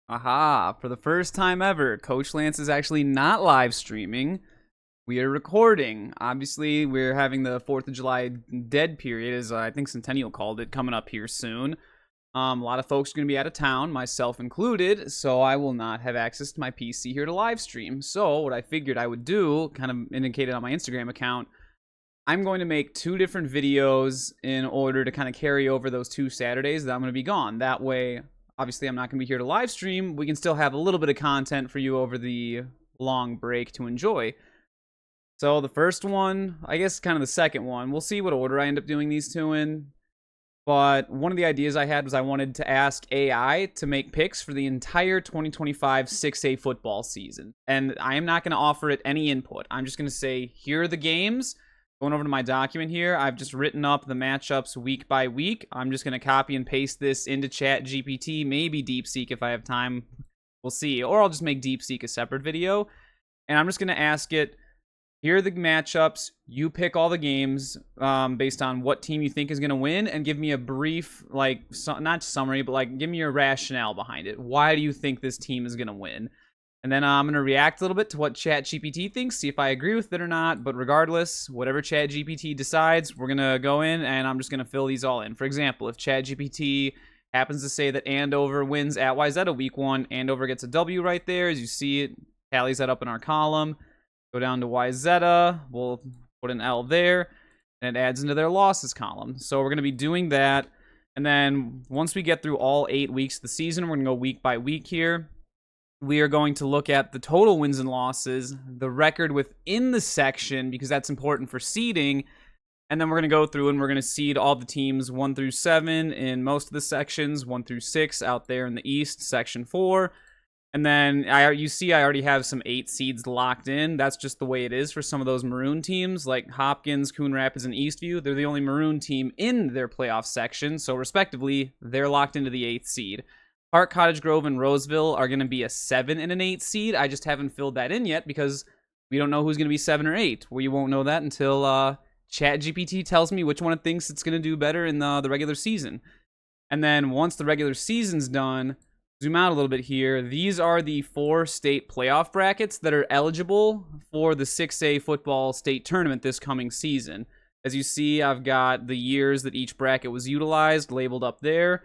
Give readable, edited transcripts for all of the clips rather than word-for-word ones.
Aha, for the first time ever, Coach Lance is actually not live streaming. We are recording. Obviously, we're having the 4th of July dead period, as I think Centennial called it, coming up here soon. A lot of folks are going to be out of town, myself included, so I will not have access to my PC here to live stream. So, what I figured I would do, kind of indicated on my Instagram account, I'm going to make 2 different videos in order to kind of carry over those 2 Saturdays that I'm going to be gone. That way, obviously, I'm not going to be here to live stream. We can still have a little bit of content for you over the long break to enjoy. So the first one, I guess kind of the second one, we'll see what order I end up doing these 2 in. But one of the ideas I had was I wanted to ask AI to make picks for the entire 2025 6A football season. And I am not going to offer it any input. I'm just going to say, here are the games. Going over to my document here, I've just written up the matchups week by week. I'm just going to copy and paste this into ChatGPT, maybe DeepSeek if I have time. We'll see. Or I'll just make DeepSeek a separate video. And I'm just going to ask it, here are the matchups. You pick all the games based on what team you think is going to win, and give me a brief, not summary, but give me your rationale behind it. Why do you think this team is going to win? And then I'm going to react a little bit to what ChatGPT thinks, see if I agree with it or not. But regardless, whatever ChatGPT decides, we're going to go in, and I'm just going to fill these all in. For example, if ChatGPT happens to say that Andover wins at Wayzata week 1, Andover gets a W right there. As you see it, tallies that up in our column. Go down to Wayzata, we'll put an L there, and it adds into their losses column. So we're going to be doing that. And then once we get through all 8 weeks of the season, we're going to go week by week here. We are going to look at the total wins and losses, the record within the section, because that's important for seeding. And then we're going to go through and we're going to seed all the teams 1 through 7 in most of the sections, 1 through 6 out there in the East, section 4. And then you see I already have some 8 seeds locked in. That's just the way it is for some of those maroon teams like Hopkins, Coon Rapids, and Eastview. They're the only maroon team in their playoff section. So respectively, they're locked into the 8th seed. Park, Cottage Grove, and Roseville are going to be a 7 and an 8 seed. I just haven't filled that in yet because we don't know who's going to be 7 or 8. We won't know that until ChatGPT tells me which one it thinks it's going to do better in the regular season. And then once the regular season's done, zoom out a little bit here. These are the 4 state playoff brackets that are eligible for the 6A football state tournament this coming season. As you see, I've got the years that each bracket was utilized labeled up there.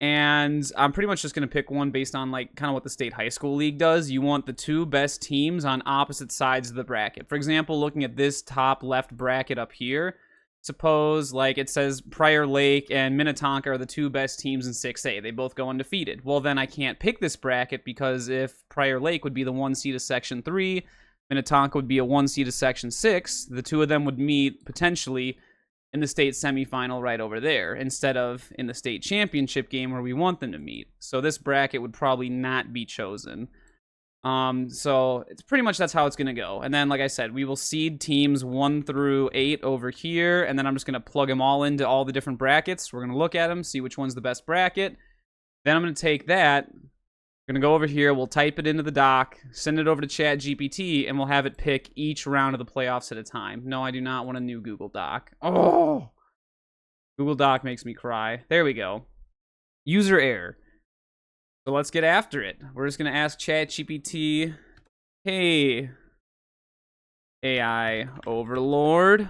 And I'm pretty much just going to pick one based on kind of what the state high school league does. You want the 2 best teams on opposite sides of the bracket. For example, looking at this top left bracket up here, suppose it says Prior Lake and Minnetonka are the 2 best teams in 6A. They both go undefeated. Well, then I can't pick this bracket because if Prior Lake would be the 1 seed of Section 3, Minnetonka would be a 1 seed of Section 6, the 2 of them would meet potentially in the state semifinal right over there instead of in the state championship game where we want them to meet. So this bracket would probably not be chosen. So it's pretty much that's how it's going to go. And then, like I said, we will seed teams 1 through 8 over here. And then I'm just going to plug them all into all the different brackets. We're going to look at them, see which one's the best bracket. Then I'm going to take that. We're going to go over here. We'll type it into the doc, send it over to ChatGPT, and we'll have it pick each round of the playoffs at a time. No, I do not want a new Google Doc. Oh! Google Doc makes me cry. There we go. User error. So let's get after it. We're just going to ask ChatGPT, hey, AI overlord,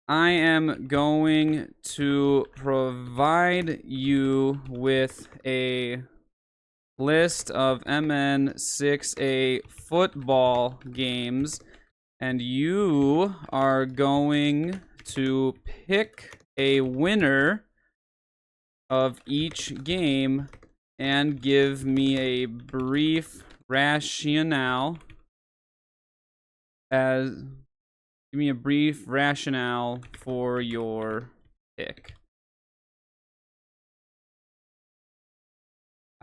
I am going to provide you with a list of MN6A football games, and you are going to pick a winner of each game and give me a brief rationale for your pick.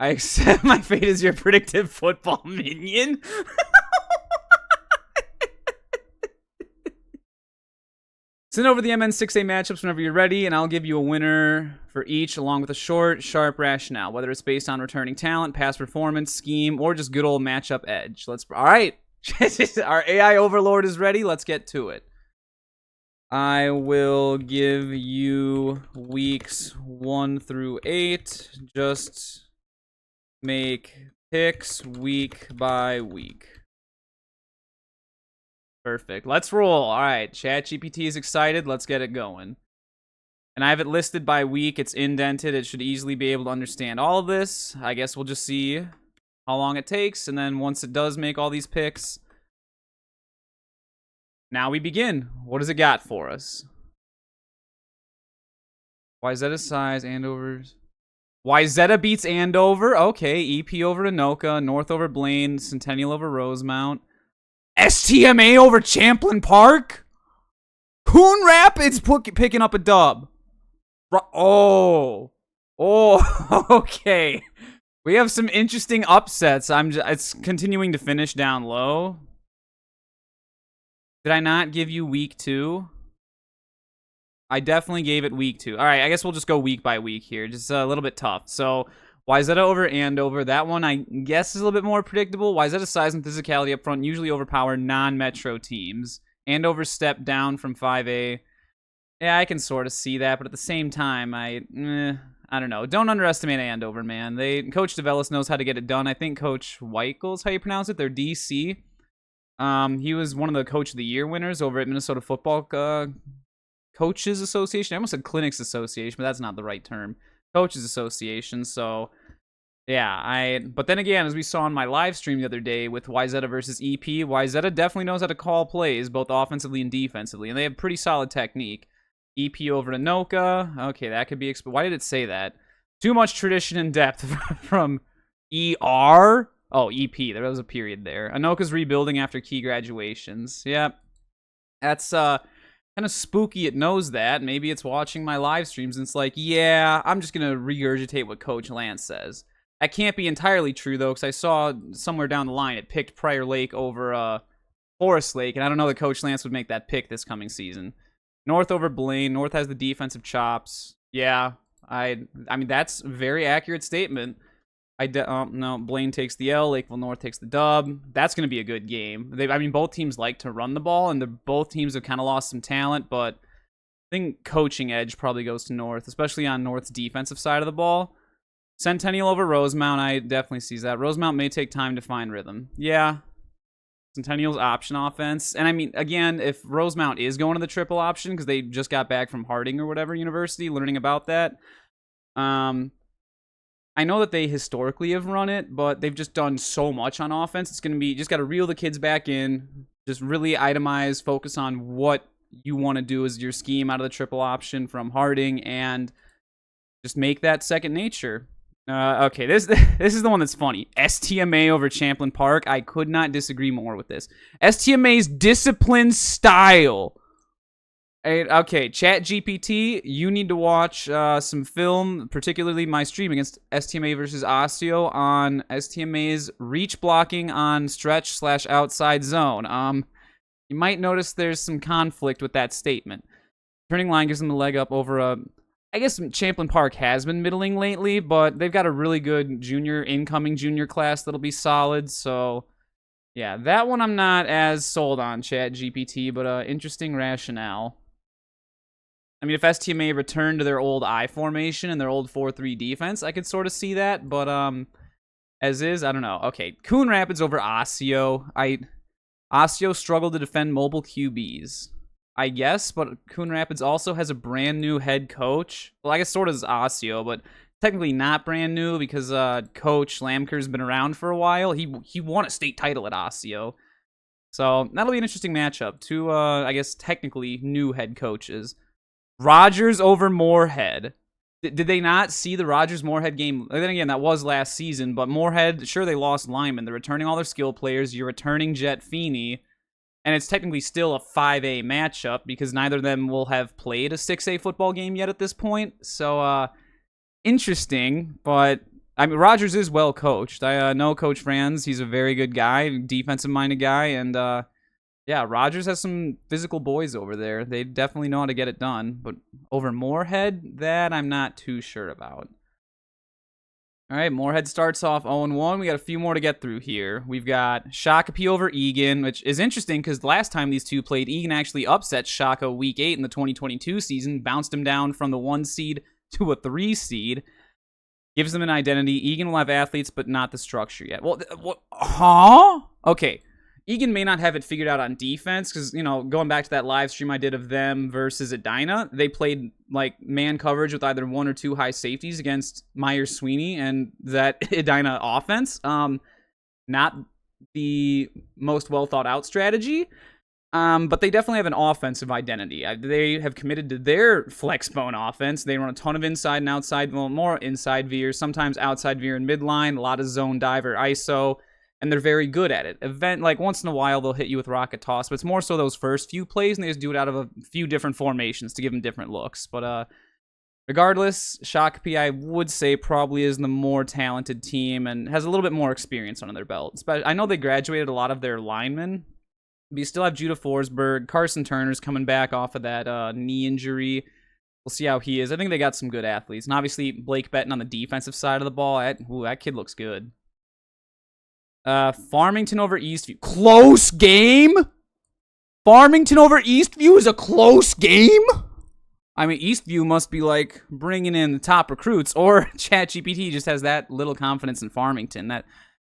I accept my fate as your predictive football minion. Send over the MN6A matchups whenever you're ready, and I'll give you a winner for each, along with a short, sharp rationale, whether it's based on returning talent, past performance, scheme, or just good old matchup edge. All right. Our AI overlord is ready. Let's get to it. I will give you weeks 1 through 8. Just make picks week by week. Perfect. Let's roll. All right. ChatGPT is excited. Let's get it going. And I have it listed by week. It's indented. It should easily be able to understand all of this. I guess we'll just see how long it takes. And then once it does make all these picks, now we begin. What does it got for us? Wyzetta size, Andovers. Wyzetta beats Andover. Okay. EP over Anoka. North over Blaine. Centennial over Rosemount. STMA over Champlin Park? Coon Rapids picking up a dub. Oh, okay. We have some interesting upsets. It's continuing to finish down low. Did I not give you week 2? I definitely gave it week 2. All right, I guess we'll just go week by week here. Just a little bit tough. So, Wyzetta over Andover. That one, I guess, is a little bit more predictable. Wyzetta's size and physicality up front usually overpower non-metro teams. Andover step down from 5A. Yeah, I can sort of see that, but at the same time, I don't know. Don't underestimate Andover, man. Coach DeVellis knows how to get it done. I think Coach Weichel's how you pronounce it. They're DC. He was one of the Coach of the Year winners over at Minnesota Football Coaches Association. I almost said Clinics Association, but that's not the right term. Coaches Association. So, yeah, but then again, as we saw on my live stream the other day with Wyzetta versus EP, Wyzetta definitely knows how to call plays, both offensively and defensively, and they have pretty solid technique. EP over Anoka. Okay, that could be... Why did it say that? Too much tradition and depth from ER? Oh, EP. There was a period there. Anoka's rebuilding after key graduations. Yep. That's kind of spooky. It knows that. Maybe it's watching my live streams and it's like, yeah, I'm just going to regurgitate what Coach Lantz says. That can't be entirely true, though, because I saw somewhere down the line it picked Prior Lake over Forest Lake, and I don't know that Coach Lantz would make that pick this coming season. North over Blaine. North has the defensive chops. Yeah, I mean, that's a very accurate statement. No, Blaine takes the L. Lakeville North takes the dub. That's going to be a good game. Both teams like to run the ball, and both teams have kind of lost some talent, but I think coaching edge probably goes to North, especially on North's defensive side of the ball. Centennial over Rosemount, I definitely see that. Rosemount may take time to find rhythm. Yeah. Centennial's option offense. And I mean, again, if Rosemount is going to the triple option because they just got back from Harding or whatever university, learning about that, I know that they historically have run it, but they've just done so much on offense. It's going to be, just got to reel the kids back in, just really itemize, focus on what you want to do as your scheme out of the triple option from Harding, and just make that second nature. Okay, this is the one that's funny. STMA over Champlin Park. I could not disagree more with this. STMA's discipline style. Okay, ChatGPT, you need to watch some film, particularly my stream against STMA versus Osseo on STMA's reach blocking on stretch/outside zone. You might notice there's some conflict with that statement. Turning line gives them a leg up over I guess Champlin Park has been middling lately, but they've got a really good incoming junior class that'll be solid. So, yeah, that one I'm not as sold on, ChatGPT, but interesting rationale. I mean, if STMA returned to their old I formation and their old 4-3 defense, I could sort of see that, but as is, I don't know. Okay, Coon Rapids over Osseo. Osseo struggled to defend mobile QBs. I guess, but Coon Rapids also has a brand new head coach. Well, I guess sort of is Osseo, but technically not brand new because Coach Lamker's been around for a while. He won a state title at Osseo. So that'll be an interesting matchup. Two, I guess, technically new head coaches. Rogers over Moorhead. Did they not see the Rogers-Moorhead game? Then again, that was last season, but Moorhead, sure, they lost linemen. They're returning all their skill players. You're returning Jet Feeney. And it's technically still a 5A matchup because neither of them will have played a 6A football game yet at this point. So, interesting. But, I mean, Rogers is well coached. I know Coach Franz. He's a very good guy, defensive-minded guy. And, yeah, Rogers has some physical boys over there. They definitely know how to get it done. But over Moorhead, that I'm not too sure about. All right, Moorhead starts off 0-1. We got a few more to get through here. We've got Shakopee over Egan, which is interesting because last time these two played, Egan actually upset Shaka Week 8 in the 2022 season, bounced him down from the 1 seed to a 3 seed. Gives them an identity. Egan will have athletes, but not the structure yet. Well, what? Huh? Okay. Egan may not have it figured out on defense because, you know, going back to that live stream I did of them versus Edina, they played like man coverage with either 1 or 2 high safeties against Myers-Sweeney and that Edina offense. Not the most well thought out strategy. But they definitely have an offensive identity. They have committed to their flexbone offense. They run a ton of inside and outside, well, more inside veers, sometimes outside veer and midline, a lot of zone diver ISO, and they're very good at it. Like once in a while, they'll hit you with rocket toss, but it's more so those first few plays, and they just do it out of a few different formations to give them different looks. But regardless, Shakopee, I would say, probably is the more talented team and has a little bit more experience under their belt. I know they graduated a lot of their linemen. But you still have Judah Forsberg. Carson Turner's coming back off of that knee injury. We'll see how he is. I think they got some good athletes. And obviously, Blake Betton on the defensive side of the ball. That kid looks good. Farmington over Eastview. Close game? Farmington over Eastview is a close game? I mean, Eastview must be, like, bringing in the top recruits. Or ChatGPT just has that little confidence in Farmington. That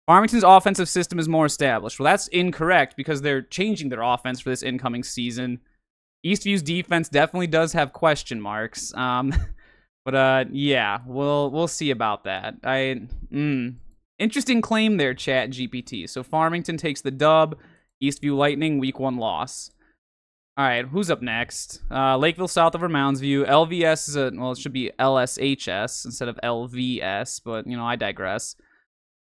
Farmington's offensive system is more established. Well, that's incorrect because they're changing their offense for this incoming season. Eastview's defense definitely does have question marks. But yeah, we'll see about that. Interesting claim there, ChatGPT. So Farmington takes the dub. Eastview Lightning, week 1 loss. All right, who's up next? Lakeville South over Moundsview. LVS is it should be LSHS instead of LVS, but, you know, I digress.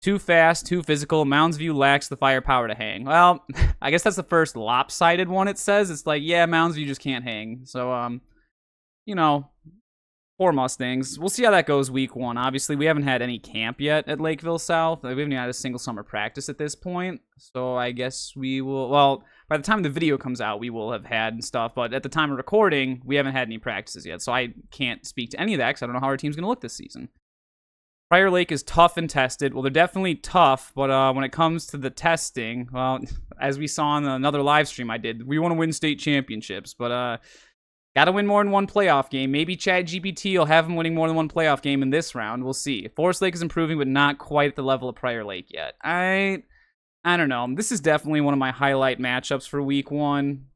Too fast, too physical. Moundsview lacks the firepower to hang. Well, I guess that's the first lopsided one it says. It's like, yeah, Moundsview just can't hang. So, you know, poor Mustangs. We'll see how that goes week 1. Obviously, we haven't had any camp yet at Lakeville South. We haven't even had a single summer practice at this point. So I guess we will, well, by the time the video comes out, we will have had stuff. But at the time of recording, we haven't had any practices yet. So I can't speak to any of that because I don't know how our team's going to look this season. Prior Lake is tough and tested. Well, they're definitely tough, but when it comes to the testing, well, as we saw in another live stream I did, we want to win state championships, but got to win more than one playoff game. Maybe ChatGPT will have them winning more than one playoff game in this round. We'll see. Forest Lake is improving, but not quite at the level of Prior Lake yet. I don't know. This is definitely one of my highlight matchups for week 1,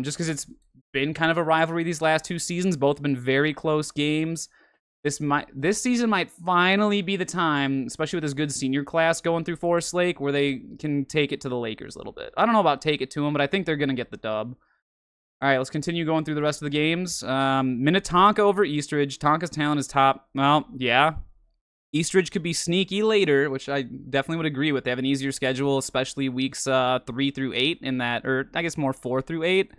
just because it's been kind of a rivalry these last 2 seasons. Both have been very close games. This season might finally be the time, especially with this good senior class going through Forest Lake, where they can take it to the Lakers a little bit. I don't know about take it to them, but I think they're going to get the dub. All right, let's continue going through the rest of the games. Minnetonka over Eastridge. Tonka's talent is top. Well, yeah. Eastridge could be sneaky later, which I definitely would agree with. They have an easier schedule, especially weeks 3 through 8 in that, or I guess more 4 through 8.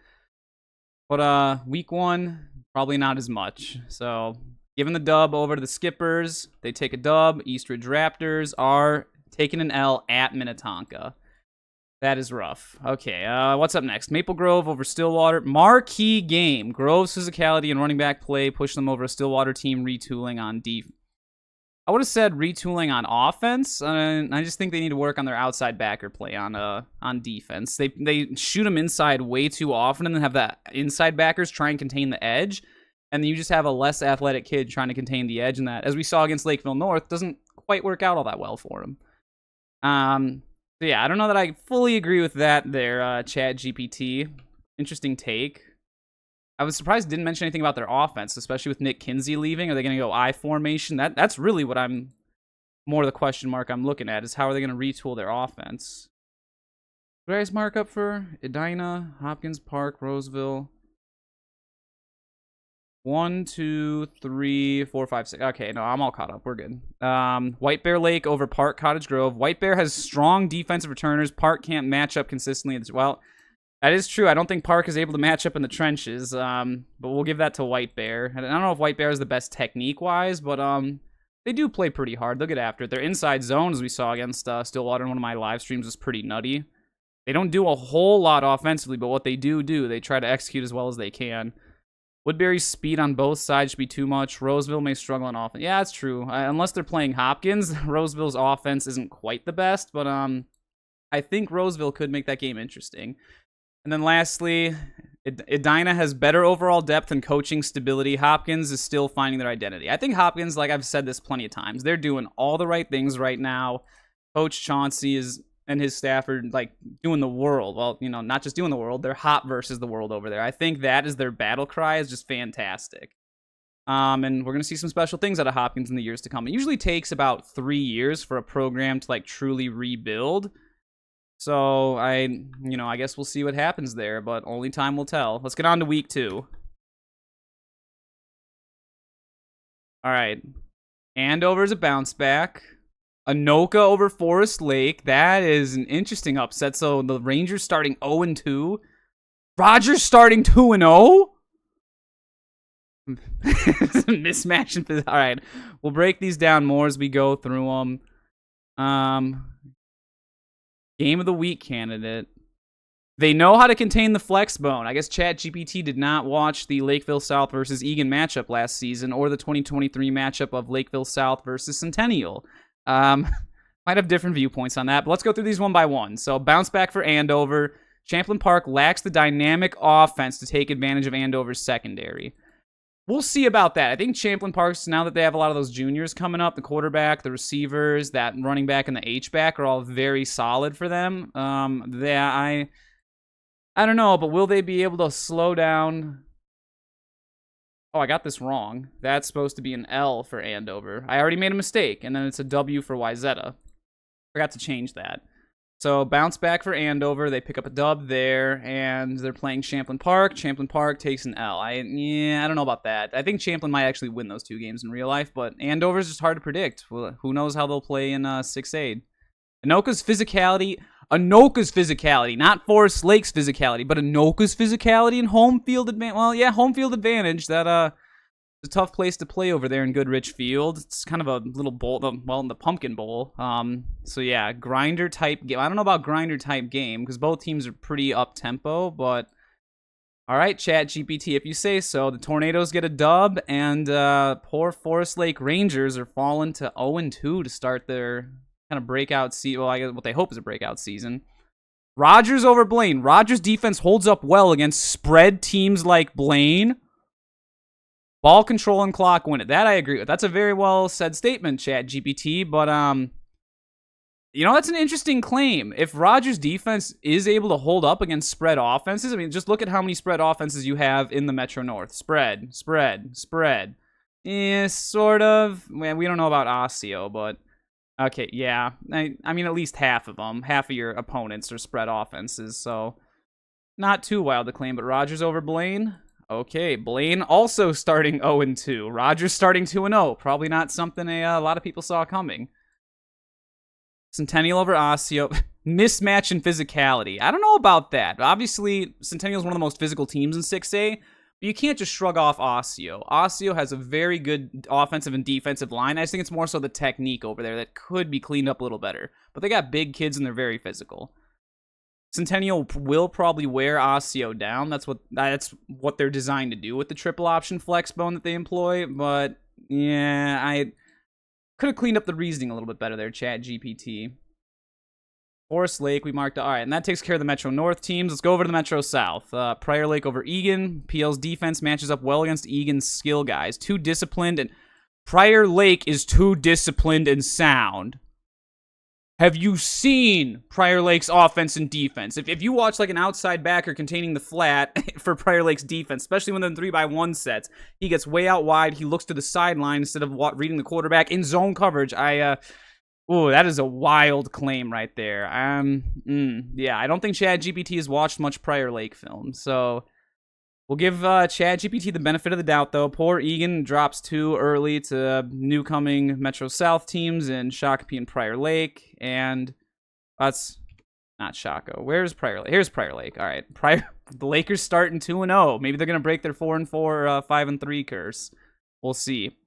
But week 1, probably not as much. So giving the dub over to the Skippers. They take a dub. Eastridge Raptors are taking an L at Minnetonka. That is rough. Okay, what's up next? Maple Grove over Stillwater. Marquee game. Grove's physicality and running back play push them over a Stillwater team retooling on defense. I would have said retooling on offense. I just think they need to work on their outside backer play on defense. They shoot them inside way too often and then have that inside backers try and contain the edge. And then you just have a less athletic kid trying to contain the edge, and that, as we saw against Lakeville North, doesn't quite work out all that well for him. So yeah, I don't know that I fully agree with that there, ChatGPT. Interesting take. I was surprised it didn't mention anything about their offense, especially with Nick Kinsey leaving. Are they going to go I formation? That's really what I'm, more the question mark I'm looking at, is how are they going to retool their offense? What did I guys mark up for? Edina, Hopkins Park, Roseville. 1, 2, 3, 4, 5, 6. Okay, no, I'm all caught up. We're good. White Bear Lake over Park Cottage Grove. White Bear has strong defensive returners. Park can't match up consistently. Well, that is true. I don't think Park is able to match up in the trenches, but we'll give that to White Bear. I don't know if White Bear is the best technique-wise, but they do play pretty hard. They'll get after it. Their inside zone, as we saw against Stillwater in one of my live streams, was pretty nutty. They don't do a whole lot offensively, but what they do, they try to execute as well as they can. Woodbury's speed on both sides should be too much. Roseville may struggle on offense. Yeah, that's true. Unless they're playing Hopkins, Roseville's offense isn't quite the best, but I think Roseville could make that game interesting. And then lastly, Edina has better overall depth and coaching stability. Hopkins is still finding their identity. I think Hopkins, like I've said this plenty of times, they're doing all the right things right now. Coach Chauncey and his staff are like doing the world. Well, not just doing the world, they're hot versus the world over there. I think that is their battle cry is just fantastic. And we're going to see some special things out of Hopkins in the years to come. It usually takes about 3 years for a program to like truly rebuild. So I guess we'll see what happens there, but only time will tell. Let's get on to week 2. All right. Andover's a bounce back. Anoka over Forest Lake. That is an interesting upset. So the Rangers starting 0-2. Rogers starting 2-0. Mismatch. All right. We'll break these down more as we go through them. Game of the week candidate. They know how to contain the flex bone. I guess ChatGPT did not watch the Lakeville South versus Egan matchup last season or the 2023 matchup of Lakeville South versus Centennial. Might have different viewpoints on that, but let's go through these one by one. So bounce back for Andover. Champlain Park lacks the dynamic offense to take advantage of Andover's secondary. We'll see about that. I think Champlain Parks, now that they have a lot of those juniors coming up, the quarterback, the receivers, that running back, and the H-back are all very solid for them. I don't know, but will they be able to slow down? Oh, I got this wrong. That's supposed to be an L for Andover. I already made a mistake, and then it's a W for Wyzetta. Forgot to change that. So bounce back for Andover. They pick up a dub there, and they're playing Champlain Park. Champlain Park takes an L. I don't know about that. I think Champlain might actually win those 2 games in real life, but Andover's just hard to predict. Well, who knows how they'll play in 6A. Anoka's physicality, not Forest Lake's physicality, but Anoka's physicality and home field advantage. Well, yeah, home field advantage. That it's a tough place to play over there in Goodrich Field. It's kind of a little bowl, in the Pumpkin Bowl. So yeah, grinder type game. I don't know about grinder type game because both teams are pretty up tempo, but all right, ChatGPT, if you say so. The Tornadoes get a dub, and poor Forest Lake Rangers are falling to 0-2 to start their kind of breakout season. Well, I guess what they hope is a breakout season. Rogers over Blaine. Rogers' defense holds up well against spread teams like Blaine. Ball control and clock win it. That I agree with. That's a very well said statement, ChatGPT. But that's an interesting claim. If Rogers' defense is able to hold up against spread offenses, I mean, just look at how many spread offenses you have in the Metro North. Spread. Sort of. Well, we don't know about Osseo, but okay, yeah. I mean, at least half of them, half of your opponents are spread offenses. So not too wild to claim. But Rogers over Blaine. Okay, Blaine also starting 0-2. Rogers starting 2-0. Probably not something a lot of people saw coming. Centennial over Osseo. Mismatch in physicality. I don't know about that. Obviously, Centennial is one of the most physical teams in 6A, but you can't just shrug off Osseo. Osseo has a very good offensive and defensive line. I just think it's more so the technique over there that could be cleaned up a little better. But they got big kids and they're very physical. Centennial will probably wear Osseo down. That's what they're designed to do with the triple option flex bone that they employ. But yeah, I could have cleaned up the reasoning a little bit better there, ChatGPT. Forest Lake, we marked. All right, and that takes care of the Metro North teams. Let's go over to the Metro South. Prior Lake over Egan. PL's defense matches up well against Egan's skill guys. Too disciplined, and Prior Lake is too disciplined and sound. Have you seen Prior Lake's offense and defense? If you watch like an outside backer containing the flat for Prior Lake's defense, especially when they're in 3x1 sets, he gets way out wide. He looks to the sideline instead of reading the quarterback in zone coverage. That is a wild claim right there. Yeah, I don't think ChatGPT has watched much Prior Lake film, so we'll give ChatGPT the benefit of the doubt, though. Poor Egan drops 2 early to newcoming Metro South teams in Shakopee and Prior Lake. And that's not Shako. Where's Prior Lake? Here's Prior Lake. All right. The Lakers starting 2-0. Maybe they're going to break their 4-4, 5-3 curse. We'll see.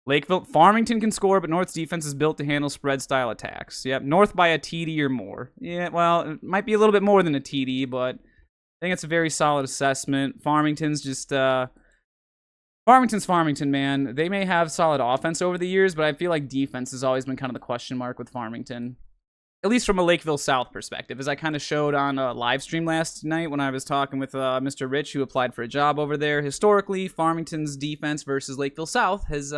Lakeville, Farmington can score, but North's defense is built to handle spread-style attacks. Yep, North by a TD or more. Yeah, well, it might be a little bit more than a TD, but I think it's a very solid assessment. Farmington's just, Farmington's Farmington, man. They may have solid offense over the years, but I feel like defense has always been kind of the question mark with Farmington. at least from a Lakeville South perspective, as I kind of showed on a live stream last night when I was talking with Mr. Rich, who applied for a job over there. Historically, Farmington's defense versus Lakeville South has,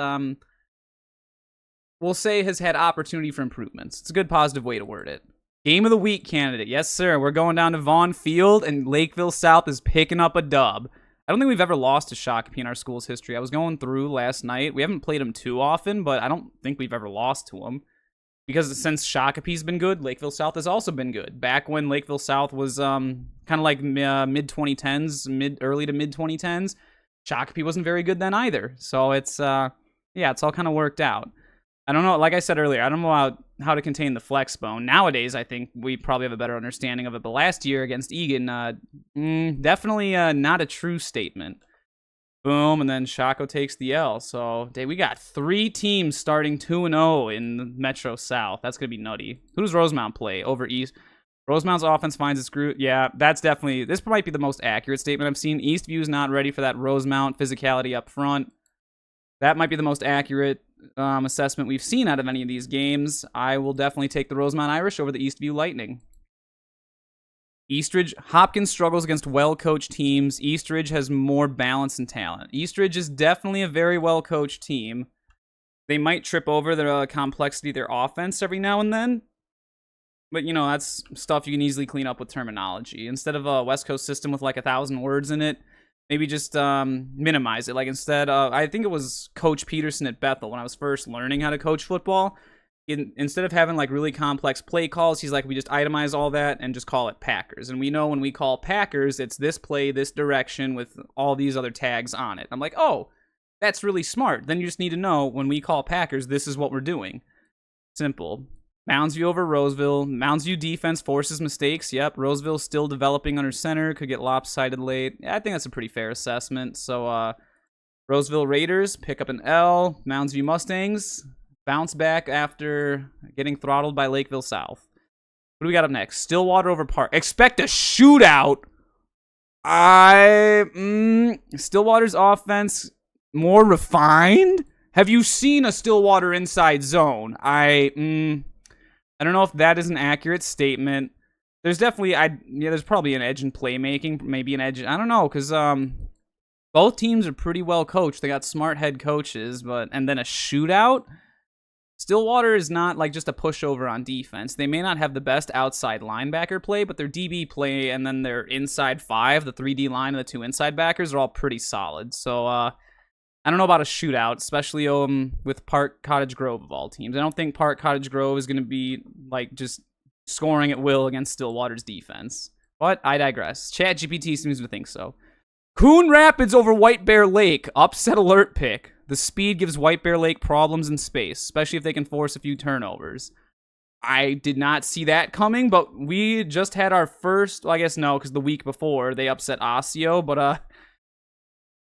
we'll say, has had opportunity for improvements. It's a good positive way to word it. Game of the week candidate. Yes, sir. We're going down to Vaughn Field, and Lakeville South is picking up a dub. I don't think we've ever lost to Shakopee in our school's history. I was going through last night. We haven't played them too often, but I don't think we've ever lost to them. Because since Shakopee's been good, Lakeville South has also been good. Back when Lakeville South was kind of like mid-2010s, early to mid-2010s, Shakopee wasn't very good then either. So it's, yeah, it's all kind of worked out. I don't know, like I said earlier, I don't know how to contain the flex bone. Nowadays, I think we probably have a better understanding of it. But last year against Egan, definitely not a true statement. Boom, and then Shako takes the L. So, we got 3 teams starting 2-0 in the Metro South. That's going to be nutty. Who does Rosemount play over East? Rosemount's offense finds its groove. Yeah, that's definitely, this might be the most accurate statement I've seen. Eastview's not ready for that Rosemount physicality up front. That might be the most accurate assessment we've seen out of any of these games. I will definitely take the Rosemount Irish over the Eastview Lightning. Eastridge, Hopkins struggles against well-coached teams. Eastridge has more balance and talent. Eastridge is definitely a very well-coached team. They might trip over the complexity of their offense every now and then. But, you know, that's stuff you can easily clean up with terminology. Instead of a West Coast system with like 1,000 words in it, maybe just minimize it. Like instead, I think it was Coach Peterson at Bethel when I was first learning how to coach football. Instead of having like really complex play calls, he's like, we just itemize all that and just call it Packers. And we know when we call Packers, it's this play, this direction with all these other tags on it. I'm like, oh, that's really smart. Then you just need to know when we call Packers, this is what we're doing. Simple. Moundsview over Roseville. Moundsview defense forces mistakes. Yep, Roseville's still developing under center. Could get lopsided late. Yeah, I think that's a pretty fair assessment. So, Roseville Raiders pick up an L. Moundsview Mustangs bounce back after getting throttled by Lakeville South. What do we got up next? Stillwater over Park. Expect a shootout. Stillwater's offense more refined. Have you seen a Stillwater inside zone? I don't know if that is an accurate statement. There's definitely, there's probably an edge in playmaking, maybe an edge. I don't know, because both teams are pretty well coached. They got smart head coaches, and then a shootout. Stillwater is not like just a pushover on defense. They may not have the best outside linebacker play, but their DB play and then their inside 5, the 3D line and the 2 inside backers are all pretty solid. So I don't know about a shootout, especially with Park Cottage Grove of all teams. I don't think Park Cottage Grove is going to be like just scoring at will against Stillwater's defense. But I digress. ChatGPT seems to think so. Coon Rapids over White Bear Lake. Upset alert pick. The speed gives White Bear Lake problems in space, especially if they can force a few turnovers. I did not see that coming, but we just had our first, well, I guess no, because the week before they upset Osseo, but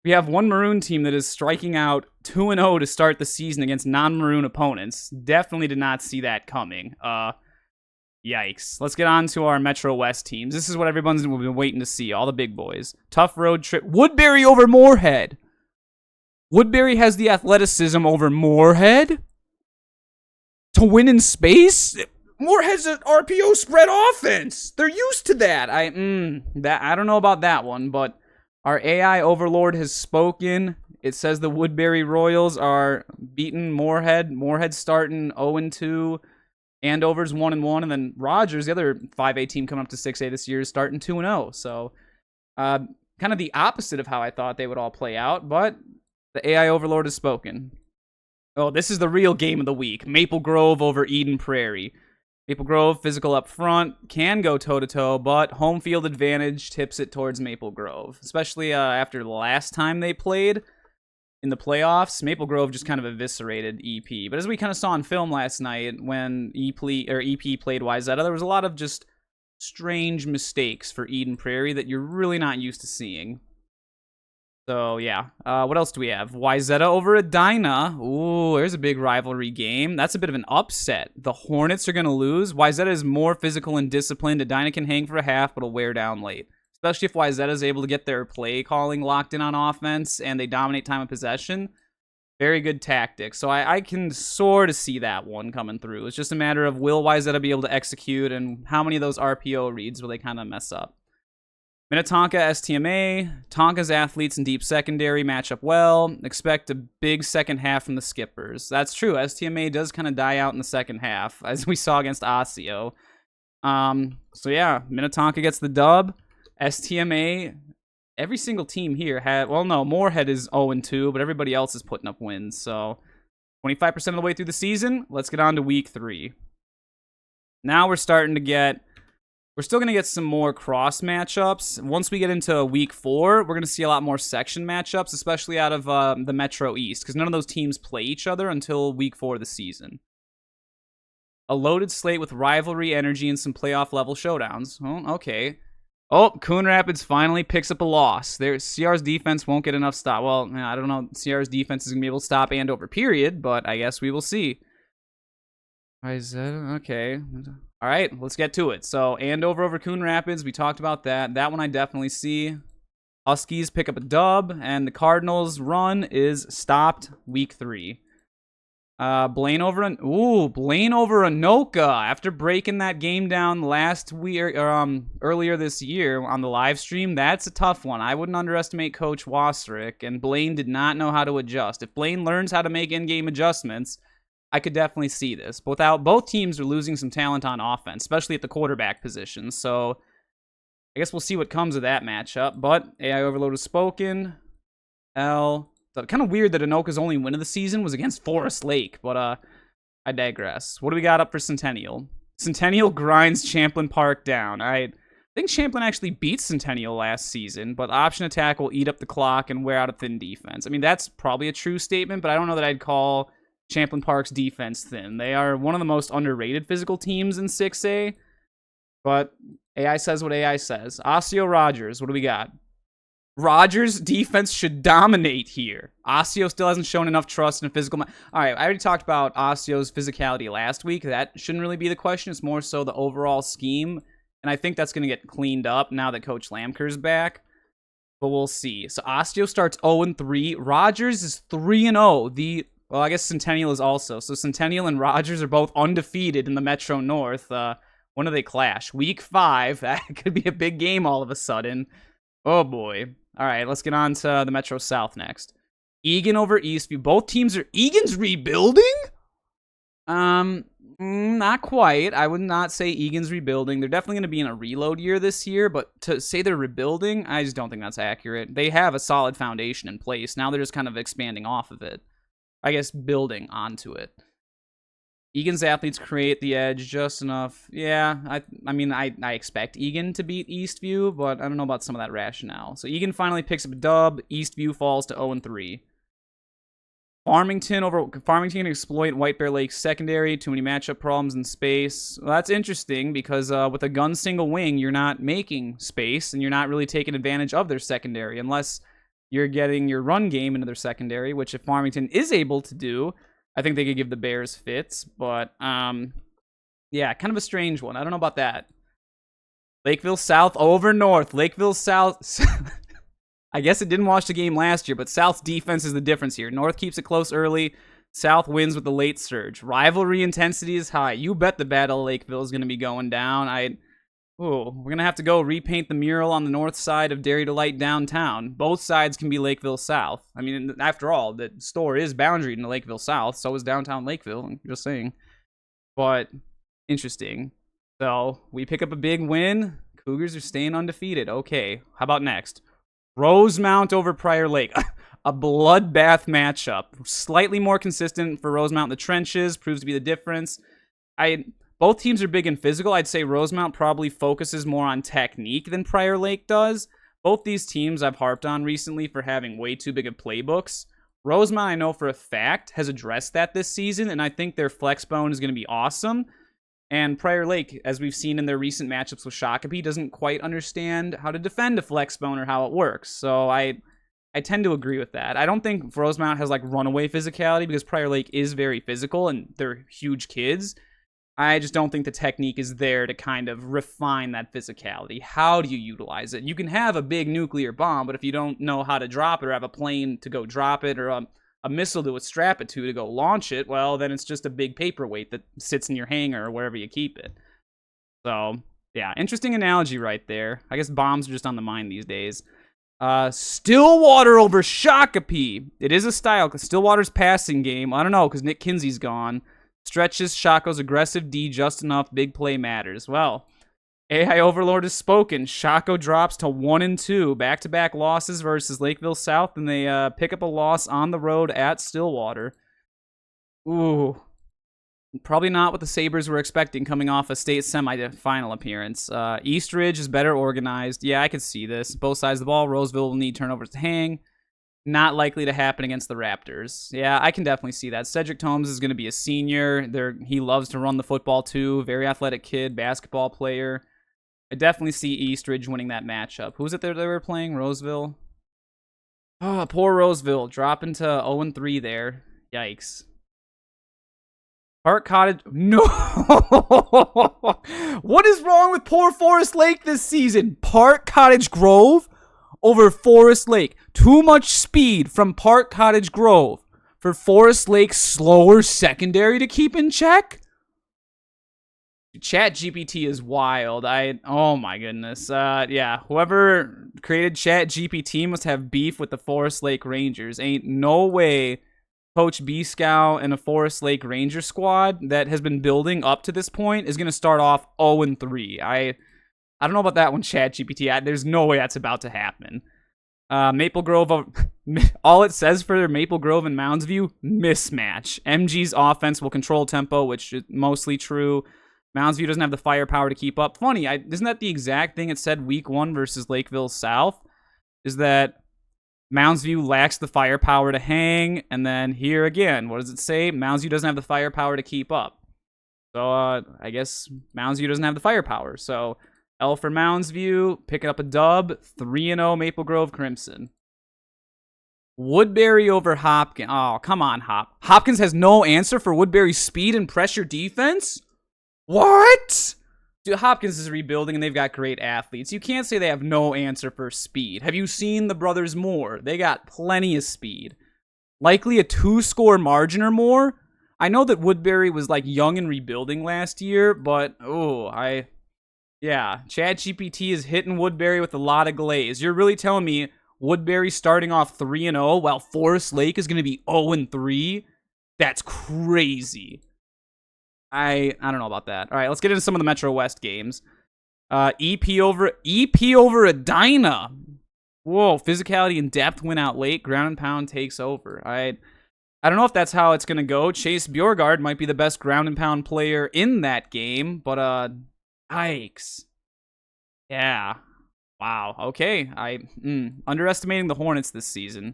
we have one Maroon team that is striking out 2-0 to start the season against non-Maroon opponents. Definitely did not see that coming. Yikes. Let's get on to our Metro West teams. This is what everyone's been waiting to see, all the big boys. Tough road trip. Woodbury over Moorhead. Woodbury has the athleticism over Moorhead to win in space. Moorhead's an RPO spread offense. They're used to that. I don't know about that one, but our AI overlord has spoken. It says the Woodbury Royals are beating Moorhead. Moorhead starting 0-2. Andover's 1-1, and then Rogers, the other 5A team coming up to 6A this year, is starting 2-0. So, kind of the opposite of how I thought they would all play out, but the AI Overlord has spoken. Oh, this is the real game of the week. Maple Grove over Eden Prairie. Maple Grove, physical up front, can go toe-to-toe, but home field advantage tips it towards Maple Grove, especially after the last time they played. In the playoffs, Maple Grove just kind of eviscerated EP. But as we kind of saw on film last night, when EP played Wyzetta, there was a lot of just strange mistakes for Eden Prairie that you're really not used to seeing. So, yeah. What else do we have? Wyzetta over Edina. Ooh, there's a big rivalry game. That's a bit of an upset. The Hornets are going to lose. Wyzetta is more physical and disciplined. Edina can hang for a half, but will wear down late. Especially if Wyzetta is able to get their play calling locked in on offense and they dominate time of possession. Very good tactics. So I can sort of see that one coming through. It's just a matter of will Wayzata be able to execute and how many of those RPO reads will they kind of mess up. Minnetonka STMA. Tonka's athletes in deep secondary match up well. Expect a big second half from the skippers. That's true. STMA does kind of die out in the second half, as we saw against Osseo. So yeah, Minnetonka gets the dub. STMA, every single team here had, well, no, Moorhead is 0-2, but everybody else is putting up wins. So 25% of the way through the season. Let's get on to week 3. Now we're starting to get, we're still going to get some more cross matchups. Once we get into week 4, we're going to see a lot more section matchups, especially out of the Metro East, because none of those teams play each other until week 4 of the season. A loaded slate with rivalry, energy, and some playoff level showdowns. Oh, okay. Oh, Coon Rapids finally picks up a loss. CR's defense won't get enough stop. Well, I don't know. CR's defense is going to be able to stop Andover, period, but I guess we will see. Okay. All right, let's get to it. So, Andover over Coon Rapids. We talked about that. That one I definitely see. Huskies pick up a dub, and the Cardinals' run is stopped week 3. Blaine over Anoka after breaking that game down last week earlier this year on the live stream. That's a tough one. I wouldn't underestimate Coach Wasserich, and Blaine did not know how to adjust. If Blaine learns how to make in-game adjustments, I could definitely see this. Both teams are losing some talent on offense, especially at the quarterback position. So I guess we'll see what comes of that matchup. But AI Overload has spoken. So kind of weird that Anoka's only win of the season was against Forest Lake, but I digress. What do we got up for Centennial? Centennial grinds Champlin Park down. I think Champlin actually beat Centennial last season, but option attack will eat up the clock and wear out a thin defense. I mean, that's probably a true statement, but I don't know that I'd call Champlin Park's defense thin. They are one of the most underrated physical teams in 6A, but AI says what AI says. Osseo Rogers, what do we got? Rogers' defense should dominate here. Osseo still hasn't shown enough trust in a physical... All right, I already talked about Osseo's physicality last week. That shouldn't really be the question. It's more so the overall scheme. And I think that's going to get cleaned up now that Coach Lamker's back. But we'll see. So Osseo starts 0-3. Rogers is 3-0. Well, I guess Centennial is also. So Centennial and Rogers are both undefeated in the Metro North. When do they clash? Week 5. That could be a big game all of a sudden. Oh, boy. All right, let's get on to the Metro South next. Egan over Eastview. Both teams are... Egan's rebuilding? Not quite. I would not say Egan's rebuilding. They're definitely going to be in a reload year this year, but to say they're rebuilding, I just don't think that's accurate. They have a solid foundation in place. Now they're just kind of expanding off of it. I guess building onto it. Egan's athletes create the edge just enough. Yeah, I mean, I expect Egan to beat Eastview, but I don't know about some of that rationale. So Egan finally picks up a dub. Eastview falls to 0-3. Farmington exploit White Bear Lake's secondary. Too many matchup problems in space. Well, that's interesting because with a gun single wing, you're not making space, and you're not really taking advantage of their secondary unless you're getting your run game into their secondary, which if Farmington is able to do, I think they could give the Bears fits, but yeah, kind of a strange one. I don't know about that. Lakeville South over North. Lakeville South, I guess it didn't watch the game last year, but South's defense is the difference here. North keeps it close early. South wins with the late surge. Rivalry intensity is high. You bet the Battle of Lakeville is going to be going down. We're going to have to go repaint the mural on the north side of Dairy Delight downtown. Both sides can be Lakeville South. I mean, after all, the store is boundaried into Lakeville South. So is downtown Lakeville. I'm just saying. But, interesting. So, we pick up a big win. Cougars are staying undefeated. Okay, how about next? Rosemount over Prior Lake. A bloodbath matchup. Slightly more consistent for Rosemount in the trenches. Proves to be the difference. Both teams are big and physical. I'd say Rosemount probably focuses more on technique than Prior Lake does. Both these teams I've harped on recently for having way too big of playbooks. Rosemount, I know for a fact, has addressed that this season, and I think their flex bone is going to be awesome. And Prior Lake, as we've seen in their recent matchups with Shakopee, doesn't quite understand how to defend a flex bone or how it works. So I tend to agree with that. I don't think Rosemount has like runaway physicality because Prior Lake is very physical and they're huge kids. I just don't think the technique is there to kind of refine that physicality. How do you utilize it? You can have a big nuclear bomb, but if you don't know how to drop it or have a plane to go drop it or a a missile to strap it to go launch it, well, then it's just a big paperweight that sits in your hangar or wherever you keep it. So, yeah, interesting analogy right there. I guess bombs are just on the mind these days. Stillwater over Shakopee. It is a style, because Stillwater's passing game. I don't know, because Nick Kinsey's gone. Stretches Shaco's aggressive D just enough. Big play matters. Well, AI Overlord has spoken. Shaco drops to 1-2. Back-to-back losses versus Lakeville South, and they pick up a loss on the road at Stillwater. Ooh. Probably not what the Sabres were expecting coming off a state semi-final appearance. East Ridge is better organized. Yeah, I could see this. Both sides of the ball. Roseville will need turnovers to hang. Not likely to happen against the Raptors. Yeah, I can definitely see that. Cedric Tomes is going to be a senior. He loves to run the football too. Very athletic kid, basketball player. I definitely see East Ridge winning that matchup. Who was it there they were playing? Roseville? Oh, poor Roseville. Dropping to 0-3 there. Yikes. Park Cottage. No. What is wrong with poor Forest Lake this season? Park Cottage Grove over Forest Lake. Too much speed from Park Cottage Grove for Forest Lake's slower secondary to keep in check? ChatGPT is wild. Oh my goodness. Yeah, whoever created ChatGPT must have beef with the Forest Lake Rangers. Ain't no way Coach B-Scow and a Forest Lake Ranger squad that has been building up to this point is going to start off 0-3. I don't know about that one, ChatGPT. There's no way that's about to happen. Maple Grove, all it says for Maple Grove and Mounds View, mismatch. MG's offense will control tempo, which is mostly true. Mounds View doesn't have the firepower to keep up. Funny, isn't that the exact thing it said week 1 versus Lakeville South? Is that Mounds View lacks the firepower to hang, and then here again, what does it say? Mounds View doesn't have the firepower to keep up. So, I guess Mounds View doesn't have the firepower. So, L for Mounds View, picking up a dub, 3-0 Maple Grove Crimson. Woodbury over Hopkins. Oh, come on, Hopkins has no answer for Woodbury's speed and pressure defense? What? Dude, Hopkins is rebuilding, and they've got great athletes. You can't say they have no answer for speed. Have you seen the brothers Moore? They got plenty of speed. Likely a 2-score margin or more. I know that Woodbury was, young and rebuilding last year, but, yeah, ChatGPT is hitting Woodbury with a lot of glaze. You're really telling me Woodbury starting off 3-0 while Forest Lake is going to be 0-3? That's crazy. I don't know about that. All right, let's get into some of the Metro West games. EP over Edina. Whoa, physicality and depth went out late. Ground and pound takes over. I don't know if that's how it's going to go. Chase Bjorgard might be the best ground and pound player in that game, but yikes. Yeah. Wow. Okay. Underestimating the Hornets this season.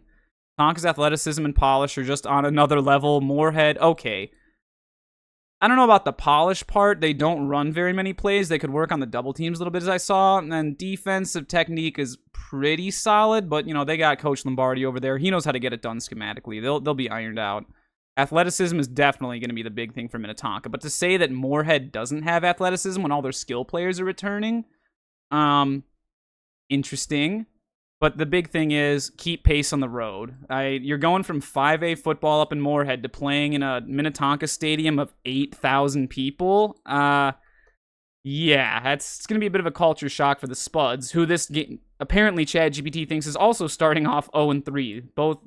Tonka's athleticism and polish are just on another level. Moorhead, okay. I don't know about the polish part. They don't run very many plays. They could work on the double teams a little bit, as I saw. And then defensive technique is pretty solid, but, they got Coach Lombardi over there. He knows how to get it done schematically. They'll be ironed out. Athleticism is definitely going to be the big thing for Minnetonka. But to say that Moorhead doesn't have athleticism when all their skill players are returning, interesting. But the big thing is keep pace on the road. You're going from 5A football up in Moorhead to playing in a Minnetonka stadium of 8,000 people. Yeah, it's going to be a bit of a culture shock for the Spuds, who this game, apparently ChatGPT thinks is also starting off 0-3. Both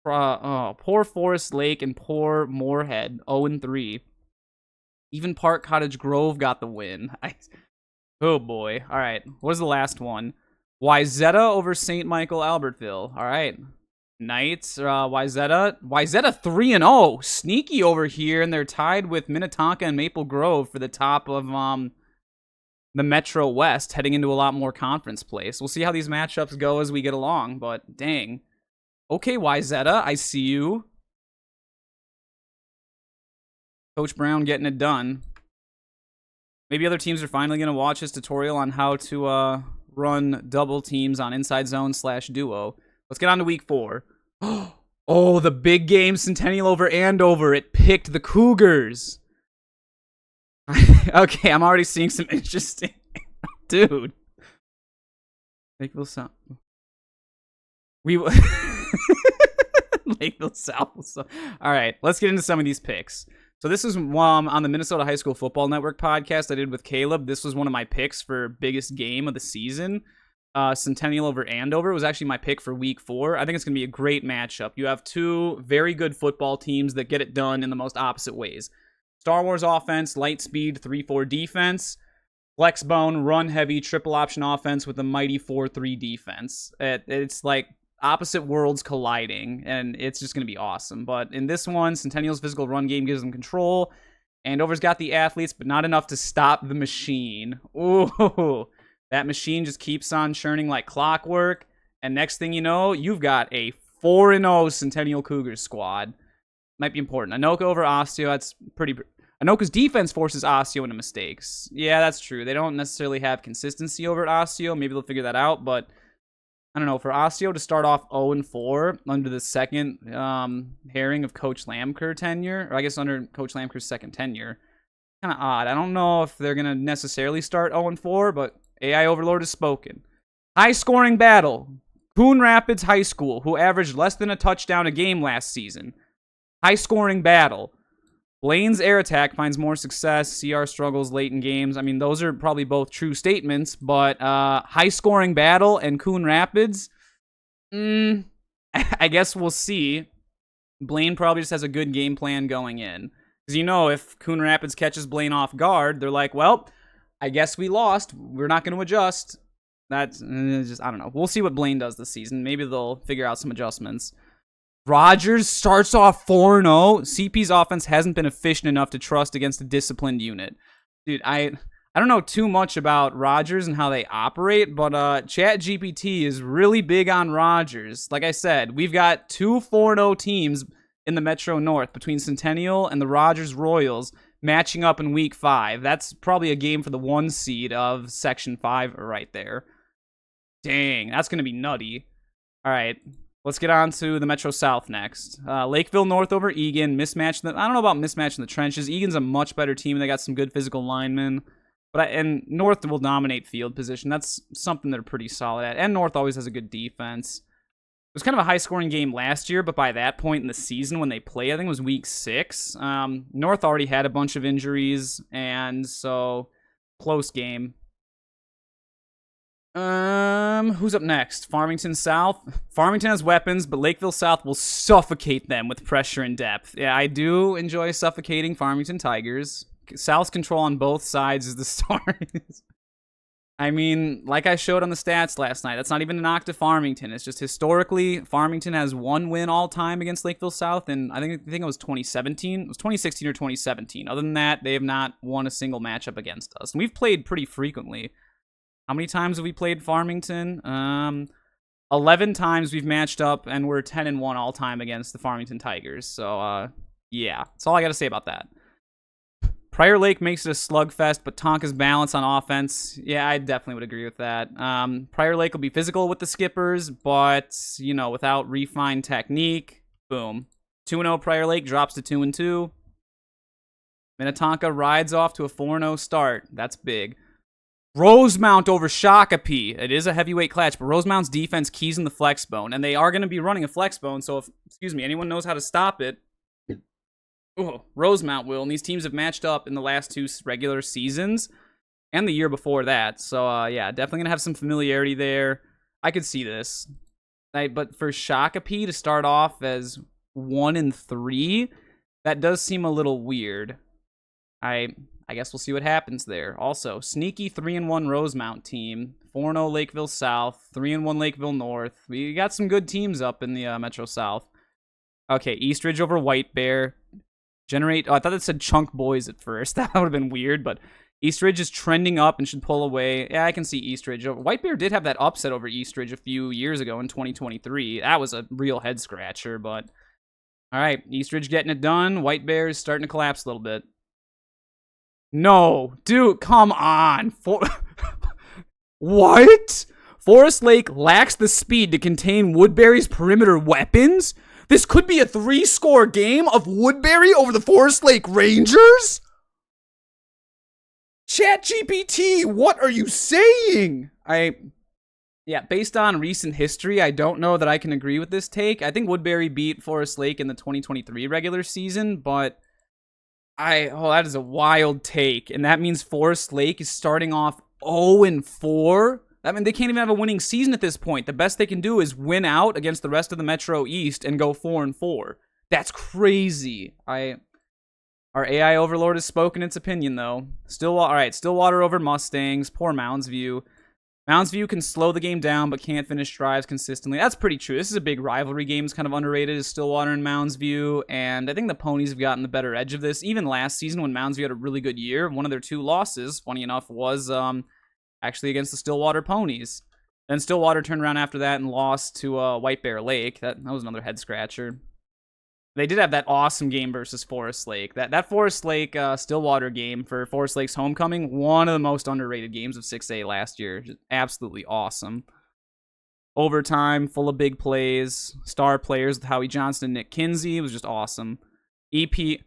poor Forest Lake and poor Moorhead, 0-3. Even Park Cottage Grove got the win. Oh boy. All right, what was the last one? Wyzetta over St. Michael Albertville. All right. Knights, Wyzetta 3-0. Sneaky over here, and they're tied with Minnetonka and Maple Grove for the top of the Metro West, heading into a lot more conference play. So we'll see how these matchups go as we get along, but dang. Okay, Wyzetta, I see you. Coach Brown getting it done. Maybe other teams are finally going to watch this tutorial on how to run double teams on inside zone / duo. Let's get on to week 4. Oh, the big game, Centennial over Andover. It picked the Cougars. Okay, I'm already seeing some interesting... Dude. Lakeville South. Lakeville South. So, all right, let's get into some of these picks. So this is on the Minnesota High School Football Network podcast I did with Caleb. This was one of my picks for biggest game of the season. Centennial over Andover was actually my pick for week 4. I think it's going to be a great matchup. You have two very good football teams that get it done in the most opposite ways. Star Wars offense, light speed, 3-4 defense. Flexbone, run heavy, triple option offense with a mighty 4-3 defense. It's like opposite worlds colliding, and it's just going to be awesome. But in this one, Centennial's physical run game gives them control. Andover's got the athletes, but not enough to stop the machine. Ooh, that machine just keeps on churning like clockwork. And next thing you know, you've got a 4-0 Centennial Cougars squad. Might be important. Anoka over Osteo, that's pretty... Anoka's defense forces Osteo into mistakes. Yeah, that's true. They don't necessarily have consistency over at Osteo. Maybe they'll figure that out, but I don't know. For Osteo to start off 0-4 under the second herring of Coach Lamker tenure, or I guess under Coach Lamker's second tenure, kind of odd. I don't know if they're going to necessarily start 0-4, but AI Overlord has spoken. High-scoring battle. Coon Rapids High School, who averaged less than a touchdown a game last season. High-scoring battle. Blaine's air attack finds more success. CR struggles late in games. I mean, those are probably both true statements, but high-scoring battle and Coon Rapids, I guess we'll see. Blaine probably just has a good game plan going in. Because, you know, if Coon Rapids catches Blaine off guard, they're like, well, I guess we lost. We're not going to adjust. That's just, I don't know. We'll see what Blaine does this season. Maybe they'll figure out some adjustments. Rogers starts off 4-0. CP's offense hasn't been efficient enough to trust against a disciplined unit. Dude, I don't know too much about Rogers and how they operate, but ChatGPT is really big on Rogers. Like I said, we've got 2 4-0 teams in the Metro North between Centennial and the Rogers Royals matching up in week 5. That's probably a game for the 1 seed of Section 5 right there. Dang, that's going to be nutty. All right, let's get on to the Metro South next. Lakeville North over Egan. I don't know about mismatch in the trenches. Egan's a much better team. They got some good physical linemen. And North will dominate field position. That's something they're pretty solid at. And North always has a good defense. It was kind of a high-scoring game last year, but by that point in the season when they played, I think it was week 6, North already had a bunch of injuries, and so close game. Who's up next? Farmington South. Farmington has weapons, but Lakeville South will suffocate them with pressure and depth. Yeah, I do enjoy suffocating Farmington Tigers. South's control on both sides is the story. I mean, like I showed on the stats last night, that's not even a knock to Farmington. It's just historically, Farmington has 1 win all time against Lakeville South, and I think it was 2017. It was 2016 or 2017. Other than that, they have not won a single matchup against us. And we've played pretty frequently. How many times have we played Farmington? 11 times we've matched up, and we're 10-1 all time against the Farmington Tigers. So, yeah, that's all I got to say about that. Prior Lake makes it a slugfest, but Tonka's balance on offense, yeah, I definitely would agree with that. Prior Lake will be physical with the skippers, but, you know, without refined technique, boom. 2-0 Prior Lake drops to 2-2. Minnetonka rides off to a 4-0 start. That's big. Rosemount over Shakopee. It is a heavyweight clash, but Rosemount's defense keys in the flexbone, and they are going to be running a flexbone, so if, anyone knows how to stop it, Rosemount will, and these teams have matched up in the last 2 regular seasons and the year before that, so yeah, definitely going to have some familiarity there. I could see this. But for Shakopee to start off as 1-3, that does seem a little weird. I guess we'll see what happens there. Also, sneaky 3-1 Rosemount team, 4-0 Lakeville South, 3-1 Lakeville North. We got some good teams up in the Metro South. Okay, Eastridge over White Bear. I thought it said Chunk Boys at first. That would have been weird, but Eastridge is trending up and should pull away. Yeah, I can see Eastridge. White Bear did have that upset over Eastridge a few years ago in 2023. That was a real head-scratcher, but... All right, Eastridge getting it done. White Bear is starting to collapse a little bit. No, dude, come on. What? Forest Lake lacks the speed to contain Woodbury's perimeter weapons? This could be a 3-score game of Woodbury over the Forest Lake Rangers? ChatGPT, what are you saying? Yeah, based on recent history, I don't know that I can agree with this take. I think Woodbury beat Forest Lake in the 2023 regular season, but that is a wild take, and that means Forest Lake is starting off 0-4. I mean, they can't even have a winning season at this point. The best they can do is win out against the rest of the Metro East and go 4-4. That's crazy. Our AI overlord has spoken its opinion, though. Stillwater over Mustangs. Poor Mounds View. Mounds View can slow the game down, but can't finish drives consistently. That's pretty true. This is a big rivalry game. It's kind of underrated as Stillwater and Mounds View, and I think the Ponies have gotten the better edge of this. Even last season when Mounds View had a really good year, one of their 2 losses, funny enough, was actually against the Stillwater Ponies. Then Stillwater turned around after that and lost to White Bear Lake. That was another head-scratcher. They did have that awesome game versus Forest Lake. That Forest Lake Stillwater game for Forest Lake's homecoming, one of the most underrated games of 6A last year. Just absolutely awesome. Overtime, full of big plays, star players with Howie Johnson and Nick Kinsey. It was just awesome. EP,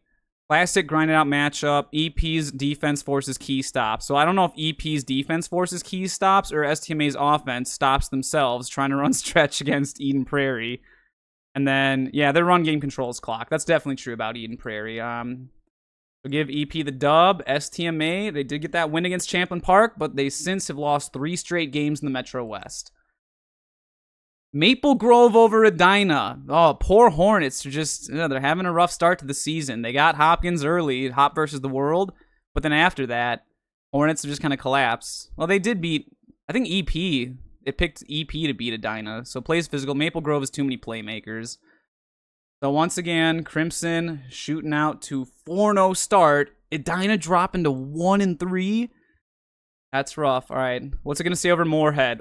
classic grinded out matchup. EP's defense forces key stops. So I don't know if EP's defense forces key stops or STMA's offense stops themselves trying to run stretch against Eden Prairie. And then, yeah, their run game controls clock. That's definitely true about Eden Prairie. So give EP the dub. STMA, they did get that win against Champlin Park, but they since have lost 3 straight games in the Metro West. Maple Grove over Edina. Oh, poor Hornets. They're having a rough start to the season. They got Hopkins early, Hop versus the World, but then after that, Hornets just kind of collapsed. Well, they did beat, I think EP. It picked EP to beat Edina, so plays physical. Maple Grove has too many playmakers. So once again, Crimson shooting out to 4-0 start. Edina dropping to 1-3. That's rough. All right, what's it going to say over Moorhead?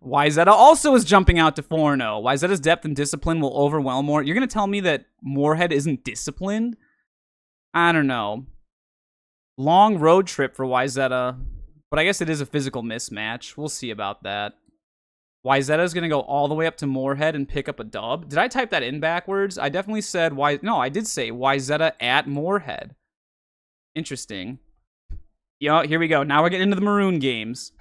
Wyzetta also is jumping out to 4-0. Wyzetta's depth and discipline will overwhelm more. You're going to tell me that Moorhead isn't disciplined? I don't know. Long road trip for Wyzetta. But I guess it is a physical mismatch. We'll see about that. Wyzetta is going to go all the way up to Moorhead and pick up a dub. Did I type that in backwards? I definitely said No, I did say Wyzetta at Moorhead. Interesting. Here we go. Now we're getting into the Maroon games.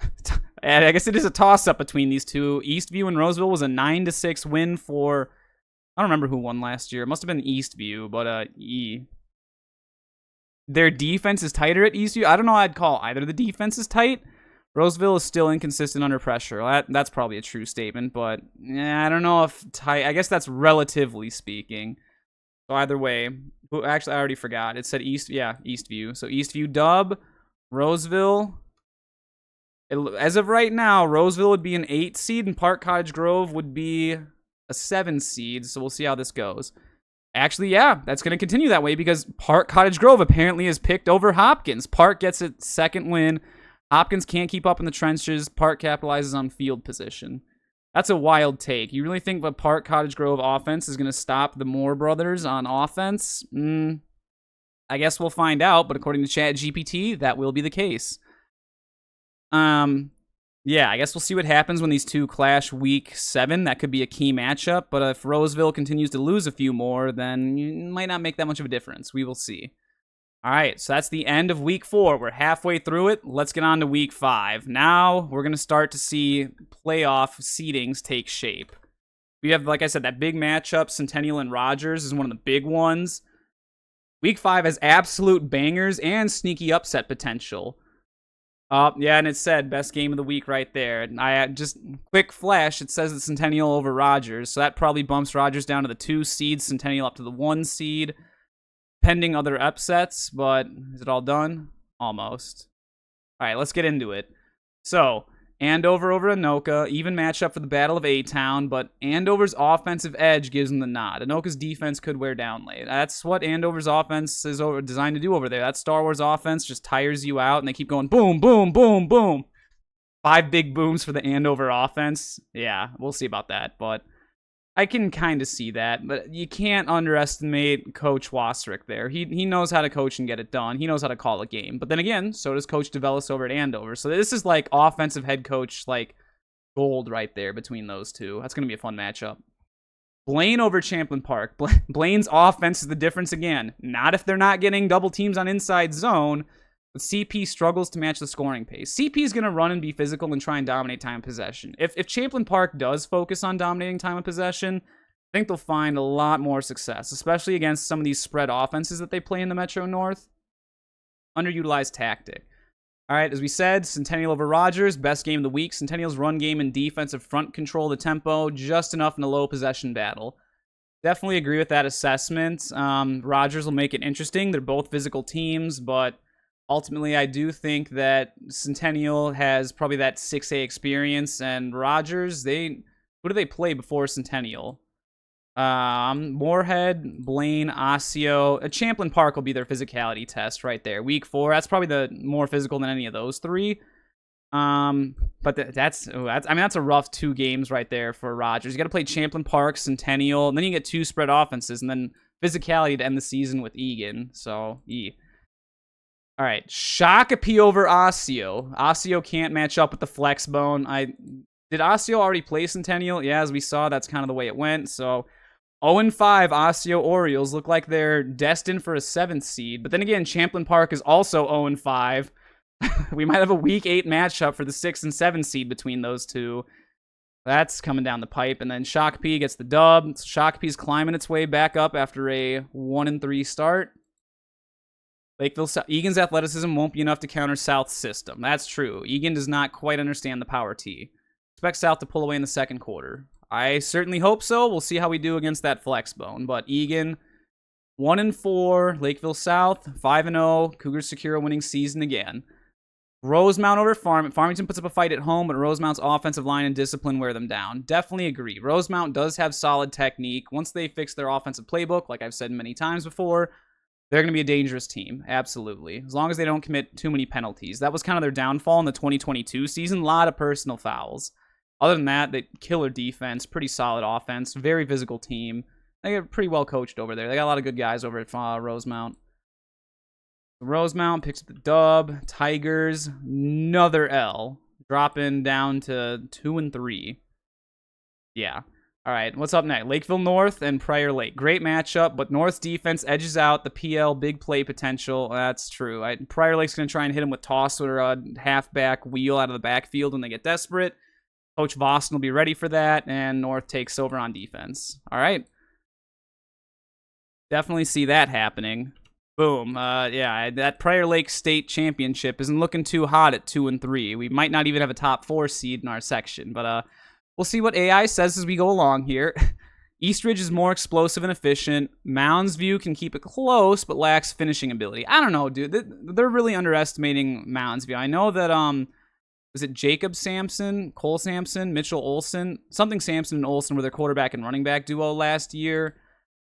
And I guess it is a toss-up between these two. Eastview and Roseville was a 9-6 win for... I don't remember who won last year. It must have been Eastview, but their defense is tighter at Eastview. I don't know how I'd call either the defense is tight. Roseville is still inconsistent under pressure. That's probably a true statement, but I don't know if tight. I guess that's relatively speaking. So either way, actually I already forgot. It said Eastview. So Eastview dub, Roseville. As of right now, Roseville would be an 8 seed and Park Cottage Grove would be a 7 seed. So we'll see how this goes. Actually, yeah, that's going to continue that way because Park Cottage Grove apparently is picked over Hopkins. Park gets its second win. Hopkins can't keep up in the trenches. Park capitalizes on field position. That's a wild take. You really think the Park Cottage Grove offense is going to stop the Moore brothers on offense? I guess we'll find out, but according to ChatGPT, that will be the case. Yeah, I guess we'll see what happens when these two clash week 7. That could be a key matchup, but if Roseville continues to lose a few more, then it might not make that much of a difference. We will see. All right, so that's the end of week 4. We're halfway through it. Let's get on to week 5. Now we're going to start to see playoff seedings take shape. We have, like I said, that big matchup, Centennial and Rogers is one of the big ones. Week 5 has absolute bangers and sneaky upset potential. Yeah, and it said best game of the week right there. I just quick flash, it says it's Centennial over Rogers, so that probably bumps Rogers down to the 2 seed, Centennial up to the 1 seed, pending other upsets, but is it all done? Almost. All right, let's get into it. So, Andover over Anoka, even matchup for the Battle of A-Town, but Andover's offensive edge gives them the nod. Anoka's defense could wear down late. That's what Andover's offense is designed to do over there. That Star Wars offense just tires you out, and they keep going boom, boom, boom, boom. 5 big booms for the Andover offense. Yeah, we'll see about that, but I can kind of see that, but you can't underestimate Coach Wasserich there. He knows how to coach and get it done. He knows how to call a game. But then again, so does Coach DeVellis over at Andover. So this is like offensive head coach, like gold right there between those two. That's going to be a fun matchup. Blaine over Champlin Park. Blaine's offense is the difference again. Not if they're not getting double teams on inside zone. but CP struggles to match the scoring pace. CP is going to run and be physical and try and dominate time of possession. If Champlain Park does focus on dominating time of possession, I think they'll find a lot more success, especially against some of these spread offenses that they play in the Metro North. Underutilized tactic. All right, as we said, Centennial over Rogers, best game of the week. Centennial's run game and defensive front control the tempo, just enough in a low possession battle. Definitely agree with that assessment. Rogers will make it interesting. They're both physical teams, but ultimately I do think that Centennial has probably that 6A experience, and Rogers, who do they play before Centennial? Moorhead, Blaine, Osseo. Champlain Park will be their physicality test right there. Week 4, that's probably the more physical than any of those three. But that's a rough 2 games right there for Rogers. You got to play Champlain Park, Centennial, and then you get 2 spread offenses, and then physicality to end the season with Egan. So, All right, Shakopee over Osseo. Osseo can't match up with the flex bone. Did Osseo already play Centennial? Yeah, as we saw, that's kind of the way it went. So 0-5 Osseo Orioles look like they're destined for a 7th seed. But then again, Champlain Park is also 0-5. We might have a Week 8 matchup for the 6th and 7th seed between those two. That's coming down the pipe. And then Shakopee gets the dub. Shakopee's climbing its way back up after a 1-3 start. Egan's athleticism won't be enough to counter South's system. That's true. Egan does not quite understand the power T. Expect South to pull away in the second quarter. I certainly hope so. We'll see how we do against that flex bone. But Egan, 1-4. Lakeville South, 5-0. Cougars secure a winning season again. Rosemount over Farmington puts up a fight at home, but Rosemount's offensive line and discipline wear them down. Definitely agree. Rosemount does have solid technique. Once they fix their offensive playbook, like I've said many times before, they're going to be a dangerous team. Absolutely. As long as they don't commit too many penalties. That was kind of their downfall in the 2022 season. A lot of personal fouls. Other than that, they killer defense, pretty solid offense, very physical team. They get pretty well coached over there. They got a lot of good guys over at Rosemount. Rosemount picks up the dub. Tigers, another L, dropping down to 2-3. Yeah. All right, what's up next? Lakeville North and Prior Lake. Great matchup, but North's defense edges out the PL big play potential. That's true. Prior Lake's going to try and hit him with toss or a halfback wheel out of the backfield when they get desperate. Coach Vossen will be ready for that, and North takes over on defense. All right. Definitely see that happening. Boom. Yeah, that Prior Lake State Championship isn't looking too hot at 2-3. We might not even have a top 4 seed in our section, but we'll see what AI says as we go along here. Eastridge is more explosive and efficient. Mounds View can keep it close, but lacks finishing ability. I don't know, dude. They're really underestimating Mounds View. I know that, was it Jacob Sampson, Cole Sampson, Mitchell Olsen? Something Sampson and Olsen were their quarterback and running back duo last year,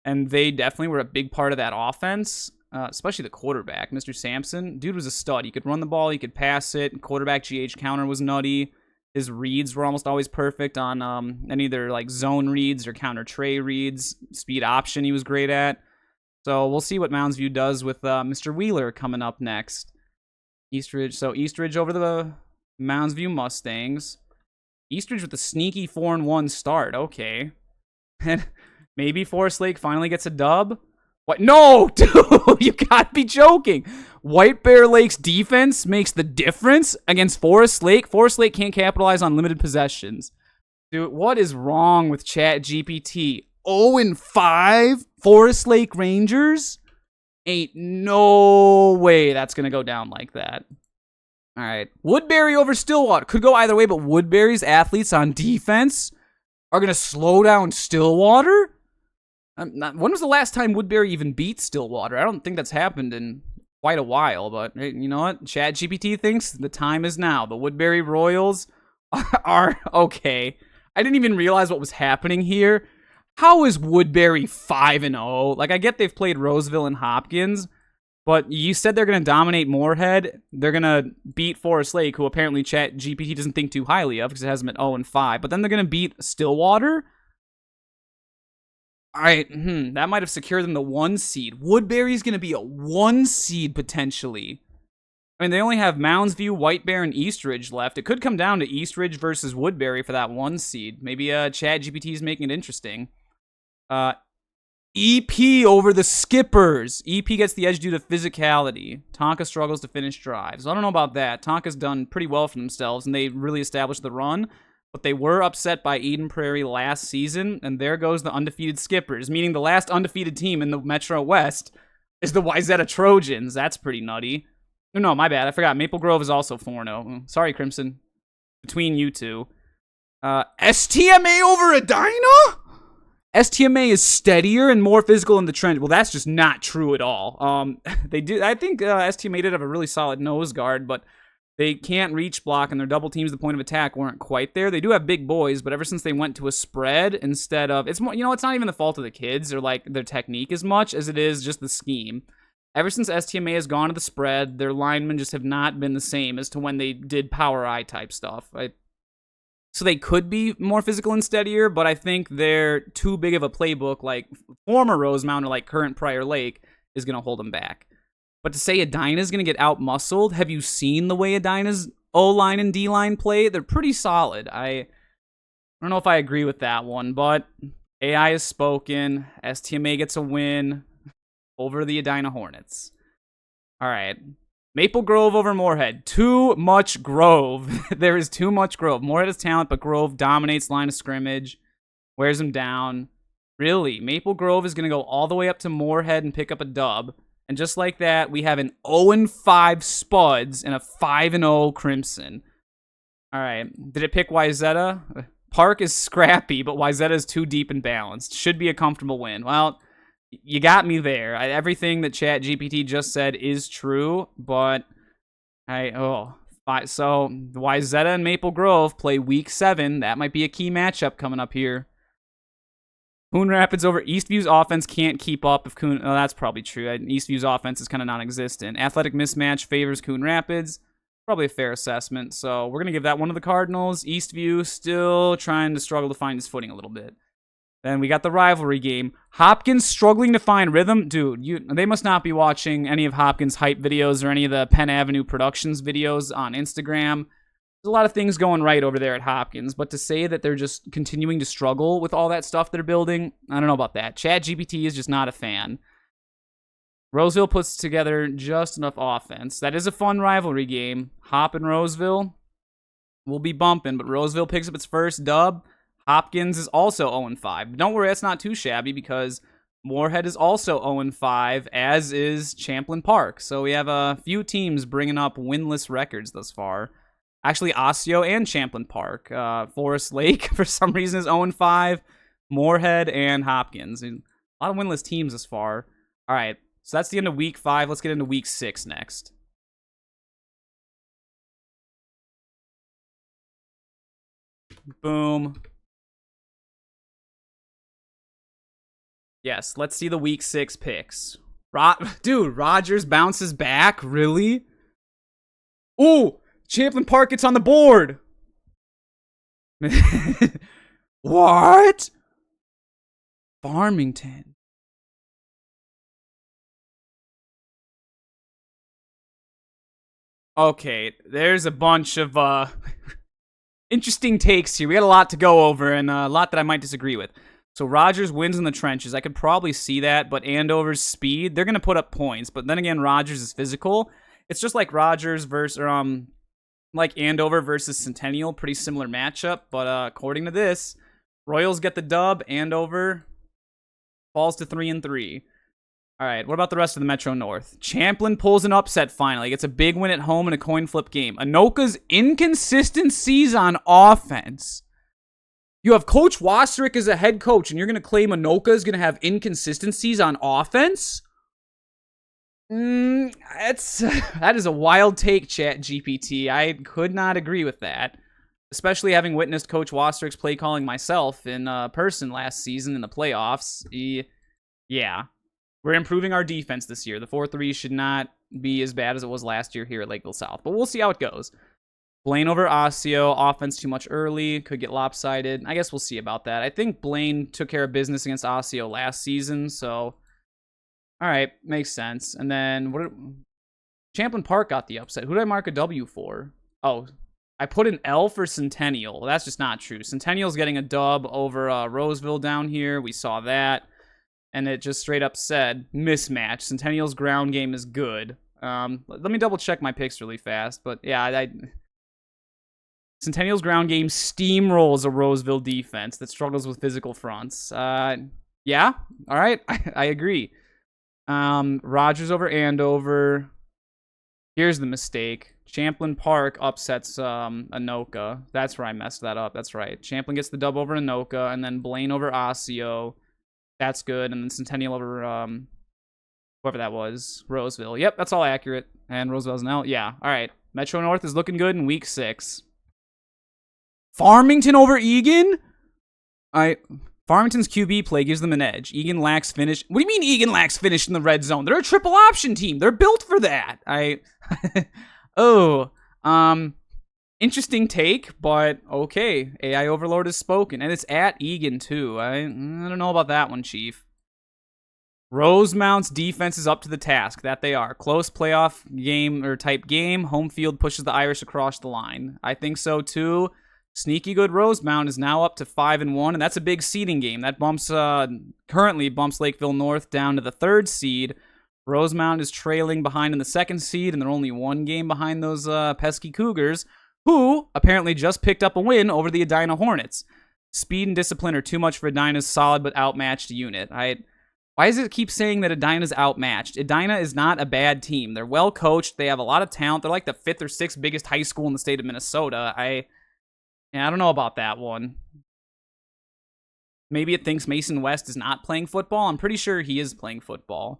and they definitely were a big part of that offense, especially the quarterback, Mr. Sampson. Dude was a stud. He could run the ball, he could pass it. Quarterback GH counter was nutty. His reads were almost always perfect on any either like zone reads or counter tray reads. Speed option he was great at. So we'll see what Mounds View does with Mr. Wheeler coming up next. Eastridge. So Eastridge over the Mounds View Mustangs. Eastridge with a sneaky 4-1 start. Okay. And maybe Forest Lake finally gets a dub. What? No, dude, you gotta be joking. White Bear Lake's defense makes the difference against Forest Lake. Forest Lake can't capitalize on limited possessions. Dude, what is wrong with ChatGPT? 0-5 Forest Lake Rangers? Ain't no way that's gonna go down like that. All right. Woodbury over Stillwater. Could go either way, but Woodbury's athletes on defense are gonna slow down Stillwater? When was the last time Woodbury even beat Stillwater? I don't think that's happened in quite a while, but hey, you know what? ChatGPT thinks the time is now. The Woodbury Royals are okay. I didn't even realize what was happening here. How is Woodbury 5-0? Like, I get they've played Roseville and Hopkins, but you said they're going to dominate Moorhead. They're going to beat Forest Lake, who apparently ChatGPT doesn't think too highly of because it has them at 0-5. But then they're going to beat Stillwater? All right, that might have secured them the 1 seed. Woodbury's going to be a 1 seed potentially. I mean, they only have Mounds View, White Bear, and Eastridge left. It could come down to Eastridge versus Woodbury for that 1 seed. Maybe ChatGPT is making it interesting. EP over the Skippers. EP gets the edge due to physicality. Tonka struggles to finish drives. I don't know about that. Tonka's done pretty well for themselves, and they really established the run. But they were upset by Eden Prairie last season, and there goes the undefeated Skippers, meaning the last undefeated team in the Metro West is the Wyzetta Trojans. That's pretty nutty. No, my bad. I forgot. Maple Grove is also 4-0. Sorry, Crimson. Between you two. STMA over Edina? STMA is steadier and more physical in the trench. Well, that's just not true at all. They do. I think STMA did have a really solid nose guard, but they can't reach block, and their double teams, the point of attack, weren't quite there. They do have big boys, but ever since they went to a spread instead of, it's more, it's not even the fault of the kids or like their technique as much as it is just the scheme. Ever since STMA has gone to the spread, their linemen just have not been the same as to when they did power eye type stuff. So they could be more physical and steadier, but I think they're too big of a playbook like former Rosemount or like current Prior Lake is going to hold them back. But to say Edina's going to get out-muscled, have you seen the way Edina's O-line and D-line play? They're pretty solid. I don't know if I agree with that one, but AI has spoken. STMA gets a win over the Edina Hornets. All right. Maple Grove over Moorhead. Too much Grove. There is too much Grove. Moorhead has talent, but Grove dominates line of scrimmage, wears them down. Really, Maple Grove is going to go all the way up to Moorhead and pick up a dub. And just like that, we have an 0-5 Spuds and a 5-0 Crimson. All right. Did it pick Wyzetta? Park is scrappy, but Wyzetta is too deep and balanced. Should be a comfortable win. Well, you got me there. Everything that ChatGPT just said is true, but so Wyzetta and Maple Grove play week 7. That might be a key matchup coming up here. Coon Rapids over Eastview's offense can't keep up if Coon... Oh, that's probably true. Eastview's offense is kind of non-existent. Athletic mismatch favors Coon Rapids. Probably a fair assessment. So we're going to give that one to the Cardinals. Eastview still trying to struggle to find his footing a little bit. Then we got the rivalry game. Hopkins struggling to find rhythm. Dude, they must not be watching any of Hopkins' hype videos or any of the Penn Avenue Productions videos on Instagram. There's a lot of things going right over there at Hopkins, but to say that they're just continuing to struggle with all that stuff they're building, I don't know about that. ChatGPT is just not a fan. Roseville puts together just enough offense. That is a fun rivalry game. Hop and Roseville will be bumping, but Roseville picks up its first dub. Hopkins is also 0-5. Don't worry, that's not too shabby because Moorhead is also 0-5, as is Champlain Park. So we have a few teams bringing up winless records thus far. Actually, Osseo and Champlain Park. Forest Lake, for some reason, is 0-5. Moorhead and Hopkins. A lot of winless teams thus far. All right, so that's the end of week 5. Let's get into week 6 next. Boom. Yes, let's see the week 6 picks. Dude, Rogers bounces back? Really? Ooh! Champlain Park gets on the board. What? Farmington. Okay, there's a bunch of interesting takes here. We got a lot to go over and a lot that I might disagree with. So Rogers wins in the trenches. I could probably see that, but Andover's speed, they're going to put up points. But then again, Rogers is physical. It's just like Rogers versus like Andover versus Centennial, pretty similar matchup. But according to this, Royals get the dub. Andover falls to 3-3. All right, what about the rest of the Metro North? Champlain pulls an upset finally. Gets a big win at home in a coin flip game. Anoka's inconsistencies on offense. You have Coach Wasterick as a head coach, and you're going to claim Anoka is going to have inconsistencies on offense? That is a wild take, ChatGPT. I could not agree with that. Especially having witnessed Coach Wasterick's play calling myself in person last season in the playoffs. Yeah. We're improving our defense this year. The 4-3 should not be as bad as it was last year here at Lakeville South. But we'll see how it goes. Blaine over Osseo. Offense too much early. Could get lopsided. I guess we'll see about that. I think Blaine took care of business against Osseo last season, so... Alright, makes sense. And then, Champlain Park got the upset. Who did I mark a W for? Oh, I put an L for Centennial. Well, that's just not true. Centennial's getting a dub over Roseville down here. We saw that. and it just straight up said mismatch. Centennial's ground game is good. Let me double check my picks really fast, but yeah, Centennial's ground game steamrolls a Roseville defense that struggles with physical fronts. Yeah, all right, I agree. Rogers over Andover. Here's the mistake. Champlain Park upsets Anoka. That's where I messed that up. That's right. Champlain gets the dub over Anoka, and then Blaine over Osseo. That's good. And then Centennial over whoever that was. Roseville. Yep, that's all accurate. And Roseville's now. Yeah, all right. Metro North is looking good in week 6. Farmington over Egan? Farmington's QB play gives them an edge. Egan lacks finish. What do you mean Egan lacks finish in the red zone? They're a triple option team. They're built for that. Interesting take, but okay. AI Overlord has spoken, and it's at Egan too. I don't know about that one, Chief. Rosemount's defense is up to the task. That they are. Close playoff game or type game. Home field pushes the Irish across the line. I think so too. Sneaky good Rosemount is now up to 5-1, and that's a big seeding game. That currently bumps Lakeville North down to the 3rd seed. Rosemount is trailing behind in the 2nd seed, and they're only 1 game behind those pesky Cougars, who apparently just picked up a win over the Edina Hornets. Speed and discipline are too much for Edina's solid but outmatched unit. Why does it keep saying that Edina's outmatched? Edina is not a bad team. They're well coached. They have a lot of talent. They're like the 5th or 6th biggest high school in the state of Minnesota. I don't know about that one. Maybe it thinks Mason West is not playing football. I'm pretty sure he is playing football.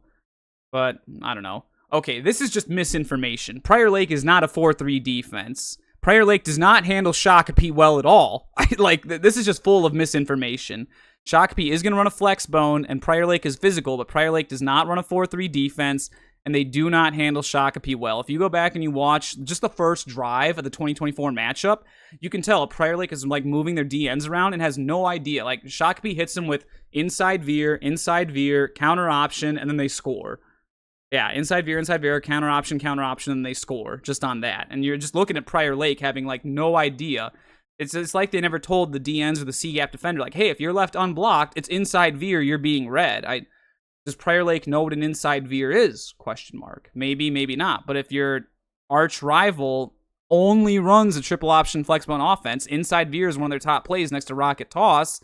But I don't know. Okay, this is just misinformation. Prior Lake is not a 4-3 defense. Prior Lake does not handle Shakopee well at all. This is just full of misinformation. Shakopee is going to run a flex bone, and Prior Lake is physical, but Prior Lake does not run a 4-3 defense, and they do not handle Shakopee well. If you go back and you watch just the first drive of the 2024 matchup, you can tell Prior Lake is moving their DNs around and has no idea. Shakopee hits them with inside veer, counter option, and then they score. Yeah, inside veer, counter option, and they score just on that. And you're just looking at Prior Lake having no idea. It's like they never told the DNs or the C-gap defender, hey, if you're left unblocked, it's inside veer, you're being read. Does Prior Lake know what an inside veer is? ? Maybe, maybe not. But if your arch rival only runs a triple option flexbone offense, inside veer is one of their top plays next to rocket toss.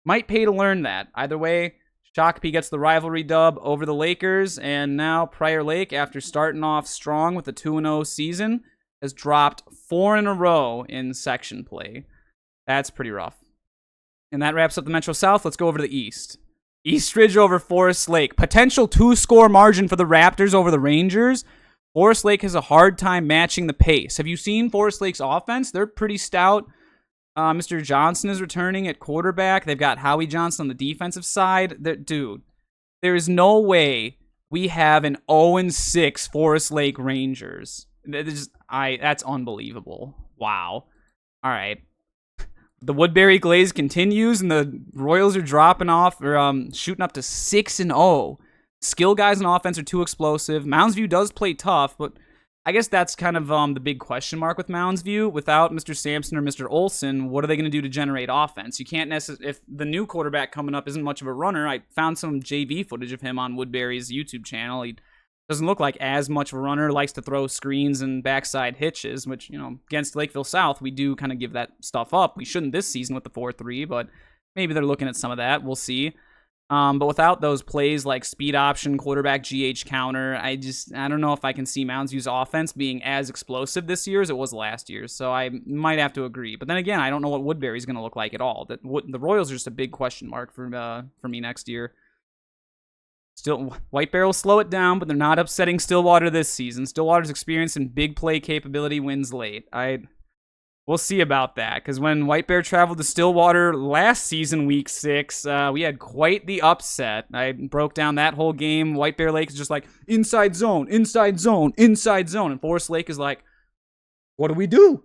Might pay to learn that. Either way, Shakopee gets the rivalry dub over the Lakers, and now Prior Lake, after starting off strong with a 2-0 season, has dropped 4 in a row in section play. That's pretty rough. And that wraps up the Metro South. Let's go over to the East. Eastridge over Forest Lake. Potential 2-score margin for the Raptors over the Rangers. Forest Lake has a hard time matching the pace. Have you seen Forest Lake's offense? They're pretty stout. Mr. Johnson is returning at quarterback. They've got Howie Johnson on the defensive side. Dude, there is no way we have an 0-6 Forest Lake Rangers. That's unbelievable. Wow. All right. The Woodbury Glaze continues, and the Royals are dropping off, or shooting up to 6-0. Skill guys on offense are too explosive. Mounds View does play tough, but I guess that's kind of the big question mark with Mounds View. Without Mr. Sampson or Mr. Olson, what are they going to do to generate offense? You can't necessarily, if the new quarterback coming up isn't much of a runner. I found some JV footage of him on Woodbury's YouTube channel. He doesn't look like as much of a runner, likes to throw screens and backside hitches, which, against Lakeville South, we do kind of give that stuff up. We shouldn't this season with the 4-3, but maybe they're looking at some of that. We'll see. But without those plays like speed option, quarterback GH counter, I don't know if I can see Mounds View's offense being as explosive this year as it was last year. So I might have to agree. But then again, I don't know what Woodbury's going to look like at all. The Royals are just a big question mark for me next year. Still, White Bear will slow it down, but they're not upsetting Stillwater this season. Stillwater's experiencing big play capability wins late. We'll see about that, because when White Bear traveled to Stillwater last season, week 6, we had quite the upset. I broke down that whole game. White Bear Lake is just inside zone, inside zone, inside zone. And Forest Lake is what do we do?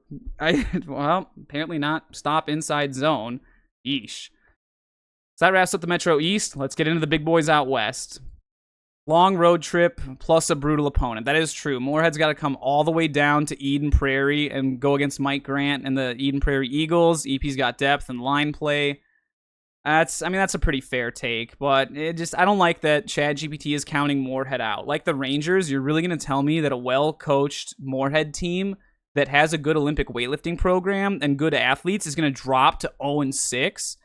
Well, apparently not stop inside zone. Yeesh. So that wraps up the Metro East. Let's get into the big boys out west. Long road trip plus a brutal opponent. That is true. Moorhead's got to come all the way down to Eden Prairie and go against Mike Grant and the Eden Prairie Eagles. EP's got depth and line play. That's a pretty fair take, but I don't like that ChatGPT is counting Moorhead out. Like the Rangers, you're really going to tell me that a well-coached Moorhead team that has a good Olympic weightlifting program and good athletes is going to drop to 0-6?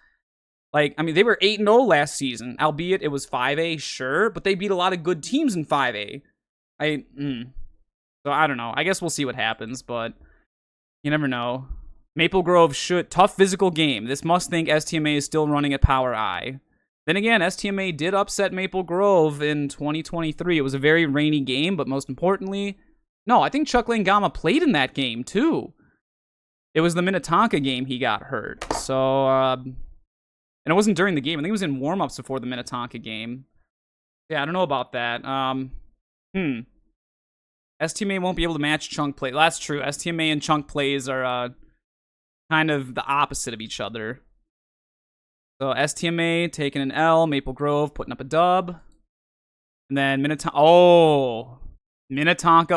Like, they were 8-0 last season, albeit it was 5A, sure, but they beat a lot of good teams in 5A. So I don't know. I guess we'll see what happens, but you never know. Maple Grove tough physical game. This must think STMA is still running at Power I. Then again, STMA did upset Maple Grove in 2023. It was a very rainy game, but most importantly, no, I think Chuck Langama played in that game too. It was the Minnetonka game he got hurt. So, and it wasn't during the game. I think it was in warm-ups before the Minnetonka game. Yeah, I don't know about that. STMA won't be able to match chunk play. That's true. STMA and chunk plays are kind of the opposite of each other. So STMA taking an L, Maple Grove putting up a dub. And then Minnetonka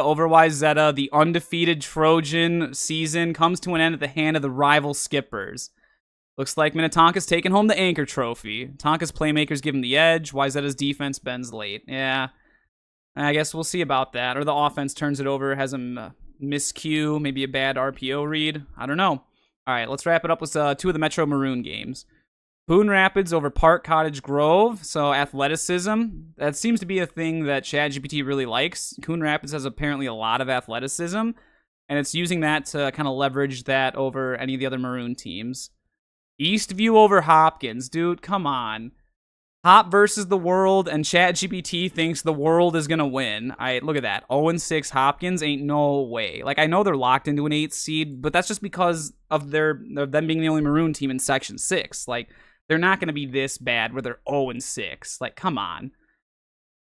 over Wyzetta. The undefeated Trojan season comes to an end at the hand of the rival Skippers. Looks like Minnetonka's taking home the Anchor Trophy. Tonka's playmakers give him the edge. Wyzetta's defense bends late. Yeah, I guess we'll see about that. Or the offense turns it over, has a miscue, maybe a bad RPO read. I don't know. All right, let's wrap it up with two of the Metro Maroon games. Boone Rapids over Park Cottage Grove. So athleticism, that seems to be a thing that ChatGPT really likes. Coon Rapids has apparently a lot of athleticism, and it's using that to kind of leverage that over any of the other Maroon teams. Eastview over Hopkins. Dude, come on. Hop versus the world, and ChatGPT thinks the world is going to win. Look at that. 0-6 Hopkins, ain't no way. Like, I know they're locked into an 8th seed, but that's just because of them being the only Maroon team in Section 6. Like, they're not going to be this bad where they're 0-6. Like, come on.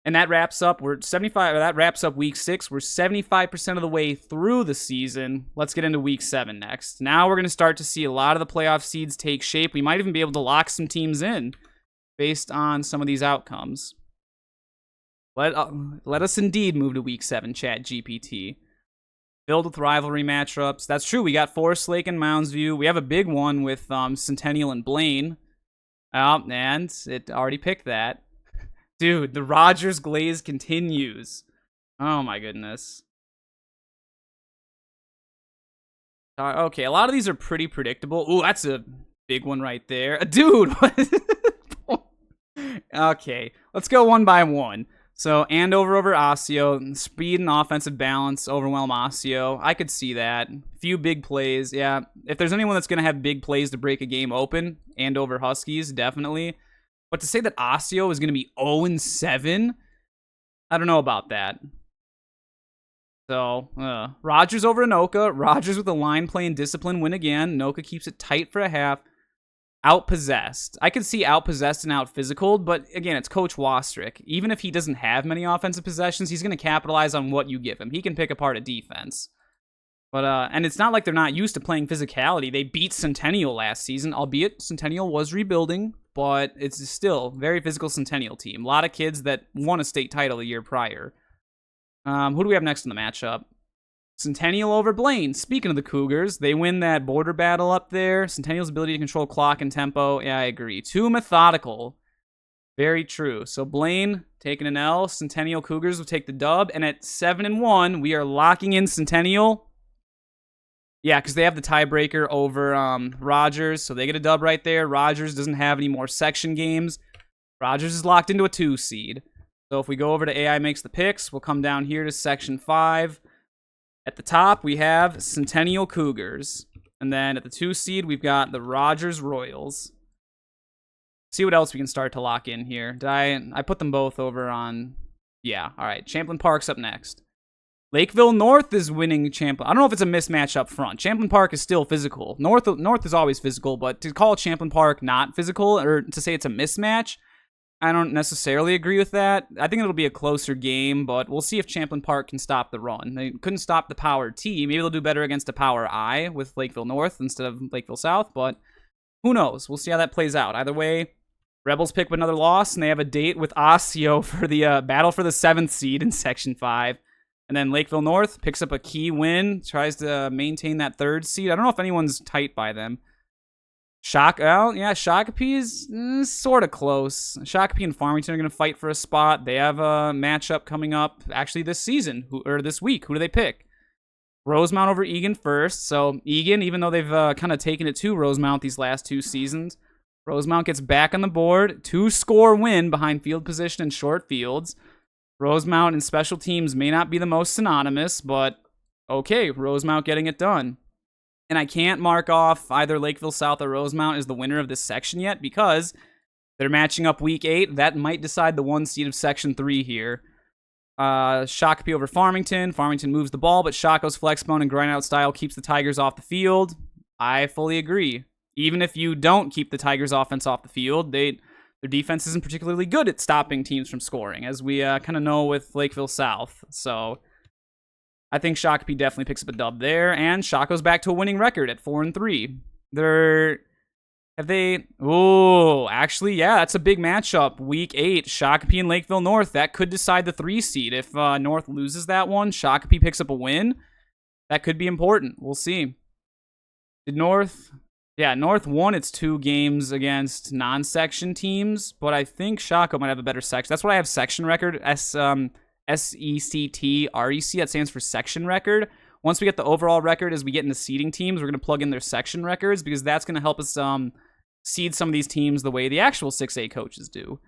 And that wraps up. That wraps up week 6. We're 75% of the way through the season. Let's get into week 7 next. Now we're going to start to see a lot of the playoff seeds take shape. We might even be able to lock some teams in based on some of these outcomes. Let us indeed move to week 7, ChatGPT. Filled with rivalry matchups. That's true. We got Forest Lake and Mounds View. We have a big one with Centennial and Blaine. And it already picked that. Dude, the Rogers glaze continues. Oh my goodness. Okay, a lot of these are pretty predictable. Ooh, that's a big one right there. Dude, okay, let's go one by one. So, Andover over Osseo. Speed and offensive balance overwhelm Osseo. I could see that. Few big plays. Yeah, if there's anyone that's going to have big plays to break a game open, Andover Huskies, definitely. But to say that Osseo is going to be 0-7, I don't know about that. So, Rogers over Anoka. Rogers with the line play and discipline win again. Anoka keeps it tight for a half. Outpossessed. I could see outpossessed and out-physicaled, but again, it's Coach Wastrick. Even if he doesn't have many offensive possessions, he's going to capitalize on what you give him. He can pick apart a defense. But and it's not like they're not used to playing physicality. They beat Centennial last season, albeit Centennial was rebuilding, but it's still very physical Centennial team. A lot of kids that won a state title the year prior. Who do we have next in the matchup? Centennial over Blaine. Speaking of the Cougars, they win that border battle up there. Centennial's ability to control clock and tempo. Yeah, I agree. Too methodical. Very true. So Blaine taking an L. Centennial Cougars will take the dub. And at 7-1, we are locking in Centennial. Yeah, because they have the tiebreaker over Rogers, so they get a dub right there. Rogers doesn't have any more section games. Rogers is locked into a 2 seed. So if we go over to AI Makes the Picks, we'll come down here to Section 5. At the top, we have Centennial Cougars. And then at the 2 seed, we've got the Rogers Royals. See what else we can start to lock in here. I put them both over on... Yeah, all right. Champlain Park's up next. Lakeville North is winning Champlain. I don't know if it's a mismatch up front. Champlain Park is still physical. North is always physical, but to call Champlain Park not physical or to say it's a mismatch, I don't necessarily agree with that. I think it'll be a closer game, but we'll see if Champlain Park can stop the run. They couldn't stop the Power T. Maybe they'll do better against a Power I with Lakeville North instead of Lakeville South, but who knows? We'll see how that plays out. Either way, Rebels pick up another loss, and they have a date with Osseo for the battle for the 7th seed in Section 5. And then Lakeville North picks up a key win, tries to maintain that 3rd seed. I don't know if anyone's tight by them. Shakopee is sort of close. Shakopee and Farmington are going to fight for a spot. They have a matchup coming up actually this season, or this week. Who do they pick? Rosemount over Egan first. So Egan, even though they've kind of taken it to Rosemount these last 2 seasons, Rosemount gets back on the board. 2-score win behind field position and short fields. Rosemount and special teams may not be the most synonymous, but okay, Rosemount getting it done. And I can't mark off either Lakeville South or Rosemount as the winner of this section yet because they're matching up week 8. That might decide the 1 seed of section 3 here. Shakopee over Farmington. Farmington moves the ball, but Shaco's flexbone and grind out style keeps the Tigers off the field. I fully agree. Even if you don't keep the Tigers offense off the field, their defense isn't particularly good at stopping teams from scoring, as we kind of know with Lakeville South. So I think Shakopee definitely picks up a dub there, and Shaco's back to a winning record at 4-3. Actually, yeah, that's a big matchup. Week 8, Shakopee and Lakeville North. That could decide the 3 seed. If North loses that one, Shakopee picks up a win. That could be important. We'll see. North won its 2 games against non-section teams, but I think Shaco might have a better section. That's what I have section record, SECT, REC. That stands for section record. Once we get the overall record, as we get into seeding teams, we're going to plug in their section records because that's going to help us seed some of these teams the way the actual 6A coaches do.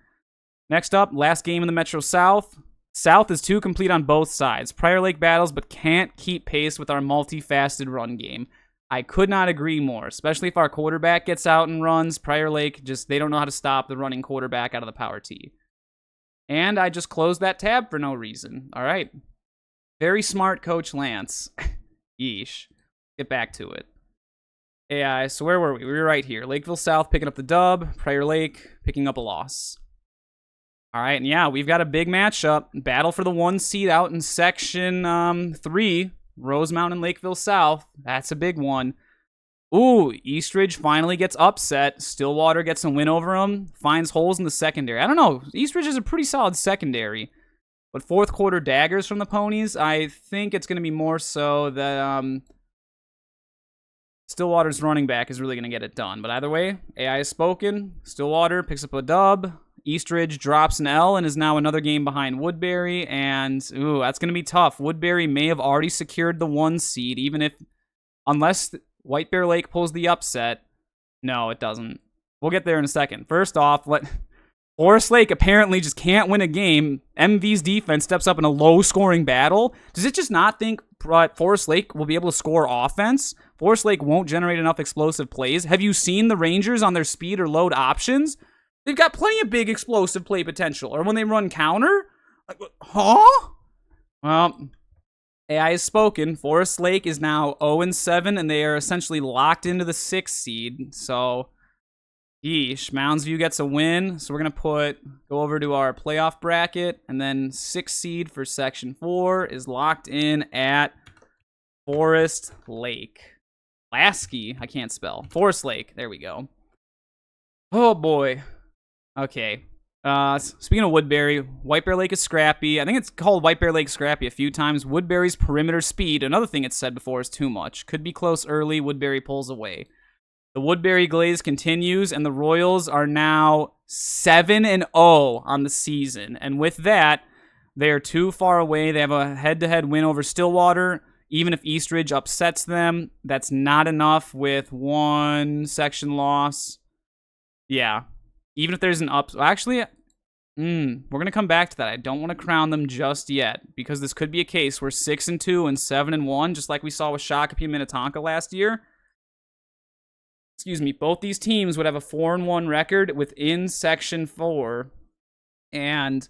Next up, last game in the Metro South. South is too complete on both sides. Prior Lake battles, but can't keep pace with our multifaceted run game. I could not agree more, especially if our quarterback gets out and runs. Prior Lake, they don't know how to stop the running quarterback out of the power T. And I just closed that tab for no reason. All right. Very smart Coach Lantz. Yeesh. Get back to it. AI, so where were we? We were right here. Lakeville South picking up the dub. Prior Lake picking up a loss. All right, and yeah, we've got a big matchup. Battle for the 1 seed out in Section 3. Rosemount and Lakeville South. That's a big one. Ooh, Eastridge finally gets upset. Stillwater gets a win over them. Finds holes in the secondary. I don't know. Eastridge is a pretty solid secondary. But 4th quarter daggers from the Ponies, I think it's going to be more so that Stillwater's running back is really going to get it done. But either way, AI is spoken. Stillwater picks up a dub. Eastridge drops an L and is now another game behind Woodbury. And, ooh, that's going to be tough. Woodbury may have already secured the 1 seed, unless White Bear Lake pulls the upset. No, it doesn't. We'll get there in a second. First off, Forest Lake apparently just can't win a game. MV's defense steps up in a low-scoring battle. Does it just not think Forest Lake will be able to score offense? Forest Lake won't generate enough explosive plays. Have you seen the Rangers on their speed or load options? They've got plenty of big explosive play potential. Or when they run counter? Huh? Well, AI has spoken. Forest Lake is now 0-7, and they are essentially locked into the 6th seed. So, yeesh. Mounds View gets a win. So we're going to go over to our playoff bracket. And then 6th seed for Section 4 is locked in at Forest Lake. Lasky. I can't spell. Forest Lake. There we go. Oh, boy. Okay. Speaking of Woodbury, White Bear Lake is scrappy. I think it's called White Bear Lake scrappy a few times. Woodbury's perimeter speed, another thing it's said before, is too much. Could be close early. Woodbury pulls away. The Woodbury glaze continues, and the Royals are now 7-0 on the season. And with that, they are too far away. They have a head-to-head win over Stillwater. Even if Eastridge upsets them, that's not enough with 1 section loss. Yeah. Even if there's an actually, we're going to come back to that. I don't want to crown them just yet, because this could be a case where 6-2 and 7-1, just like we saw with Shakopee and Minnetonka last year. Both these teams would have a 4-1 record within Section 4, and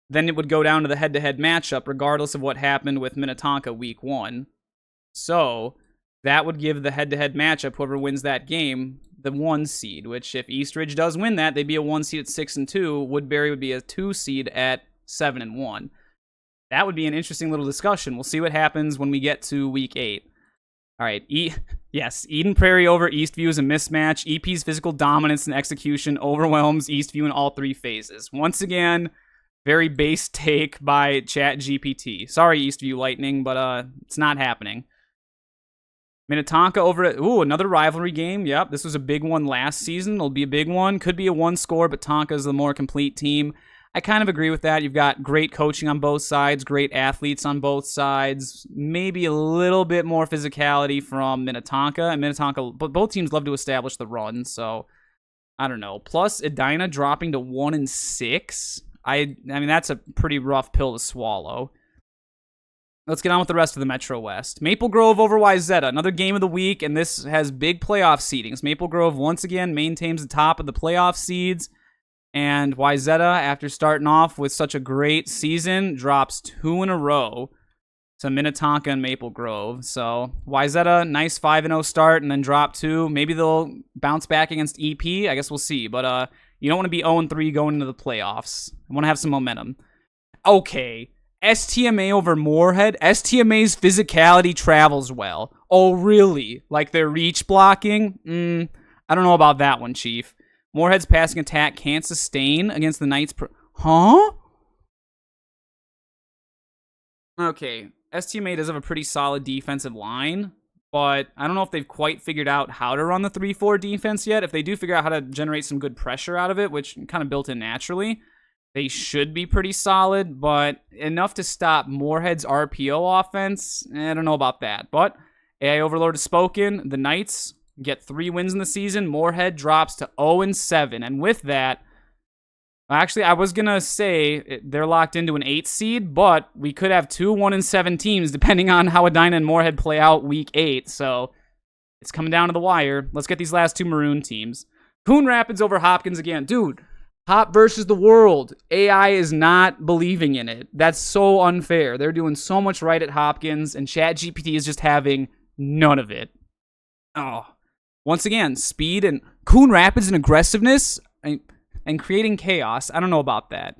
then it would go down to the head-to-head matchup, regardless of what happened with Minnetonka Week 1. So, that would give the head-to-head matchup, whoever wins that game, the 1 seed, which if Eastridge does win that, they'd be a 1 seed at 6-2. Woodbury would be a 2 seed at 7-1. That would be an interesting little discussion. We'll see what happens when we get to Week 8. All right, yes, Eden Prairie over Eastview is a mismatch. EP's physical dominance and execution overwhelms Eastview in all 3 phases. Once again, very base take by ChatGPT. Sorry, Eastview Lightning, but it's not happening. Minnetonka over at, another rivalry game. Yep, this was a big one last season. It'll be a big one. Could be a one score, but Tonka's the more complete team. I kind of agree with that. You've got great coaching on both sides, great athletes on both sides, maybe a little bit more physicality from Minnetonka. And Minnetonka, but both teams love to establish the run, so I don't know. Plus, Edina dropping to 1-6. I mean, that's a pretty rough pill to swallow. Let's get on with the rest of the Metro West. Maple Grove over Wayzata, another game of the week, and this has big playoff seedings. Maple Grove, once again, maintains the top of the playoff seeds. And Wayzata, after starting off with such a great season, drops 2 in a row to Minnetonka and Maple Grove. So Wayzata, nice 5-0 start, and then drop 2. Maybe they'll bounce back against EP. I guess we'll see. But you don't want to be 0-3 going into the playoffs. You want to have some momentum. Okay, STMA over Moorhead. STMA's physicality travels well. Oh, really? Like their reach blocking? I don't know about that one, Chief. Moorhead's passing attack can't sustain against the Knights. Huh? Okay, STMA does have a pretty solid defensive line, but I don't know if they've quite figured out how to run the 3-4 defense yet. If they do figure out how to generate some good pressure out of it, which kind of built in naturally, they should be pretty solid, but enough to stop Moorhead's RPO offense, I don't know about that. But AI Overlord has spoken. The Knights get 3 wins in the season. Moorhead drops to 0-7. And with that, actually, I was going to say they're locked into an 8 seed, but we could have 2 1-7 teams depending on how Edina and Moorhead play out week 8. So it's coming down to the wire. Let's get these last 2 Maroon teams. Coon Rapids over Hopkins again. Dude, Hop versus the world. AI is not believing in it. That's so unfair. They're doing so much right at Hopkins, and ChatGPT is just having none of it. Oh. Once again, speed and Coon Rapids and aggressiveness and creating chaos. I don't know about that.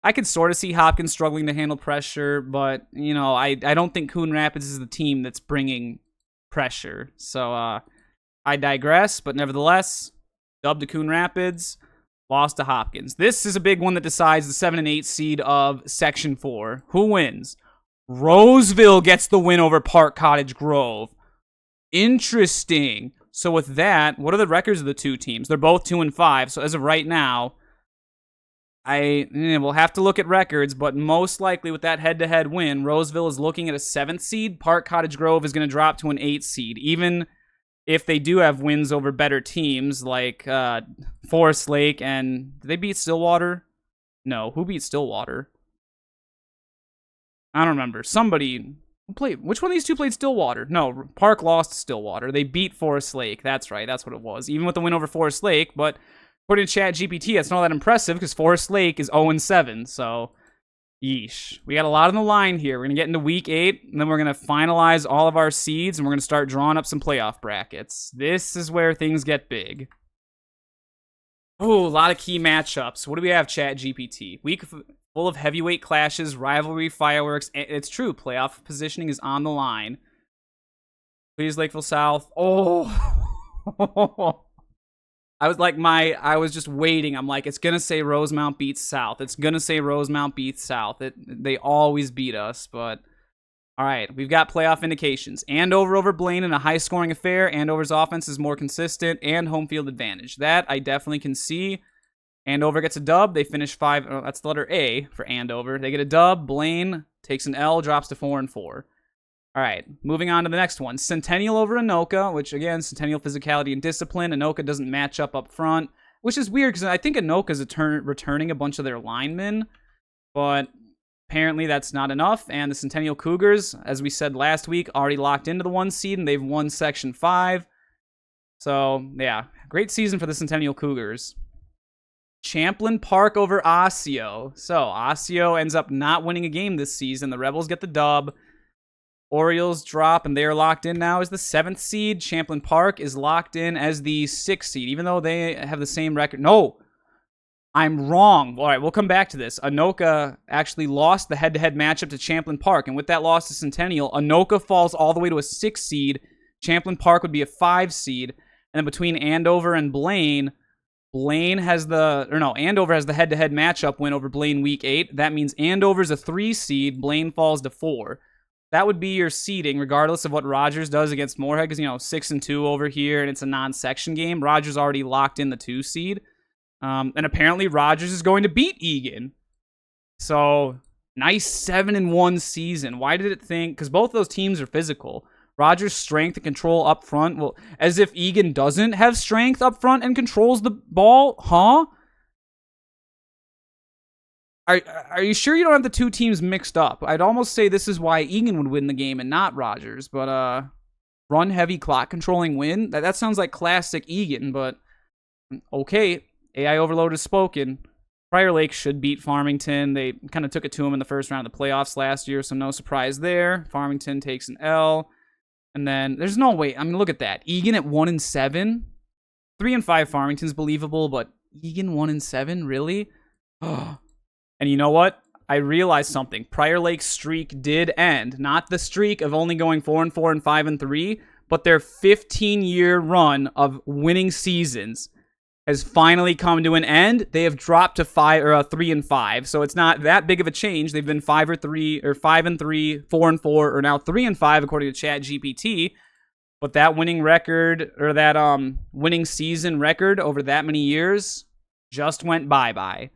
I could sort of see Hopkins struggling to handle pressure, but, you know, I don't think Coon Rapids is the team that's bringing pressure. So, I digress, but nevertheless, dub to Coon Rapids, lost to Hopkins. This is a big one that decides the 7 and 8 seed of Section 4. Who wins? Roseville gets the win over Park Cottage Grove. Interesting. So with that, what are the records of the 2 teams? They're both 2-5. So as of right now, we'll have to look at records, but most likely with that head-to-head win, Roseville is looking at a 7th seed. Park Cottage Grove is going to drop to an 8th seed, even if they do have wins over better teams like Forest Lake and... Did they beat Stillwater? No. Who beat Stillwater? I don't remember. Somebody... Which one of these 2 played Stillwater? No, Park lost to Stillwater. They beat Forest Lake. That's right. That's what it was. Even with the win over Forest Lake, but according to ChatGPT, that's not that impressive because Forest Lake is 0-7. So, yeesh. We got a lot on the line here. We're going to get into week 8, and then we're going to finalize all of our seeds, and we're going to start drawing up some playoff brackets. This is where things get big. Oh, a lot of key matchups. What do we have, ChatGPT? Week full of heavyweight clashes, rivalry, fireworks. It's true. Playoff positioning is on the line. Please, Lakeville South. Oh. I was just waiting. I'm like, it's going to say Rosemount beats South. It's going to say Rosemount beats South. They always beat us, but all right. We've got playoff indications. Andover over Blaine in a high-scoring affair. Andover's offense is more consistent and home field advantage. That I definitely can see. Andover gets a dub. They finish 5. Oh, that's the letter A for Andover. They get a dub. Blaine takes an L, drops to 4-4. All right, moving on to the next one. Centennial over Anoka, which, again, Centennial physicality and discipline. Anoka doesn't match up front, which is weird because I think Anoka's returning a bunch of their linemen, but apparently that's not enough. And the Centennial Cougars, as we said last week, already locked into the 1 seed, and they've won Section 5. So, yeah, great season for the Centennial Cougars. Champlin Park over Osseo. So, Osseo ends up not winning a game this season. The Rebels get the dub. Orioles drop, and they are locked in now as the 7th seed. Champlin Park is locked in as the 6th seed, even though they have the same record. No, I'm wrong. All right, we'll come back to this. Anoka actually lost the head-to-head matchup to Champlin Park, and with that loss to Centennial, Anoka falls all the way to a 6th seed. Champlin Park would be a 5 seed. And then between Andover and Blaine, Andover has the head-to-head matchup win over Blaine week 8. That means Andover's a 3 seed. Blaine falls to 4. that would be your seeding, regardless of what Rogers does against Moorhead, because, 6-2 over here, and it's a non-section game. Rogers already locked in the 2 seed. And apparently Rogers is going to beat Egan. So, nice 7-1 season. Why did it think? Because both those teams are physical. Rogers' strength and control up front. Well, as if Egan doesn't have strength up front and controls the ball? Huh? Are you sure you don't have the 2 teams mixed up? I'd almost say this is why Egan would win the game and not Rogers. But run heavy clock controlling win? That sounds like classic Egan, but okay. AI Overload has spoken. Prior Lake should beat Farmington. They kind of took it to them in the first round of the playoffs last year, so no surprise there. Farmington takes an L. And then there's no way. I mean, look at that. Egan at 1-7. 3-5 Farmington's believable, but Egan 1-7? Really? Oh. And you know what? I realized something. Prior Lake's streak did end. Not the streak of only going 4-4 and 5-3, but their 15-year run of winning seasons has finally come to an end. They have dropped to 3-5, so it's not that big of a change. They've been 5-3 or 5-3, 4-4, or now 3-5 according to ChatGPT. But that winning record or that winning season record over that many years just went bye-bye.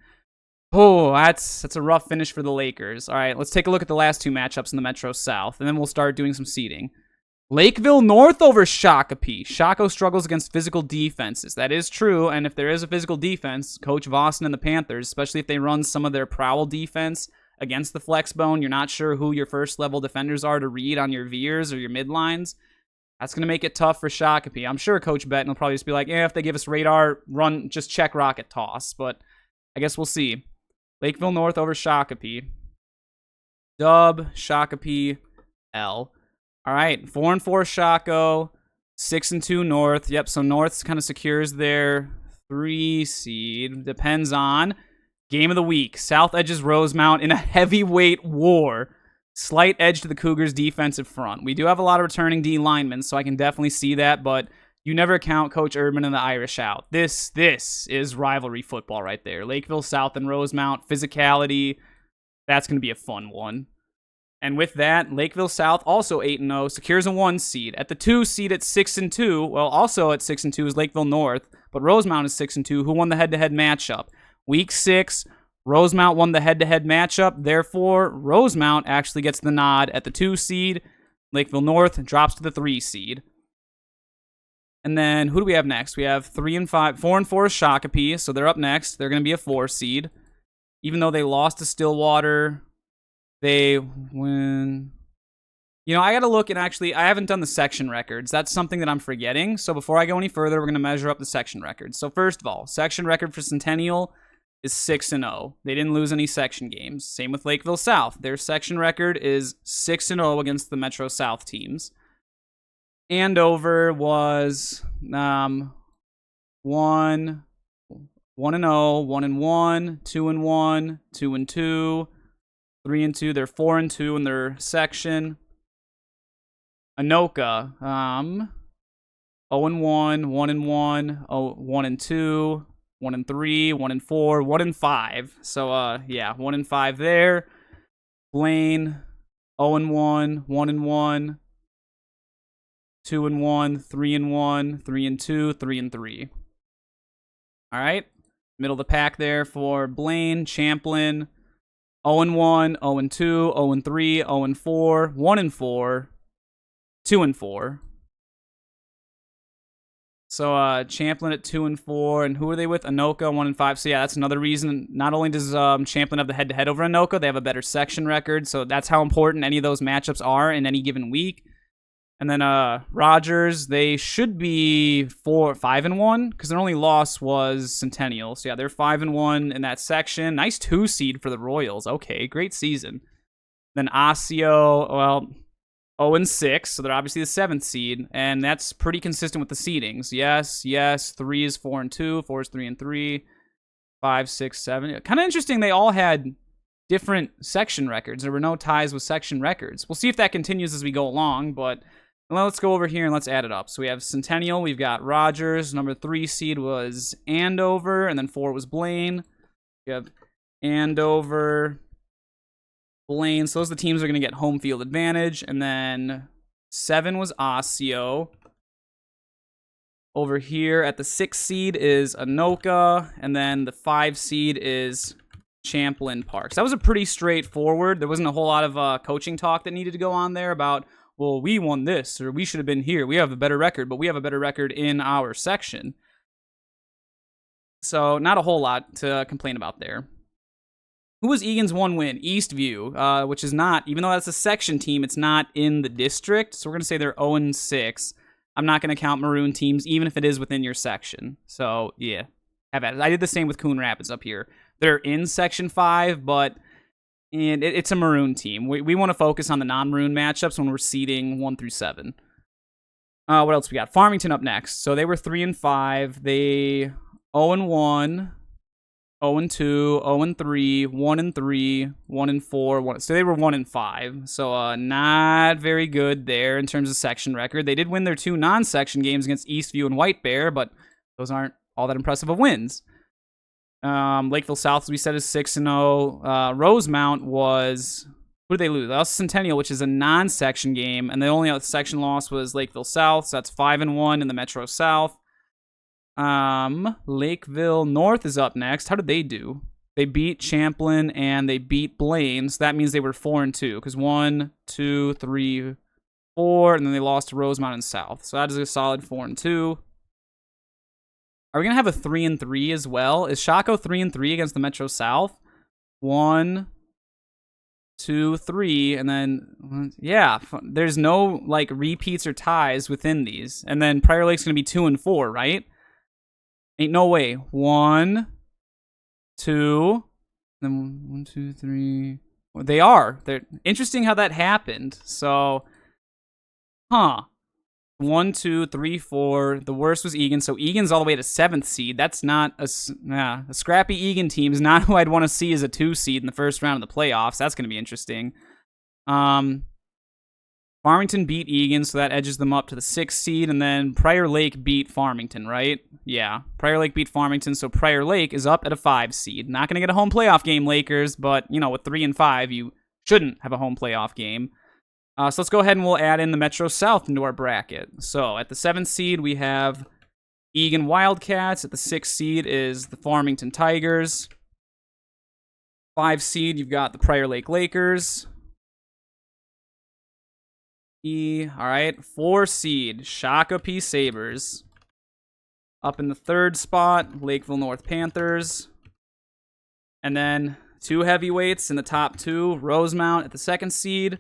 Oh, that's a rough finish for the Lakers. All right, let's take a look at the last 2 matchups in the Metro South, and then we'll start doing some seeding. Lakeville North over Shakopee. Shako struggles against physical defenses. That is true, and if there is a physical defense, Coach Vossen and the Panthers, especially if they run some of their prowl defense against the flex bone, you're not sure who your first-level defenders are to read on your veers or your midlines. That's going to make it tough for Shakopee. I'm sure Coach Betton will probably just be like, if they give us radar, run, just check rocket toss, but I guess we'll see. Lakeville North over Shakopee. Dub, Shakopee, L. All right, 4-4 Shako, 6-2 North. Yep, so North kind of secures their 3 seed. Depends on game of the week. South edges Rosemount in a heavyweight war. Slight edge to the Cougars' defensive front. We do have a lot of returning D linemen, so I can definitely see that, but you never count Coach Erdman and the Irish out. This is rivalry football right there. Lakeville South and Rosemount, physicality. That's going to be a fun one. And with that, Lakeville South, also 8-0, secures a 1 seed. At the 2 seed at 6-2, well, also at 6-2 is Lakeville North, but Rosemount is 6-2, who won the head-to-head matchup. Week 6, Rosemount won the head-to-head matchup. Therefore, Rosemount actually gets the nod at the 2 seed. Lakeville North drops to the 3 seed. And then, who do we have next? We have 4-4 Shakopee, so they're up next. They're going to be a 4 seed. Even though they lost to Stillwater, they win. I got to look, and actually, I haven't done the section records. That's something that I'm forgetting. So before I go any further, we're going to measure up the section records. So first of all, section record for Centennial is 6-0. They didn't lose any section games. Same with Lakeville South. Their section record is 6-0 against the Metro South teams. Andover was 1-0, 1-0, 1-1, 2-1, 2-2, 3-2. They're 4-2 in their section. Anoka, 0-1, 1-1, 1-2, 1-3, 1-4, 1-5. So, 1-5 there. Blaine, 0-1, 1-1, 2-1, 3-1, 3-2, 3-3. All right. Middle of the pack there for Blaine, Champlin, 0-1, 0-2, 0-3, 0-4, 1-4, 2-4. So Champlin at 2-4, and who are they with? Anoka 1-5. So yeah, that's another reason. Not only does Champlin have the head-to-head over Anoka, they have a better section record. So that's how important any of those matchups are in any given week. And then Rogers, they should be 5-1 because their only loss was Centennial. So yeah, they're 5-1 in that section. Nice 2 seed for the Royals. Okay, great season. Then Osseo, well, 0-6, so they're obviously the 7th seed, and that's pretty consistent with the seedings. Yes. 3 is 4-2, 4 is 3-3, 5, 6, 7. Kind of interesting. They all had different section records. There were no ties with section records. We'll see if that continues as we go along, but let's go over here and let's add it up. So we have Centennial, we've got Rogers, number 3 seed was Andover, and then 4 was Blaine. We have Andover, Blaine. So those are the teams that are going to get home field advantage. And then 7 was Osseo. Over here at the 6 seed is Anoka. And then the 5 seed is Champlain Park. So that was a pretty straightforward. There wasn't a whole lot of coaching talk that needed to go on there about, well, we won this, or we should have been here. We have a better record, but we have a better record in our section. So not a whole lot to complain about there. Who was Egan's one win? Eastview, which is not, even though that's a section team, it's not in the district. So we're going to say they're 0-6. I'm not going to count Maroon teams, even if it is within your section. So, yeah, have at it. I did the same with Coon Rapids up here. They're in Section 5, but it's a Maroon team. We want to focus on the non-Maroon matchups when we're seeding 1 through 7. What else we got? Farmington up next. So they were 3-5. They 0-1, 0-2, 0-3, 1-3, 1-4. So they were 1-5. So not very good there in terms of section record. They did win their 2 non-section games against Eastview and White Bear, but those aren't all that impressive of wins. Lakeville South, as we said, is 6-0. Rosemount was, who did they lose? That was Centennial, which is a non-section game, and the only section loss was Lakeville South, so that's 5-1 in the Metro South. Lakeville North is up next. How did they do? They beat Champlain and they beat Blaine, so that means they were 4-2, because 1, 2, 3, 4, and then they lost to Rosemount and South. So that is a solid 4-2. Are we going to have a 3-3 as well? Is Shaco 3-3 against the Metro South? 1, 2, 3, and then, yeah, there's no, like, repeats or ties within these. And then Prior Lake's going to be 2-4, right? Ain't no way. 1, 2, then 1, 2, 3. Well, they are. They're interesting how that happened. So, 1, 2, 3, 4. The worst was Egan. So Egan's all the way to 7th seed. That's not a scrappy Egan team is not who I'd want to see as a 2 seed in the first round of the playoffs. That's going to be interesting. Farmington beat Egan, so that edges them up to the 6th seed. And then Prior Lake beat Farmington, right? Yeah. Prior Lake beat Farmington, so Prior Lake is up at a 5 seed. Not going to get a home playoff game, Lakers, but, you know, with 3-5, you shouldn't have a home playoff game. So let's go ahead and we'll add in the Metro South into our bracket. So at the 7th seed, we have Egan Wildcats. At the 6th seed is the Farmington Tigers. 5 seed, you've got the Prior Lake Lakers. All right, 4 seed, Shakopee Sabres. Up in the 3rd spot, Lakeville North Panthers. And then 2 heavyweights in the top 2, Rosemount at the 2nd seed.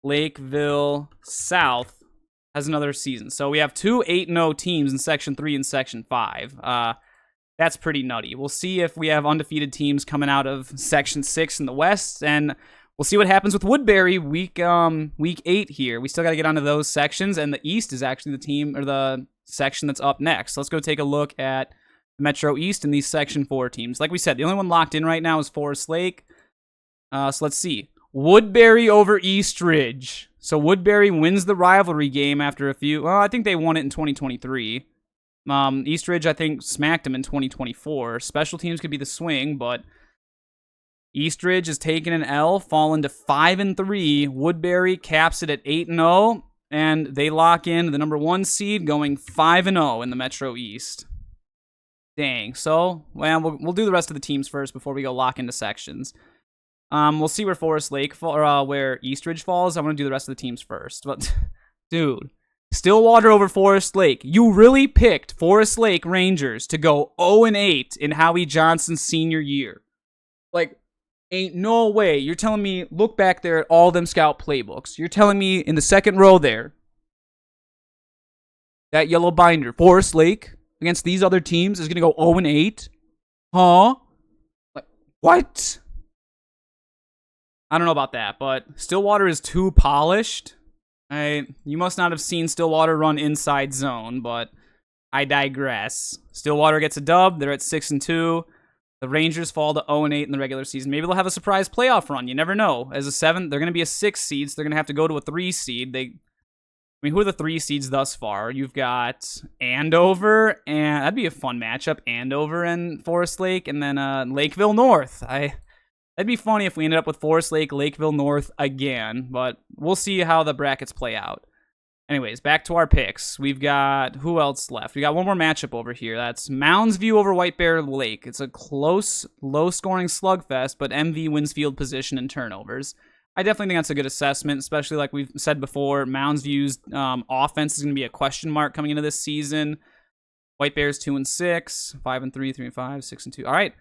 Lakeville South has another season. So we have 2 8-0 teams in Section 3 and Section 5. That's pretty nutty. We'll see if we have undefeated teams coming out of Section 6 in the West, and we'll see what happens with Woodbury week 8 here. We still got to get onto those sections, and the East is actually the team or the section that's up next. So let's go take a look at Metro East and these Section 4 teams. Like we said, the only one locked in right now is Forest Lake. So let's see. Woodbury over Eastridge. So Woodbury wins the rivalry game after a few. Well, I think they won it in 2023. Eastridge, I think, smacked them in 2024. Special teams could be the swing, but Eastridge has taken an L, fallen to 5-3. Woodbury caps it at 8-0, and they lock in the number 1 seed, going 5-0 in the Metro East. Dang. So, well, we'll do the rest of the teams first before we go lock into sections. We'll see where Forest Lake where Eastridge falls. I want to do the rest of the teams first. But, dude, Stillwater over Forest Lake. You really picked Forest Lake Rangers to go 0-8 in Howie Johnson's senior year. Like, ain't no way. You're telling me, look back there at all them scout playbooks. You're telling me in the 2nd row there, that yellow binder, Forest Lake against these other teams is going to go 0-8? Huh? Like, what? I don't know about that, but Stillwater is too polished. You must not have seen Stillwater run inside zone, but I digress. Stillwater gets a dub. They're at 6-2. The Rangers fall to 0-8 in the regular season. Maybe they'll have a surprise playoff run. You never know. As a 7, they're going to be a 6 seed, so they're going to have to go to a 3 seed. Who are the 3 seeds thus far? You've got Andover, and that'd be a fun matchup. Andover and Forest Lake, and then Lakeville North. That'd be funny if we ended up with Forest Lake, Lakeville North again, but we'll see how the brackets play out. Anyways, back to our picks. We've got, who else left? We got one more matchup over here. That's Mounds View over White Bear Lake. It's a close, low-scoring slugfest, but MV wins field position and turnovers. I definitely think that's a good assessment, especially like we've said before. Mounds View's offense is going to be a question mark coming into this season. White Bears 2-6, 5-3, 3-5, 6-2. All right,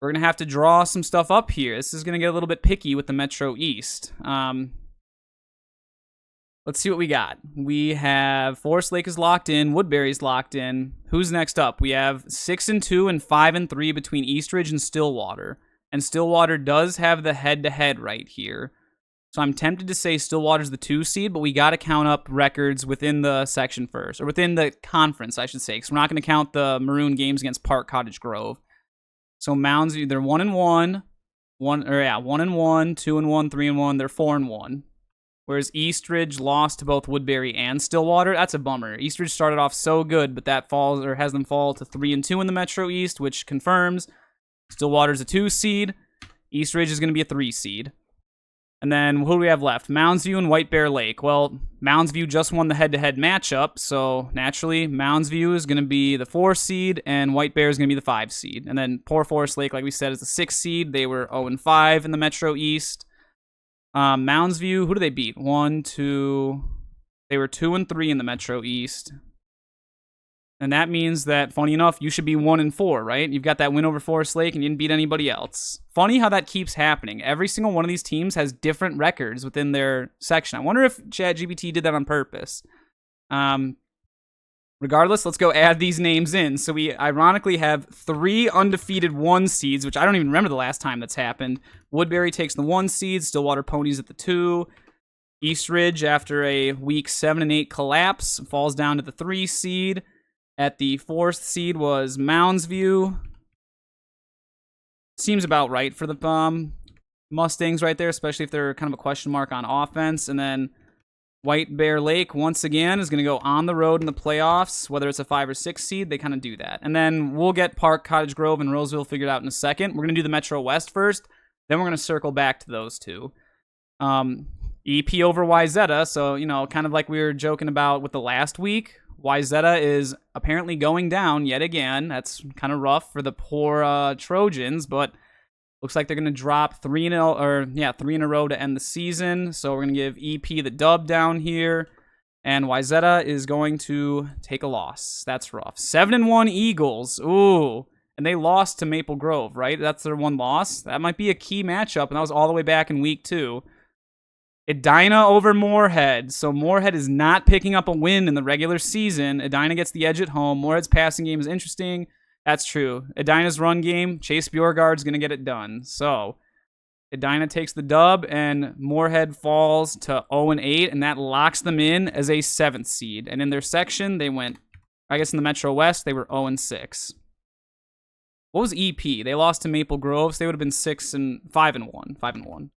we're going to have to draw some stuff up here. This is going to get a little bit picky with the Metro East. Let's see what we got. We have Forest Lake is locked in. Woodbury's locked in. Who's next up? We have 6-2 and 5-3 between Eastridge and Stillwater. And Stillwater does have the head-to-head right here. So I'm tempted to say Stillwater's the 2 seed, but we got to count up records within the section first. Or within the conference, I should say. Because we're not going to count the Maroon games against Park Cottage Grove. So Mounds, they're 1-1. 1-1, 2-1, 3-1. They're 4-1. Whereas Eastridge lost to both Woodbury and Stillwater. That's a bummer. Eastridge started off so good, but that falls or has them fall to 3-2 in the Metro East, which confirms Stillwater's a 2 seed. Eastridge is going to be a 3 seed. And then who do we have left? Mounds View and White Bear Lake. Well, Mounds View just won the head-to-head matchup, so naturally Mounds View is going to be the 4 seed, and White Bear is going to be the 5 seed. And then poor Forest Lake, like we said, is the 6 seed. They were 0-5 in the Metro East. Mounds View, who do they beat? 1, 2. They were 2-3 in the Metro East. And that means that, funny enough, you should be 1-4, right? You've got that win over Forest Lake and you didn't beat anybody else. Funny how that keeps happening. Every single one of these teams has different records within their section. I wonder if ChatGPT did that on purpose. Regardless, let's go add these names in. So we ironically have 3 undefeated 1 seeds, which I don't even remember the last time that's happened. Woodbury takes the 1 seed, Stillwater Ponies at the 2. Eastridge, after a week 7 and 8 collapse, falls down to the 3 seed. At the 4th seed was Mounds View. Seems about right for the Mustangs right there, especially if they're kind of a question mark on offense. And then White Bear Lake, once again, is going to go on the road in the playoffs. Whether it's a 5 or 6 seed, they kind of do that. And then we'll get Park, Cottage Grove, and Roseville figured out in a second. We're going to do the Metro West first. Then we're going to circle back to those two. EP over Wyzetta. So, you know, kind of like we were joking about with the last week. Wyzetta is apparently going down yet again. That's kind of rough for the poor Trojans, but looks like they're going to drop 3 in a row to end the season. So we're going to give EP the dub down here. And Wyzetta is going to take a loss. That's rough. 7-1 Eagles. Ooh. And they lost to Maple Grove, right? That's their one loss. That might be a key matchup. And that was all the way back in week 2. Edina over Moorhead. So Moorhead is not picking up a win in the regular season. Edina gets the edge at home. Moorhead's passing game is interesting. That's true. Edina's run game, Chase Bjorgard's going to get it done. So Edina takes the dub, and Moorhead falls to 0-8, and that locks them in as a 7th seed. And in their section, they went, I guess in the Metro West, they were 0-6. What was EP? They lost to Maple Grove, so they would have been 5-1.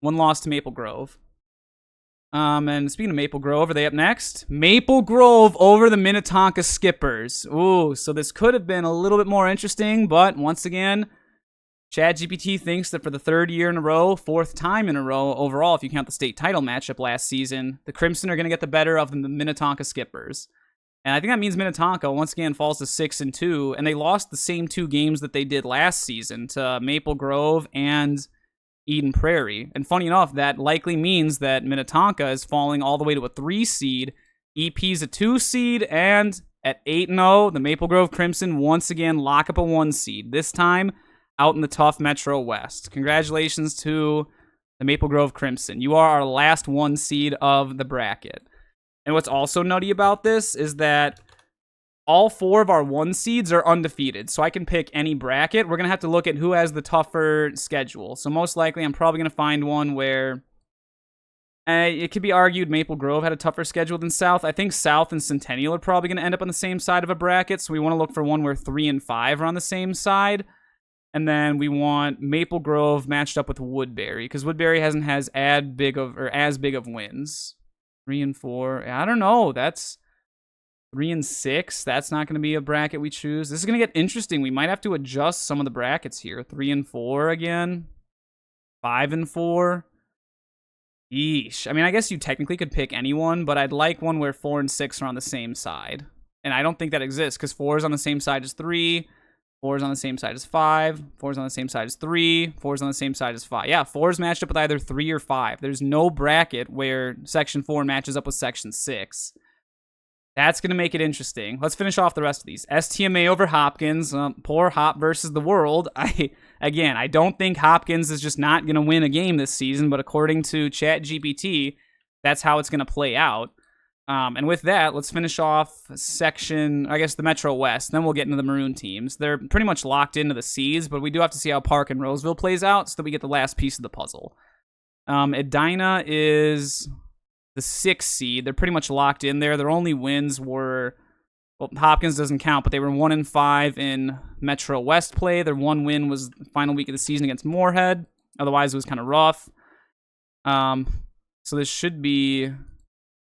One loss to Maple Grove. And speaking of Maple Grove, are they up next? Maple Grove over the Minnetonka Skippers. Ooh, so this could have been a little bit more interesting, but once again, ChatGPT thinks that for the 3rd year in a row, 4th time in a row overall, if you count the state title matchup last season, the Crimson are going to get the better of the Minnetonka Skippers. And I think that means Minnetonka, once again, falls to 6-2, and they lost the same 2 games that they did last season to Maple Grove and Eden Prairie. And funny enough, that likely means that Minnetonka is falling all the way to a 3 seed. EP's a 2 seed, and at 8-0, the Maple Grove Crimson once again lock up a 1 seed. This time, out in the tough Metro West. Congratulations to the Maple Grove Crimson. You are our last 1 seed of the bracket. And what's also nutty about this is that all 4 of our 1 seeds are undefeated, so I can pick any bracket. We're going to have to look at who has the tougher schedule. So most likely, I'm probably going to find one where it could be argued Maple Grove had a tougher schedule than South. I think South and Centennial are probably going to end up on the same side of a bracket, so we want to look for one where 3 and 5 are on the same side. And then we want Maple Grove matched up with Woodbury, because Woodbury hasn't has as big of wins. 3 and 4. I don't know. That's 3 and 6. That's not going to be a bracket we choose. This is going to get interesting. We might have to adjust some of the brackets here. 3 and 4 again. 5 and 4. Yeesh. I mean, I guess you technically could pick anyone, but I'd like one where 4 and 6 are on the same side. And I don't think that exists because 4 is on the same side as 3. 4 is on the same side as 5. 4 is on the same side as 3. 4 is on the same side as 5. Yeah, 4 is matched up with either 3 or 5. There's no bracket where Section 4 matches up with Section 6. That's going to make it interesting. Let's finish off the rest of these. STMA over Hopkins. Poor Hop versus the world. I don't think Hopkins is just not going to win a game this season, but according to ChatGPT, that's how it's going to play out. And with that, let's finish off section, I guess, the Metro West. Then we'll get into the Maroon teams. They're pretty much locked into the seeds, but we do have to see how Park and Roseville plays out so that we get the last piece of the puzzle. Edina is the 6th seed. They're pretty much locked in there. Their only wins were, well, Hopkins doesn't count, but they were 1 and 5 in Metro West play. Their one win was the final week of the season against Moorhead. Otherwise, it was kind of rough. So this should be...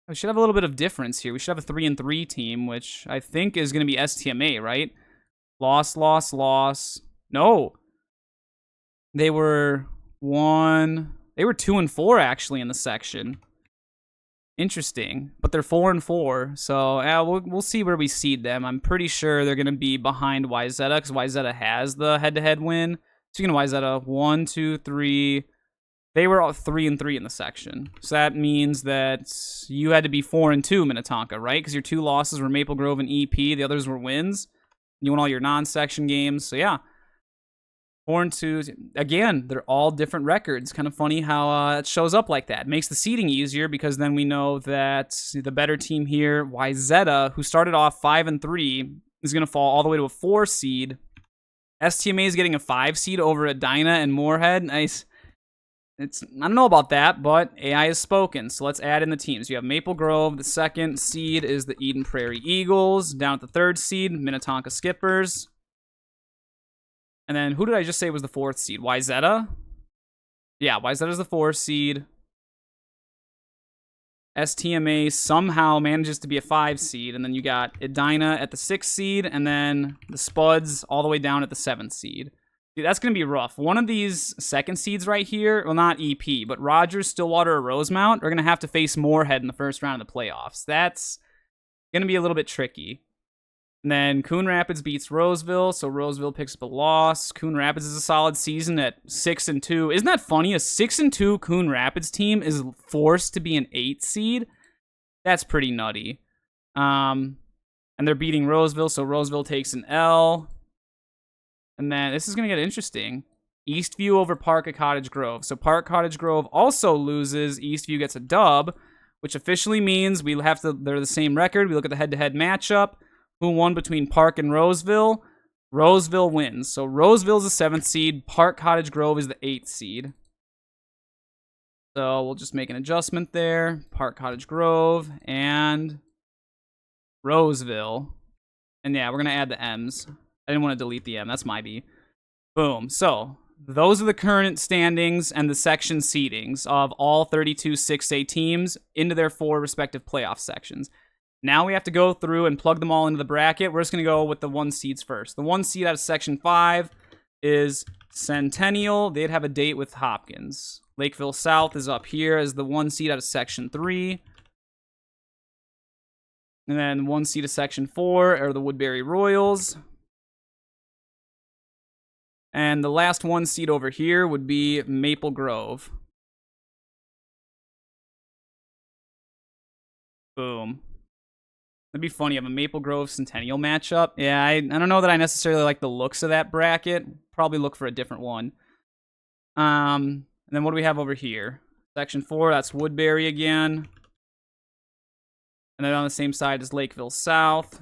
We should have a little bit of difference here. We should have a 3 and 3 team, which I think is going to be STMA, right? Loss, loss, loss. No. They were 2 and 4 actually in the section. Interesting. But they're 4 and 4. So we'll see where we seed them. I'm pretty sure they're going to be behind YZ because YZ has the head-to-head win. Speaking of YZ, 1, 2, 3... They were all 3 and 3 in the section. So that means that you had to be 4 and 2, Minnetonka, right? Because your 2 losses were Maple Grove and EP. The others were wins. You won all your non-section games. So yeah. 4 and 2. Again, they're all different records. Kind of funny how it shows up like that. It makes the seeding easier because then we know that the better team here, YZ, who started off 5 and 3, is going to fall all the way to a 4 seed. STMA is getting a 5 seed over Edina and Moorhead. Nice. I don't know about that, but AI has spoken. So let's add in the teams. You have Maple Grove. The 2nd seed is the Eden Prairie Eagles. Down at the 3rd seed, Minnetonka Skippers. And then who did I just say was the 4th seed? YZ? Yeah, YZ is the 4th seed. STMA somehow manages to be a 5 seed. And then you got Edina at the 6th seed. And then the Spuds all the way down at the 7th seed. Dude, that's going to be rough. One of these 2nd seeds right here, well, not EP, but Rogers, Stillwater, or Rosemount are going to have to face Moorhead in the first round of the playoffs. That's going to be a little bit tricky. And then Coon Rapids beats Roseville, so Roseville picks up a loss. Coon Rapids is a solid season at 6 and 2. Isn't that funny? A 6 and 2 Coon Rapids team is forced to be an 8 seed. That's pretty nutty. And they're beating Roseville, so Roseville takes an L. And then this is going to get interesting. Eastview over Park at Cottage Grove. So Park Cottage Grove also loses. Eastview gets a dub, which officially means they're the same record. We look at the head-to-head matchup. Who won between Park and Roseville? Roseville wins. So Roseville's the 7th seed. Park Cottage Grove is the 8th seed. So we'll just make an adjustment there. Park Cottage Grove and Roseville. And yeah, we're going to add the M's. I didn't want to delete the M. That's my B. Boom. So those are the current standings and the section seedings of all 32 6A teams into their 4 respective playoff sections. Now we have to go through and plug them all into the bracket. We're just going to go with the 1 seeds first. The 1 seed out of Section 5 is Centennial. They'd have a date with Hopkins. Lakeville South is up here as the 1 seed out of Section 3. And then 1 seed of Section 4 are the Woodbury Royals. And the last 1 seed over here would be Maple Grove. Boom. That'd be funny. Have a Maple Grove Centennial matchup. Yeah, I don't know that I necessarily like the looks of that bracket. Probably look for a different one. And then what do we have over here? Section 4, that's Woodbury again. And then on the same side is Lakeville South.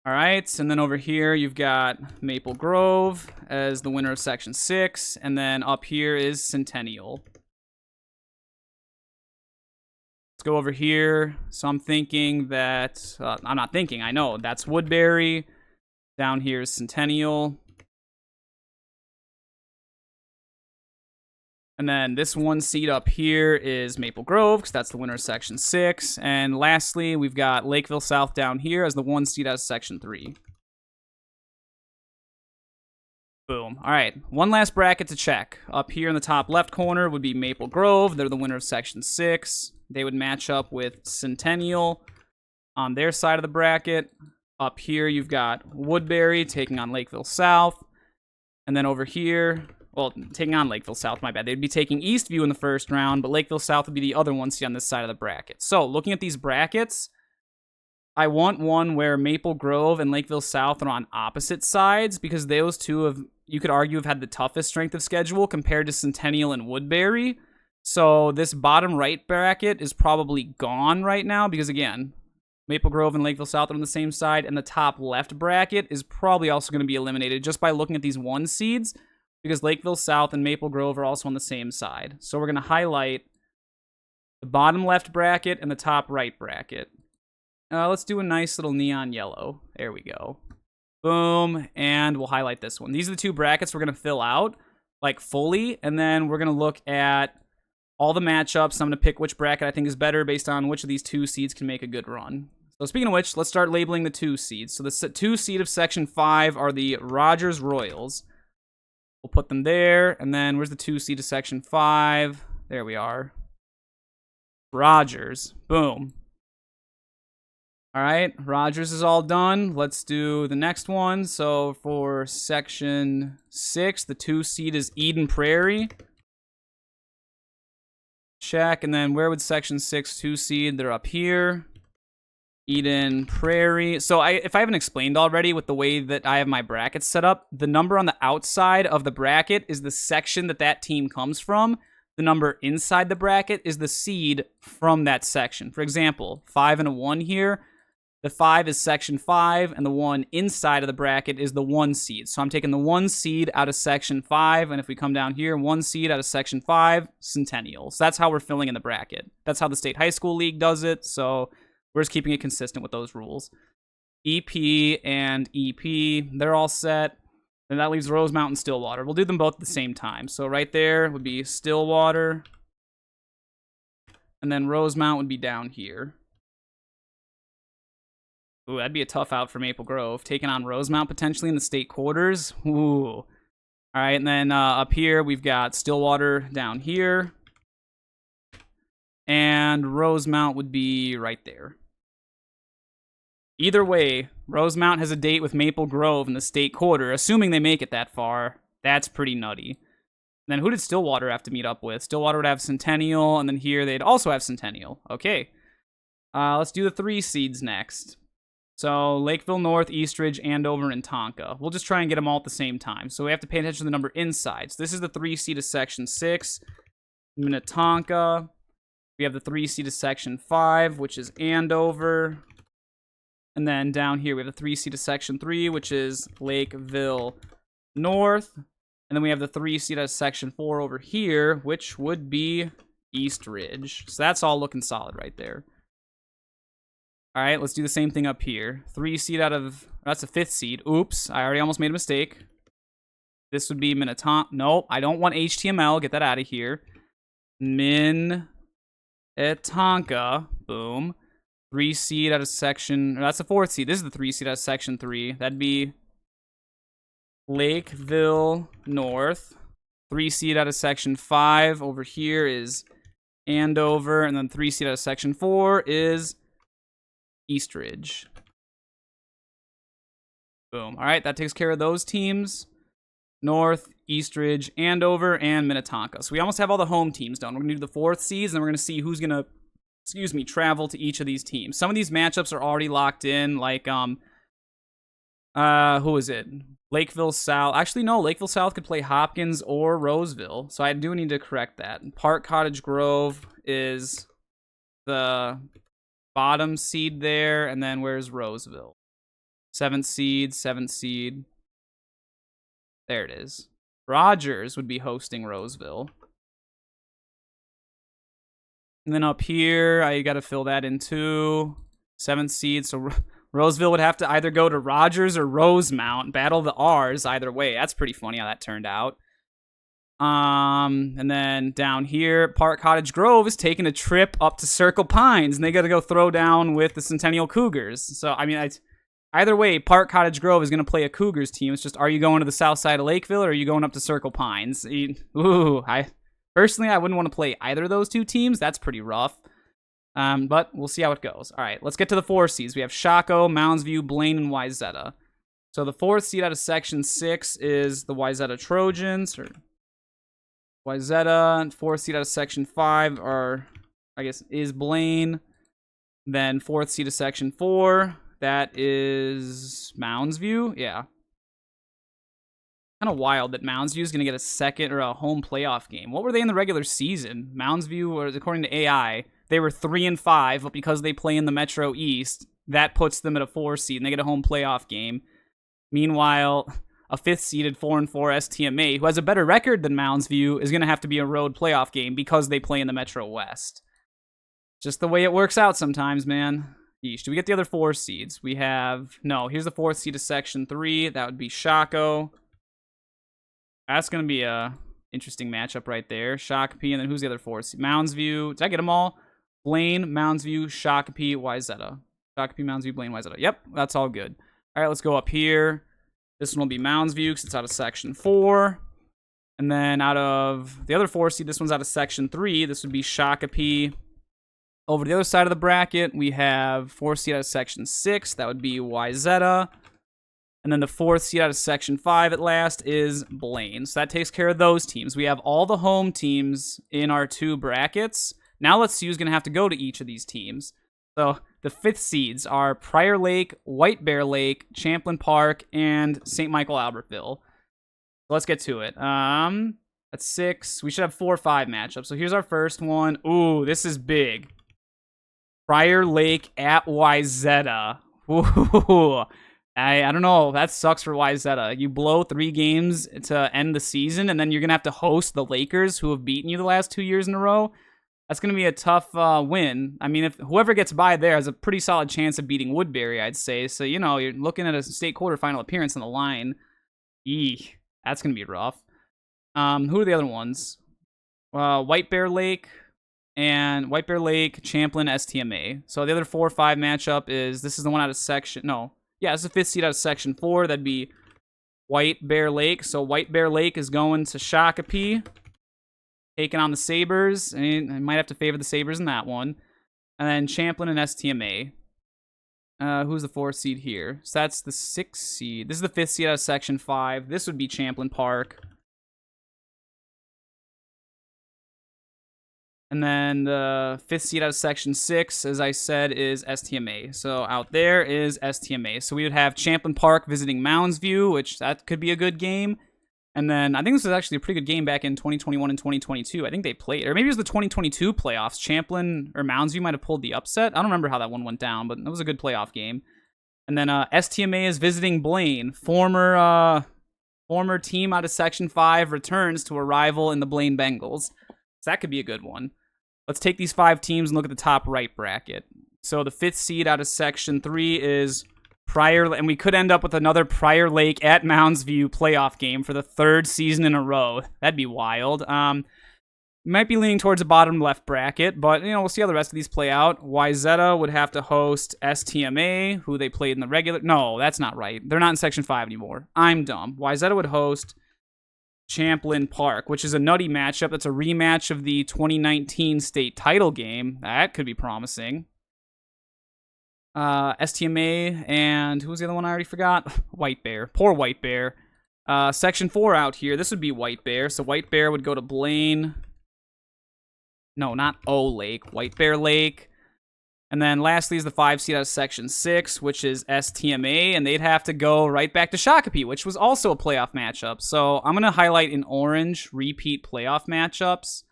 All right, and then over here you've got Maple Grove as the winner of Section 6, and then up here is Centennial. Let's go over here. So I'm thinking that, I'm not thinking, I know, that's Woodbury. Down here is Centennial. And then this 1 seed up here is Maple Grove, because that's the winner of Section 6. And lastly, we've got Lakeville South down here as the 1 seed out of Section 3. Boom. All right, one last bracket to check. Up here in the top left corner would be Maple Grove. They're the winner of Section 6. They would match up with Centennial on their side of the bracket. Up here, you've got Woodbury taking on Lakeville South. And then over here, well, taking on Lakeville South, my bad. They'd be taking Eastview in the first round, but Lakeville South would be the other one see on this side of the bracket. So, looking at these brackets, I want one where Maple Grove and Lakeville South are on opposite sides because those two have, you could argue, have had the toughest strength of schedule compared to Centennial and Woodbury. So this bottom right bracket is probably gone right now because, again, Maple Grove and Lakeville South are on the same side, and the top left bracket is probably also going to be eliminated just by looking at these 1 seeds because Lakeville South and Maple Grove are also on the same side. So we're going to highlight the bottom left bracket and the top right bracket. Let's do a nice little neon yellow. There we go. Boom. And we'll highlight this one. These are the 2 brackets we're going to fill out, like, fully. And then we're going to look at all the matchups. I'm going to pick which bracket I think is better based on which of these 2 seeds can make a good run. So speaking of which, let's start labeling the 2 seeds. So the 2 seed of Section 5 are the Rogers Royals. We'll put them there. And then where's the 2 seed of Section 5? There we are. Rogers. Boom. All right, Rogers is all done. Let's do the next one. So for Section 6, the 2 seed is Eden Prairie. Check. And then where would Section 6 2 seed? They're up here. Eden Prairie. So if I haven't explained already with the way that I have my brackets set up, the number on the outside of the bracket is the section that team comes from. The number inside the bracket is the seed from that section. For example, 5 and a 1 here. The 5 is Section 5, and the 1 inside of the bracket is the 1 seed. So I'm taking the 1 seed out of Section 5, and if we come down here, 1 seed out of Section 5, Centennial. So that's how we're filling in the bracket. That's how the State High School League does it, so we're just keeping it consistent with those rules. EP and EP, they're all set. And that leaves Rosemount and Stillwater. We'll do them both at the same time. So right there would be Stillwater, and then Rosemount would be down here. Ooh, that'd be a tough out for Maple Grove. Taking on Rosemount potentially in the state quarters. Ooh. All right, and then up here, we've got Stillwater down here. And Rosemount would be right there. Either way, Rosemount has a date with Maple Grove in the state quarter, assuming they make it that far. That's pretty nutty. And then who did Stillwater have to meet up with? Stillwater would have Centennial, and then here they'd also have Centennial. Okay. Let's do the 3 seeds next. So Lakeville North, Eastridge, Andover, and Tonka. We'll just try and get them all at the same time. So we have to pay attention to the number inside. So this is the 3 seed of Section 6, Minnetonka. We have the 3 seed of Section 5, which is Andover. And then down here, we have the 3 seed of Section 3, which is Lakeville North. And then we have the 3 seed of Section 4 over here, which would be Eastridge. So that's all looking solid right there. All right, let's do the same thing up here. 3 seed out of, that's a 5th seed. Oops, I already almost made a mistake. This would be Minnetonka. Nope, I don't want HTML. Get that out of here. Minnetonka. Boom. 3 seed out of section, that's a 4th seed. This is the 3 seed out of Section 3. That'd be Lakeville North. 3 seed out of Section 5 over here is Andover. And then 3 seed out of Section 4 is Eastridge. Boom. All right, that takes care of those teams. North, Eastridge, Andover, and Minnetonka. So we almost have all the home teams done. We're going to do the 4th seeds, and then we're going to see who's going to, travel to each of these teams. Some of these matchups are already locked in, like, who is it? Lakeville South. Actually, no, Lakeville South could play Hopkins or Roseville, so I do need to correct that. Park Cottage Grove is the bottom seed there, and then where's Roseville? 7th seed. There it is. Rogers would be hosting Roseville. And then up here, I got to fill that in too. 7th seed, so Roseville would have to either go to Rogers or Rosemount, battle the R's either way. That's pretty funny how that turned out. And then down here, Park Cottage Grove is taking a trip up to Circle Pines, and they got to go throw down with the Centennial Cougars. So, I mean, Either way, Park Cottage Grove is going to play a Cougars team. It's just, are you going to the south side of Lakeville or are you going up to Circle Pines? Personally, I wouldn't want to play either of those two teams. That's pretty rough. But we'll see how it goes. All right, let's get to the 4 seeds. We have Shaco, Moundsview, Blaine, and Wyzetta. So the 4th seed out of Section 6 is the Wyzetta Trojans. Or Wyzetta. 4th seed out of Section 5 is Blaine. Then 4th seed of Section 4, that is Moundsview. Yeah. Kind of wild that Moundsview is going to get a second or a home playoff game. What were they in the regular season? Moundsview, according to AI, they were 3-5, but because they play in the Metro East, that puts them at a 4 seed, and they get a home playoff game. Meanwhile, a 5th seeded 4-4 STMA, who has a better record than Moundsview, is going to have to be a road playoff game because they play in the Metro West. Just the way it works out sometimes, man. Yeesh. Do we get the other 4 seeds? We have... No, here's the 4th seed of Section 3. That would be Shaco. That's going to be a interesting matchup right there. Shakopee, and then who's the other 4 seed? Moundsview. Did I get them all? Blaine, Moundsview, Shakopee, Wyzetta. Shakopee, Moundsview, Blaine, Wyzetta. Yep, that's all good. All right, let's go up here. This one will be Moundsview because it's out of Section 4. And then out of the other 4 seed, this one's out of Section 3. This would be Shakopee. Over to the other side of the bracket, we have 4 seed out of Section 6. That would be Wyzetta. And then the 4th seed out of Section 5 at last is Blaine. So that takes care of those teams. We have all the home teams in our 2 brackets. Now let's see who's going to have to go to each of these teams. So the 5th seeds are Prior Lake, White Bear Lake, Champlain Park, and St. Michael Albertville. So let's get to it. That's 6. We should have 4 or 5 matchups. So here's our first one. Ooh, this is big. Prior Lake at Wyzetta. Ooh. I don't know. That sucks for Wyzetta. You blow 3 games to end the season, and then you're going to have to host the Lakers, who have beaten you the last 2 years in a row. That's going to be a tough win. I mean, if whoever gets by there has a pretty solid chance of beating Woodbury, I'd say. So, you know, you're looking at a state quarterfinal appearance on the line. Eek. That's going to be rough. Who are the other ones? White Bear Lake, Champlain, STMA. So the other 4 or 5 matchup is, this is the one out of Section... No. Yeah, it's the 5th seed out of Section 4. That'd be White Bear Lake. So White Bear Lake is going to Shakopee, taking on the Sabres. And I might have to favor the Sabres in that one. And then Champlain and STMA. Who's the 4th seed here? So that's the 6th seed. This is the 5th seed out of Section 5. This would be Champlain Park. And then the 5th seed out of Section 6, as I said, is STMA. So out there is STMA. So we would have Champlain Park visiting Moundsview, which that could be a good game. And then I think this was actually a pretty good game back in 2021 and 2022. I think they played, or maybe it was the 2022 playoffs. Champlain or Moundsview might have pulled the upset. I don't remember how that one went down, but it was a good playoff game. And then STMA is visiting Blaine. Former team out of Section 5 returns to a rival in the Blaine Bengals. So that could be a good one. Let's take these 5 teams and look at the top right bracket. So the 5th seed out of Section 3 is Prior, and we could end up with another Prior Lake at Moundsview playoff game for the 3rd season in a row. That'd be wild. Might be leaning towards the bottom left bracket, but we'll see how the rest of these play out. Wyzetta would have to host STMA, who they played in the regular... No, that's not right. They're not in Section 5 anymore. I'm dumb. Wyzetta would host Champlain Park, which is a nutty matchup. That's a rematch of the 2019 state title game. That could be promising. STMA and who was the other one I already forgot? White Bear. Poor White Bear. Section 4 out here. This would be White Bear. So White Bear would go to Blaine. No, not O Lake. White Bear Lake. And then lastly is the 5 seed out of Section 6, which is STMA, and they'd have to go right back to Shakopee, which was also a playoff matchup. So I'm going to highlight in orange repeat playoff matchups,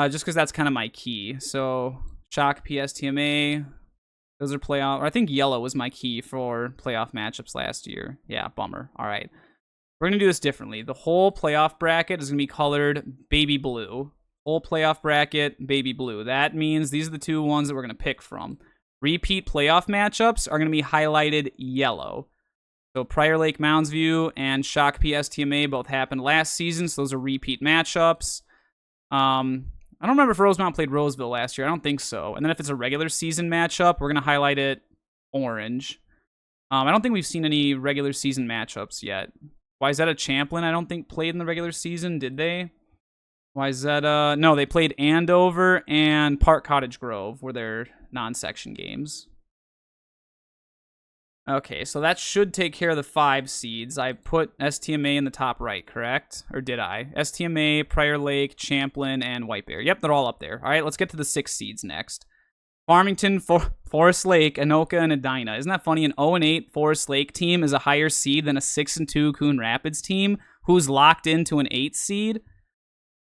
just because that's kind of my key. So Shakopee, STMA, those are playoff, or I think yellow was my key for playoff matchups last year. Yeah, bummer. All right. We're going to do this differently. The whole playoff bracket is going to be colored baby blue. Whole playoff bracket, baby blue. That means these are the 2 ones that we're going to pick from. Repeat playoff matchups are going to be highlighted yellow. So Prior Lake, Moundsview, and Shakopee, STMA both happened last season, so those are repeat matchups. I don't remember if Rosemount played Roseville last year. I don't think so. And then if it's a regular season matchup, we're going to highlight it orange. I don't think we've seen any regular season matchups yet. Wayzata Champlin, I don't think played in the regular season, did they? Wayzata, no, they played Andover and Park Cottage Grove were their non-section games. Okay, so that should take care of the 5 seeds. I put STMA in the top right, correct? Or did I? STMA, Prior Lake, Champlin, and White Bear. Yep, they're all up there. All right, let's get to the 6 seeds next. Farmington, Forest Lake, Anoka, and Edina. Isn't that funny? An 0-8 Forest Lake team is a higher seed than a 6-2 Coon Rapids team who's locked into an 8 seed.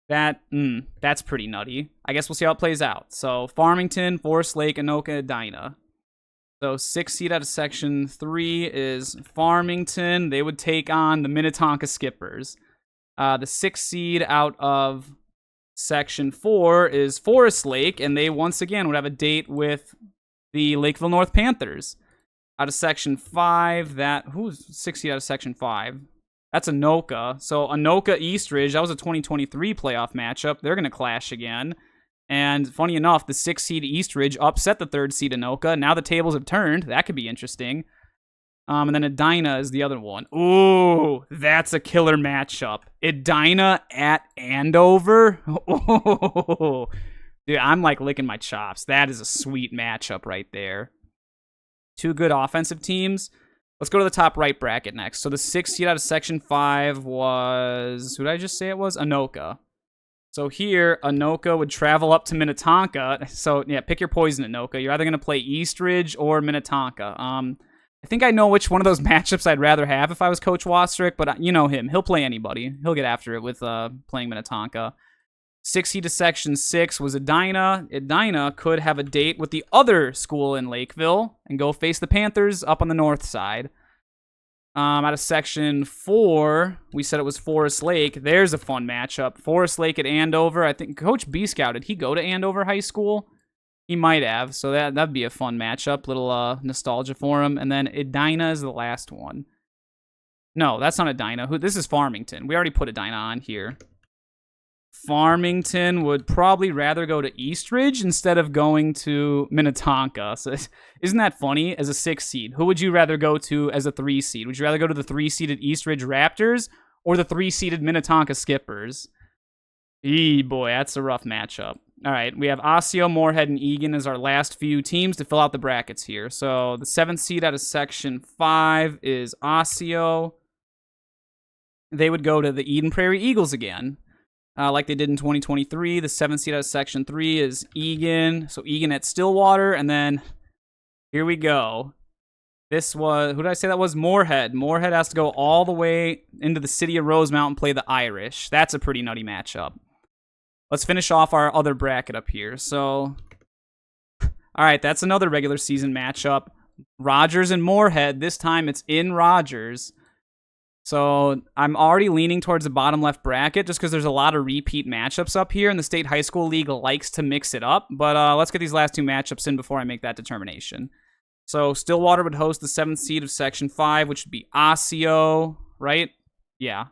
That's pretty nutty. I guess we'll see how it plays out. So Farmington, Forest Lake, Anoka, Edina. So 6 seed out of Section 3 is Farmington. They would take on the Minnetonka Skippers. The 6 seed out of Section 4 is Forest Lake, and they once again would have a date with the Lakeville North Panthers. Out of Section 5, who's 6 seed out of Section 5? That's Anoka. So Anoka Eastridge, that was a 2023 playoff matchup. They're going to clash again. And funny enough, the 6 seed Eastridge upset the 3rd seed Anoka. Now the tables have turned. That could be interesting. And then Edina is the other one. Ooh, that's a killer matchup. Edina at Andover. Oh, dude, I'm like licking my chops. That is a sweet matchup right there. 2 good offensive teams. Let's go to the top right bracket next. So the 6 seed out of Section 5 was... Who did I just say it was? Anoka. So here, Anoka would travel up to Minnetonka. So, yeah, pick your poison, Anoka. You're either going to play Eastridge or Minnetonka. I think I know which one of those matchups I'd rather have if I was Coach Wastrick, but you know him. He'll play anybody. He'll get after it with playing Minnetonka. 6 seed to Section 6 was Edina. Edina could have a date with the other school in Lakeville and go face the Panthers up on the north side. Out of Section 4, we said it was Forest Lake. There's a fun matchup. Forest Lake at Andover. I think Coach B-Scout, did he go to Andover High School? He might have, so that'd be a fun matchup. Little nostalgia for him. And then Edina is the last one. No, that's not Edina. This is Farmington. We already put Edina on here. Farmington would probably rather go to Eastridge instead of going to Minnetonka. So isn't that funny? As a 6 seed, who would you rather go to as a 3 seed? Would you rather go to the 3-seeded Eastridge Raptors or the 3-seeded Minnetonka Skippers? Boy, that's a rough matchup. All right, we have Osseo, Moorhead, and Egan as our last few teams to fill out the brackets here. So the 7th seed out of Section 5 is Osseo. They would go to the Eden Prairie Eagles again. Like they did in 2023. The 7th seed out of Section 3 is Egan. So Egan at Stillwater. And then here we go. This was, who did I say that was? Moorhead. Moorhead has to go all the way into the city of Rosemount and play the Irish. That's a pretty nutty matchup. Let's finish off our other bracket up here. So, all right, that's another regular season matchup. Rogers and Moorhead. This time it's in Rogers. So I'm already leaning towards the bottom left bracket just because there's a lot of repeat matchups up here, and the State High School League likes to mix it up. But let's get these last 2 matchups in before I make that determination. So Stillwater would host the 7th seed of Section 5, which would be Osseo, right? Yeah.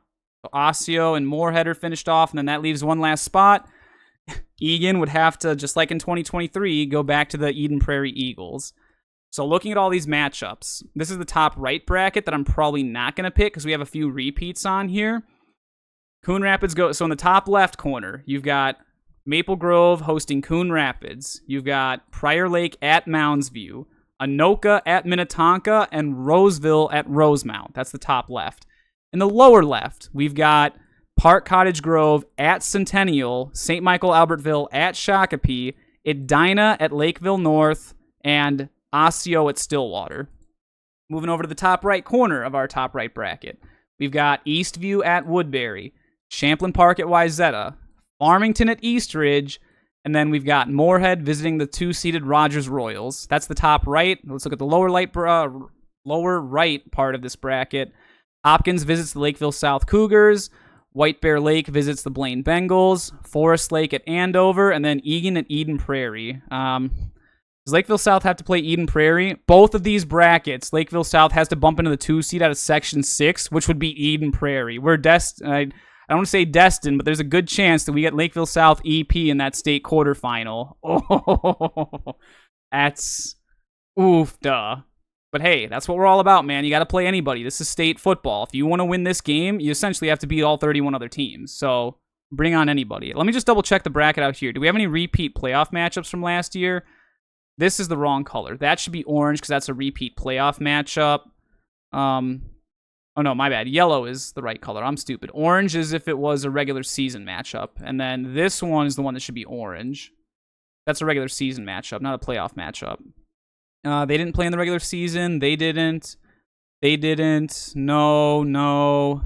So Osseo and Moorhead are finished off, and then that leaves one last spot. Egan would have to, just like in 2023, go back to the Eden Prairie Eagles. So looking at all these matchups, this is the top right bracket that I'm probably not going to pick because we have a few repeats on here. Coon Rapids go. So in the top left corner, you've got Maple Grove hosting Coon Rapids. You've got Prior Lake at Mounds View, Anoka at Minnetonka, and Roseville at Rosemount. That's the top left. In the lower left, we've got Park Cottage Grove at Centennial, St. Michael Albertville at Shakopee, Edina at Lakeville North, and Osseo at Stillwater. Moving over to the top right corner of our top right bracket, we've got Eastview at Woodbury, Champlin Park at Wayzata, Farmington at Eastridge, and then we've got Moorhead visiting the 2-seeded Rogers Royals. That's the top right. Let's look at the lower right part of this bracket. Hopkins visits the Lakeville South Cougars, White Bear Lake visits the Blaine Bengals, Forest Lake at Andover, and then Egan at Eden Prairie. Does Lakeville South have to play Eden Prairie? Both of these brackets, Lakeville South has to bump into the 2 seed out of Section 6, which would be Eden Prairie. We're I don't want to say destined, but there's a good chance that we get Lakeville South EP in that state quarterfinal. Oh, that's oof, duh. But hey, that's what we're all about, man. You got to play anybody. This is state football. If you want to win this game, you essentially have to beat all 31 other teams. So bring on anybody. Let me just double check the bracket out here. Do we have any repeat playoff matchups from last year? This is the wrong color. That should be orange because that's a repeat playoff matchup. Oh no, my bad. Yellow is the right color. I'm stupid. Orange is if it was a regular season matchup. And then this one is the one that should be orange. That's a regular season matchup, not a playoff matchup. They didn't play in the regular season. They didn't. They didn't. No, no.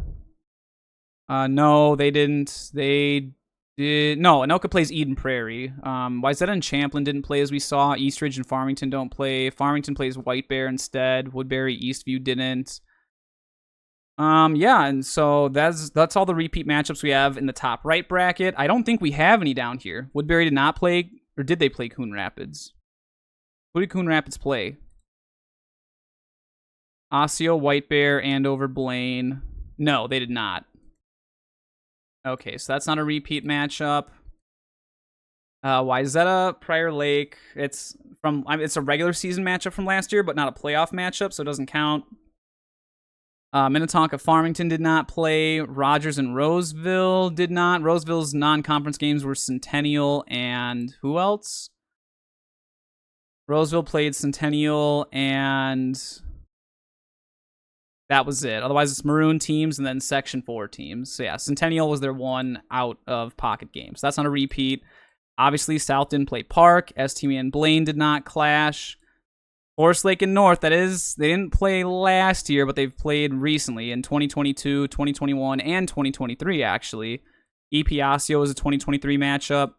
No, they didn't. They did. No, Anoka plays Eden Prairie. Wayzata and Champlin didn't play as we saw. Eastridge and Farmington don't play. Farmington plays White Bear instead. Woodbury, Eastview didn't. Yeah, and so that's all the repeat matchups we have in the top right bracket. I don't think we have any down here. Woodbury did not play, or did they play Coon Rapids? Who did Coon Rapids play? Osseo, White Bear, Andover, Blaine. No, they did not. Okay, so that's not a repeat matchup. Wayzata, Prior Lake. It's a regular season matchup from last year, but not a playoff matchup, so it doesn't count. Minnetonka, Farmington did not play. Rogers and Roseville did not. Roseville's non-conference games were Centennial and who else? Roseville played Centennial and that was it. Otherwise, it's Maroon teams and then Section 4 teams. So yeah, Centennial was their one out of pocket game. So that's not a repeat. Obviously, South didn't play Park. STM and Blaine did not clash. Forest Lake and North, that is, they didn't play last year, but they've played recently in 2022, 2021, and 2023, actually. EP Osseo is a 2023 matchup.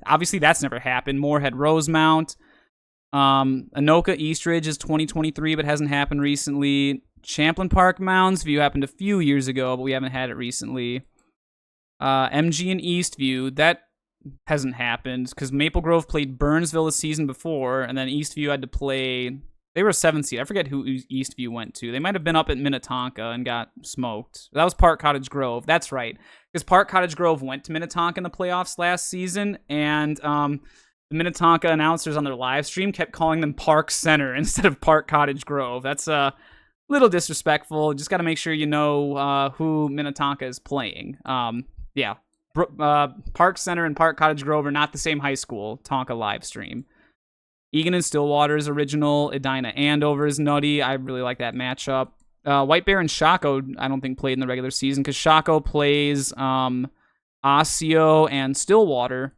Obviously, that's never happened. Moorhead Rosemount. Anoka Eastridge is 2023, but hasn't happened recently. Champlin Park Mounds View happened a few years ago, but we haven't had it recently. MG and Eastview, that hasn't happened because Maple Grove played Burnsville the season before, and then Eastview had to play. They were a 7th seed. I forget who Eastview went to. They might have been up at Minnetonka and got smoked. That was Park Cottage Grove. That's right, because Park Cottage Grove went to Minnetonka in the playoffs last season, and the Minnetonka announcers on their live stream kept calling them Park Center instead of Park Cottage Grove. That's a little disrespectful. Just got to make sure you know who Minnetonka is playing. Yeah. Park Center and Park Cottage Grove are not the same high school. Tonka live stream. Egan and Stillwater is original. Edina Andover is nutty. I really like that matchup. White Bear and Shako, I don't think played in the regular season because Shako plays Osseo and Stillwater.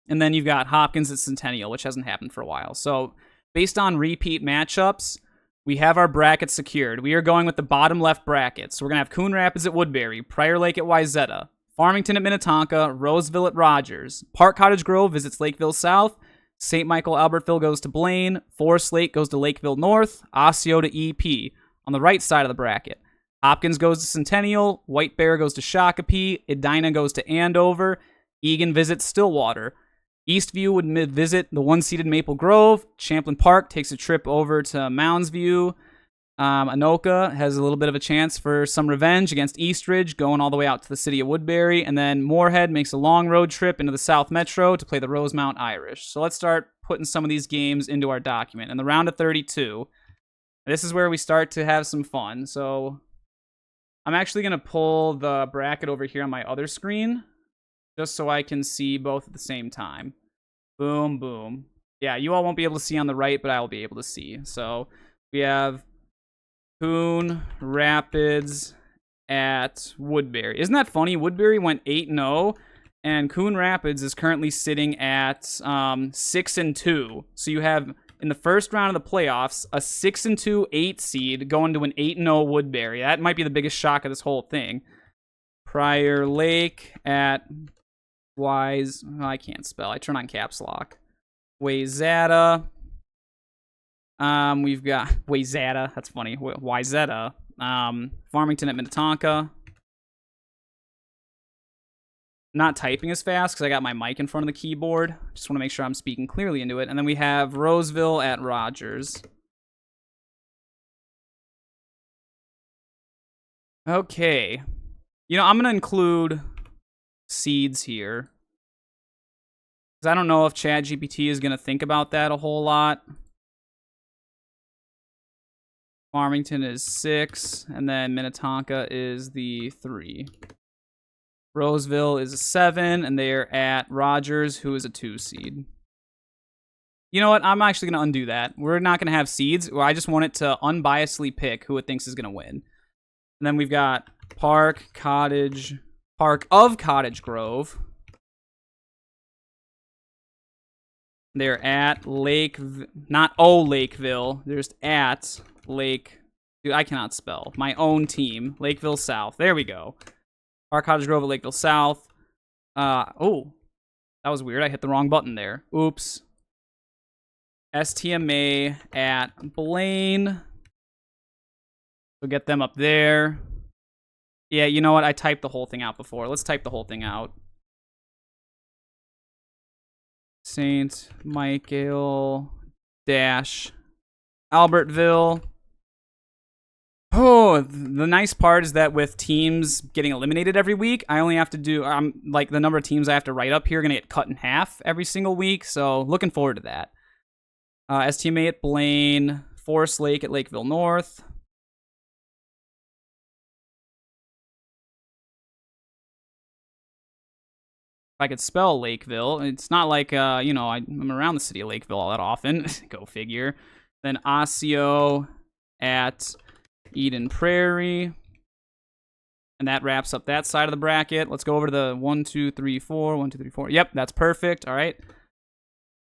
And then you've got Hopkins at Centennial, which hasn't happened for a while. So based on repeat matchups, we have our brackets secured. We are going with the bottom left bracket. So we're going to have Coon Rapids at Woodbury, Prior Lake at Wayzata, Farmington at Minnetonka, Roseville at Rogers. Park Cottage Grove visits Lakeville South. St. Michael Albertville goes to Blaine. Forest Lake goes to Lakeville North. Osseo to EP. On the right side of the bracket, Hopkins goes to Centennial. White Bear goes to Shakopee. Edina goes to Andover. Egan visits Stillwater. Eastview would visit the one-seeded Maple Grove. Champlin Park takes a trip over to Mounds View. Anoka has a little bit of a chance for some revenge against Eastridge, going all the way out to the city of Woodbury. And then Moorhead makes a long road trip into the South Metro to play the Rosemount Irish. So let's start putting some of these games into our document. In the round of 32, this is where we start to have some fun. So I'm actually going to pull the bracket over here on my other screen, just so I can see both at the same time. Boom, boom. Yeah, you all won't be able to see on the right, but I will be able to see. So we have Coon Rapids at Woodbury. Isn't that funny? Woodbury went 8-0, and Coon Rapids is currently sitting at 6-2. So you have, in the first round of the playoffs, a 6-2 8 seed going to an 8-0 Woodbury. That might be the biggest shock of this whole thing. Prior Lake at I can't spell. I turn on caps lock. Wayzata. We've got Wayzata. That's funny. Wayzata. Farmington at Minnetonka. Not typing as fast because I got my mic in front of the keyboard. Just want to make sure I'm speaking clearly into it. And then we have Roseville at Rogers. Okay. You know, I'm going to include seeds here, because I don't know if ChatGPT is going to think about that a whole lot. Farmington is 6, and then Minnetonka is the 3. Roseville is a 7, and they're at Rogers, who is a 2 seed. You know what? I'm actually going to undo that. We're not going to have seeds. I just want it to unbiasedly pick who it thinks is going to win. And then we've got Park of Cottage Grove. They're at Lakeville. They're just at Lake. Dude, I cannot spell. My own team. Lakeville South. There we go. Park Cottage Grove at Lakeville South. Oh. That was weird. I hit the wrong button there. Oops. STMA at Blaine. So get them up there. Yeah, you know what? I typed the whole thing out before. Let's type the whole thing out. St. Michael dash Albertville. Oh, the nice part is that with teams getting eliminated every week, I only have to do, like the number of teams I have to write up here are going to get cut in half every single week. So looking forward to that. STMA at Blaine, Forest Lake at Lakeville North. If I could spell Lakeville, it's not like, I'm around the city of Lakeville all that often. Go figure. Then Osseo at Eden Prairie. And that wraps up that side of the bracket. Let's go over to the 1, 2, 3, 4. 1, 2, 3, 4. Yep, that's perfect. All right.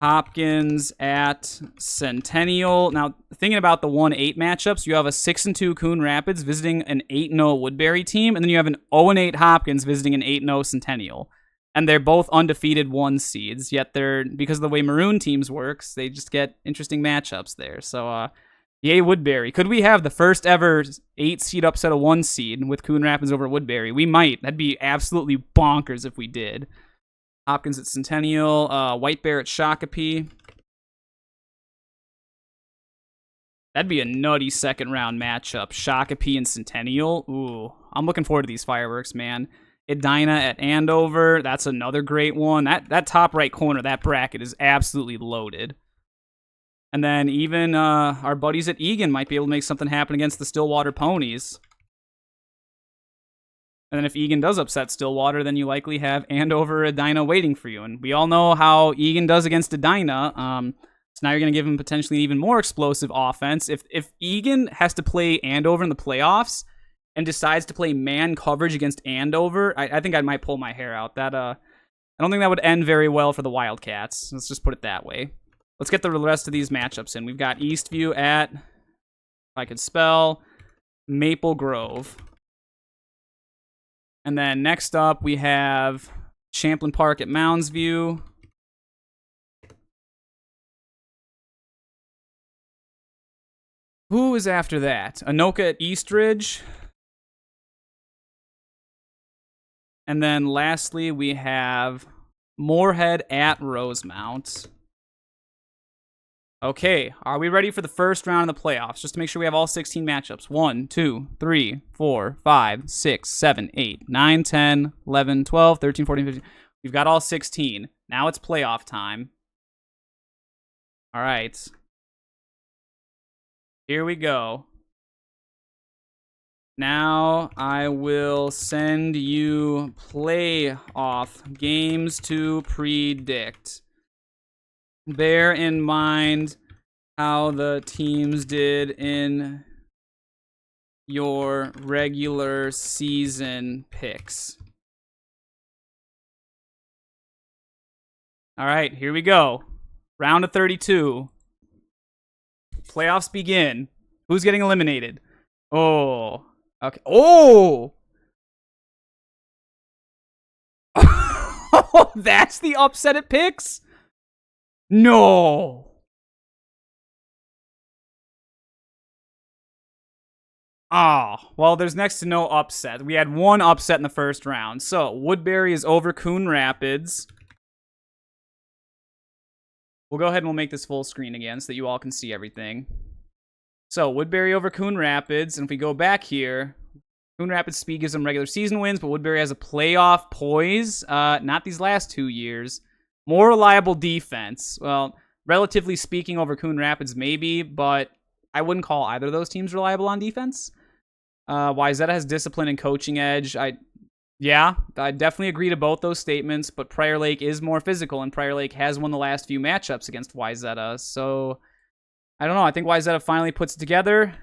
Hopkins at Centennial. Now, thinking about the 1-8 matchups, you have a 6-2 Coon Rapids visiting an 8-0 Woodbury team, and then you have an 0-8 Hopkins visiting an 8-0 Centennial. And they're both undefeated 1 seeds, yet they're, because of the way Maroon teams works, they just get interesting matchups there. So, yay Woodbury. Could we have the first ever 8-seed upset of 1 seed with Coon Rapids over Woodbury? We might. That'd be absolutely bonkers if we did. Hopkins at Centennial, White Bear at Shakopee. That'd be a nutty second round matchup. Shakopee and Centennial. Ooh, I'm looking forward to these fireworks, man. Edina at Andover. That's another great one. That top right corner, that bracket is absolutely loaded. And then even our buddies at Egan might be able to make something happen against the Stillwater Ponies. And then if Egan does upset Stillwater, then you likely have Andover, Edina waiting for you. And we all know how Egan does against Edina. So now you're going to give him potentially an even more explosive offense. If Egan has to play Andover in the playoffs and decides to play man coverage against Andover, I think I might pull my hair out. I don't think that would end very well for the Wildcats. Let's just put it that way. Let's get the rest of these matchups in. We've got Eastview at, if I could spell, Maple Grove. And then next up, we have Champlin Park at Mounds View. Who is after that? Anoka at Eastridge. And then lastly, we have Moorhead at Rosemount. Okay, are we ready for the first round of the playoffs? Just to make sure we have all 16 matchups. 1, 2, 3, 4, 5, 6, 7, 8, 9, 10, 11, 12, 13, 14, 15. We've got all 16. Now it's playoff time. All right. Here we go. Now I will send you playoff games to predict. Bear in mind how the teams did in your regular season picks. All right, here we go. Round of 32. Playoffs begin. Who's getting eliminated? Oh. Okay. Oh! That's the upset it picks? No. Oh, well, there's next to no upset. We had one upset in the first round. So, Woodbury is over Coon Rapids. We'll go ahead and we'll make this full screen again so that you all can see everything. So, Woodbury over Coon Rapids. And if we go back here, Coon Rapids speed gives them regular season wins, but Woodbury has a playoff poise. Not these last 2 years. More reliable defense. Well, relatively speaking over Coon Rapids, maybe, but I wouldn't call either of those teams reliable on defense. Wayzata has discipline and coaching edge. I definitely agree to both those statements, but Prior Lake is more physical, and Prior Lake has won the last few matchups against Wayzata. So, I don't know. I think Wayzata finally puts it together,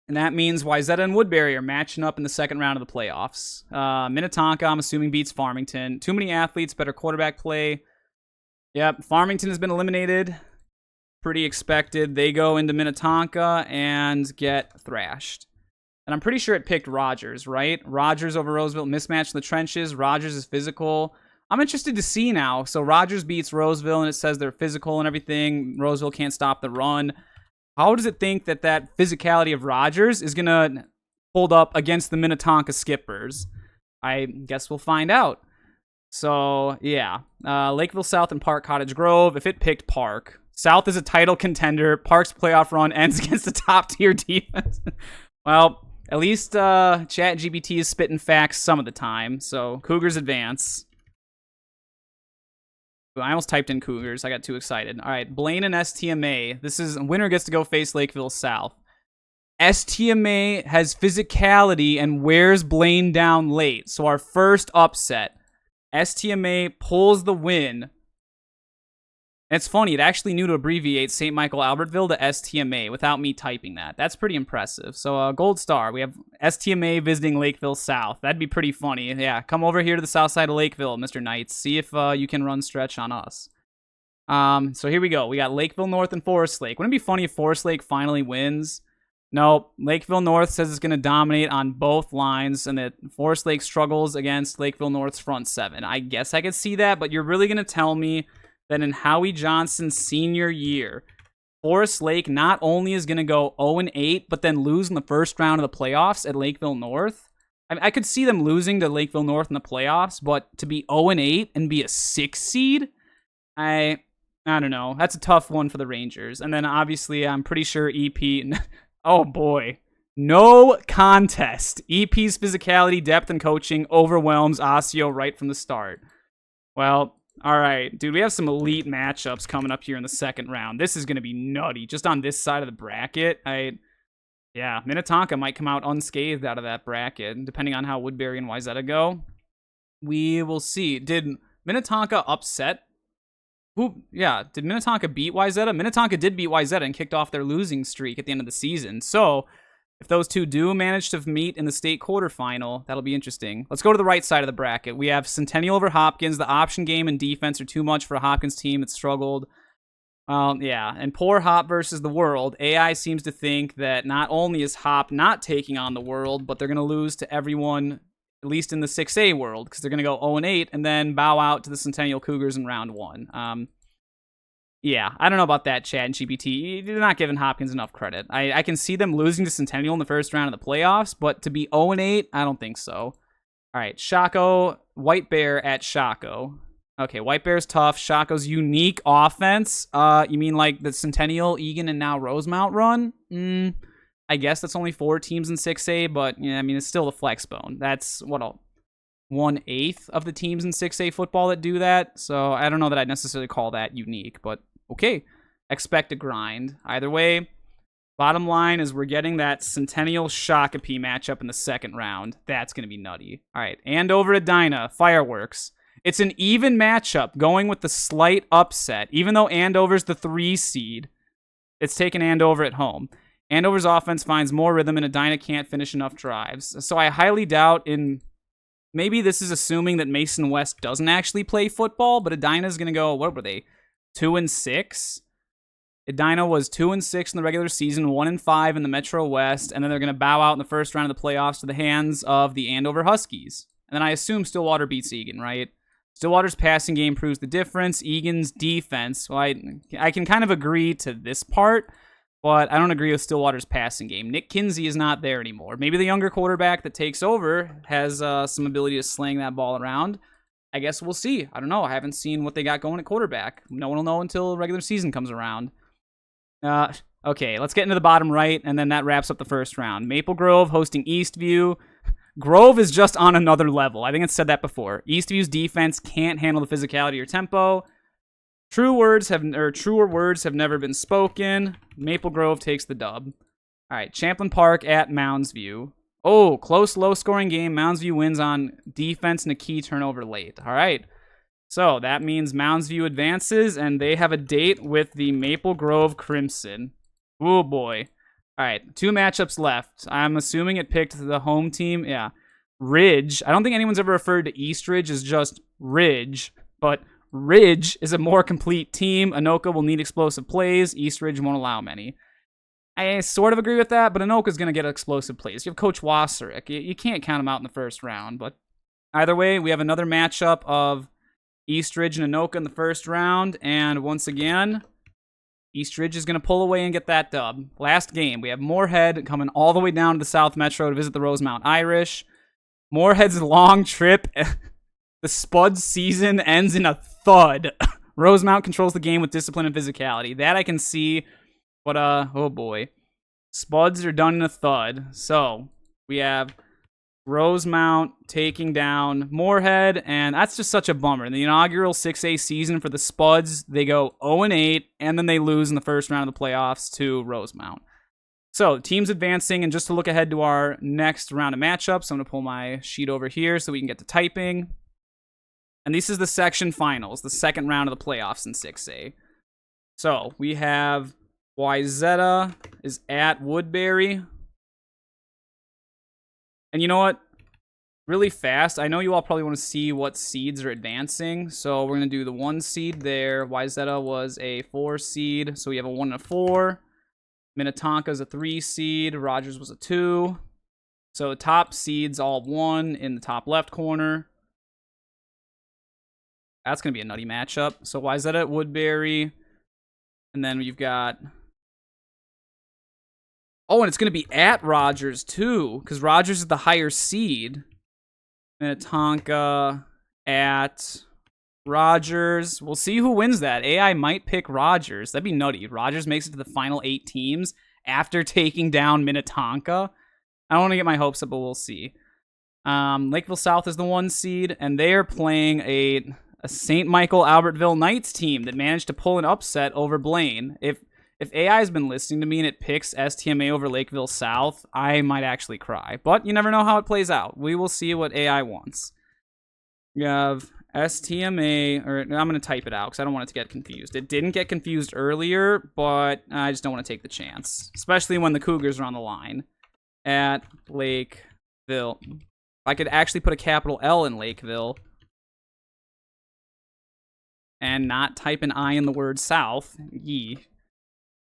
and that means Wayzata and Woodbury are matching up in the second round of the playoffs. Minnetonka, I'm assuming, beats Farmington. Too many athletes, better quarterback play. Yep, Farmington has been eliminated. Pretty expected. They go into Minnetonka and get thrashed. And I'm pretty sure it picked Rogers, right? Rogers over Roseville. Mismatch in the trenches. Rogers is physical. I'm interested to see now. So Rogers beats Roseville, and it says they're physical and everything. Roseville can't stop the run. How does it think that that physicality of Rogers is going to hold up against the Minnetonka Skippers? I guess we'll find out. So, yeah. Lakeville South and Park Cottage Grove. If it picked Park, South is a title contender. Park's playoff run ends against the top-tier defense. Well, at least ChatGPT is spitting facts some of the time. So, Cougars advance. I almost typed in Cougars. I got too excited. All right, Blaine and STMA. This is winner gets to go face Lakeville South. STMA has physicality and wears Blaine down late. So our first upset. STMA pulls the win. And it's funny, it actually knew to abbreviate St. Michael Albertville to STMA without me typing that. That's pretty impressive. So, gold star. We have STMA visiting Lakeville South. That'd be pretty funny. Yeah, come over here to the south side of Lakeville, Mr. Knights. See if you can run stretch on us. So here we go. We got Lakeville North and Forest Lake. Wouldn't it be funny if Forest Lake finally wins? No, Lakeville North says it's going to dominate on both lines, and that Forest Lake struggles against Lakeville North's front seven. I guess I could see that, but you're really going to tell me that in Howie Johnson's senior year, Forest Lake not only is going to go 0-8, but then lose in the first round of the playoffs at Lakeville North? I mean, I could see them losing to Lakeville North in the playoffs, but to be 0-8 and be a 6 seed? I don't know. That's a tough one for the Rangers. And then obviously, I'm pretty sure EP... Oh boy. No contest. EP's physicality, depth, and coaching overwhelms Osseo right from the start. Well... All right, dude, we have some elite matchups coming up here in the second round. This is going to be nutty. Just on this side of the bracket, Minnetonka might come out unscathed out of that bracket, depending on how Woodbury and Wayzata go. We will see. Did Minnetonka upset? Did Minnetonka beat Wayzata? Minnetonka did beat Wayzata and kicked off their losing streak at the end of the season. So, if those two do manage to meet in the state quarterfinal, that'll be interesting. Let's go to the right side of the bracket. We have Centennial over Hopkins. The option game and defense are too much for a Hopkins team that struggled. And poor Hop versus the World. AI seems to think that not only is Hop not taking on the World, but they're going to lose to everyone, at least in the 6A World, because they're going to go 0-8 and then bow out to the Centennial Cougars in round one. I don't know about that, ChatGPT. You're not giving Hopkins enough credit. I can see them losing to Centennial in the first round of the playoffs, but to be 0-8, I don't think so. All right, Shaco, White Bear at Shaco. Okay, White Bear's tough. Shaco's unique offense. You mean like the Centennial, Egan, and now Rosemount run? I guess that's only 4 teams in 6A, but yeah, I mean, it's still the flex bone. That's, 1/8 of the teams in 6A football that do that. So I don't know that I'd necessarily call that unique, but okay. Expect a grind. Either way, bottom line is we're getting that Centennial Shakopee matchup in the second round. That's going to be nutty. All right, Andover Edina, Fireworks. It's an even matchup going with the slight upset. Even though Andover's the 3 seed, it's taking Andover at home. Andover's offense finds more rhythm and Edina can't finish enough drives. So I highly doubt maybe this is assuming that Mason West doesn't actually play football, but Edina's going to go, what were they, 2-6? Edina was 2-6 in the regular season, 1-5 in the Metro West, and then they're going to bow out in the first round of the playoffs to the hands of the Andover Huskies. And then I assume Stillwater beats Egan, right? Stillwater's passing game proves the difference. Egan's defense, well, I can kind of agree to this part, but I don't agree with Stillwater's passing game. Nick Kinsey is not there anymore. Maybe the younger quarterback that takes over has some ability to sling that ball around. I guess we'll see. I don't know. I haven't seen what they got going at quarterback. No one will know until regular season comes around. Okay, let's get into the bottom right, and then that wraps up the first round. Maple Grove hosting Eastview. Grove is just on another level. I think it's said that before. Eastview's defense can't handle the physicality or tempo. Truer words have never been spoken. Maple Grove takes the dub. All right, Champlain Park at Mounds View. Oh, close, low-scoring game. Mounds View wins on defense and a key turnover late. All right. So that means Mounds View advances, and they have a date with the Maple Grove Crimson. Oh, boy. All right, 2 matchups left. I'm assuming it picked the home team. Yeah. Ridge. I don't think anyone's ever referred to East Ridge as just Ridge, but Ridge is a more complete team. Anoka will need explosive plays. East Ridge won't allow many. I sort of agree with that, but Anoka's going to get explosive plays. You have Coach Wasserich. You can't count him out in the first round, but either way, we have another matchup of East Ridge and Anoka in the first round, and once again, East Ridge is going to pull away and get that dub. Last game, we have Moorhead coming all the way down to the South Metro to visit the Rosemount Irish. Moorhead's long trip, the Spuds season ends in a thud. Rosemount controls the game with discipline and physicality. That I can see. But, oh boy. Spuds are done in a thud. So, we have Rosemount taking down Moorhead, and that's just such a bummer. In the inaugural 6A season for the Spuds, they go 0-8, and then they lose in the first round of the playoffs to Rosemount. So, teams advancing, and just to look ahead to our next round of matchups, I'm going to pull my sheet over here so we can get to typing. And this is the section finals, the second round of the playoffs in 6A. So, we have Wayzata is at Woodbury. And you know what? Really fast, I know you all probably want to see what seeds are advancing. So we're going to do the 1 seed there. Wayzata was a 4 seed. So we have a 1 and a 4. Minnetonka's a 3 seed. Rogers was a 2. So the top seeds all 1 in the top left corner. That's going to be a nutty matchup. So Wayzata at Woodbury. And then you've got... Oh, and it's going to be at Rogers, too, because Rogers is the higher seed. Minnetonka at Rogers. We'll see who wins that. AI might pick Rogers. That'd be nutty. Rogers makes it to the final 8 teams after taking down Minnetonka. I don't want to get my hopes up, but we'll see. Lakeville South is the 1 seed, and they are playing a St. Michael Albertville Knights team that managed to pull an upset over Blaine. If AI has been listening to me and it picks STMA over Lakeville South, I might actually cry. But you never know how it plays out. We will see what AI wants. You have STMA, or I'm going to type it out because I don't want it to get confused. It didn't get confused earlier, but I just don't want to take the chance, especially when the Cougars are on the line. At Lakeville. I could actually put a capital L in Lakeville and not type an I in the word South. Yee.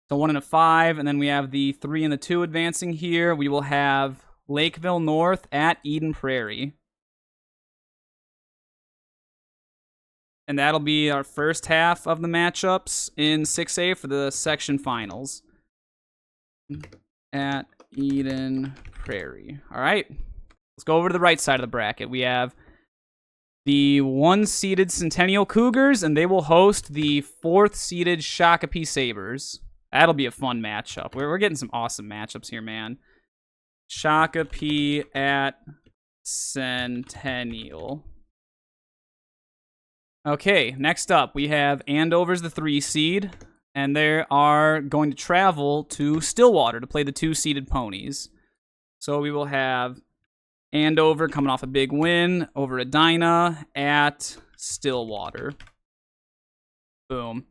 So 1 and a 5, and then we have the 3 and the 2 advancing here. We will have Lakeville North at Eden Prairie. And that'll be our first half of the matchups in 6A for the section finals. At Eden Prairie. All right. Let's go over to the right side of the bracket. We have the 1-seeded Centennial Cougars, and they will host the 4th-seeded Shakopee Sabres. That'll be a fun matchup. We're getting some awesome matchups here, man. Shakopee at Centennial. Okay, next up, we have Andover's the 3 seed, and they are going to travel to Stillwater to play the 2-seeded Ponies. So we will have Andover coming off a big win over Edina at Stillwater. Boom.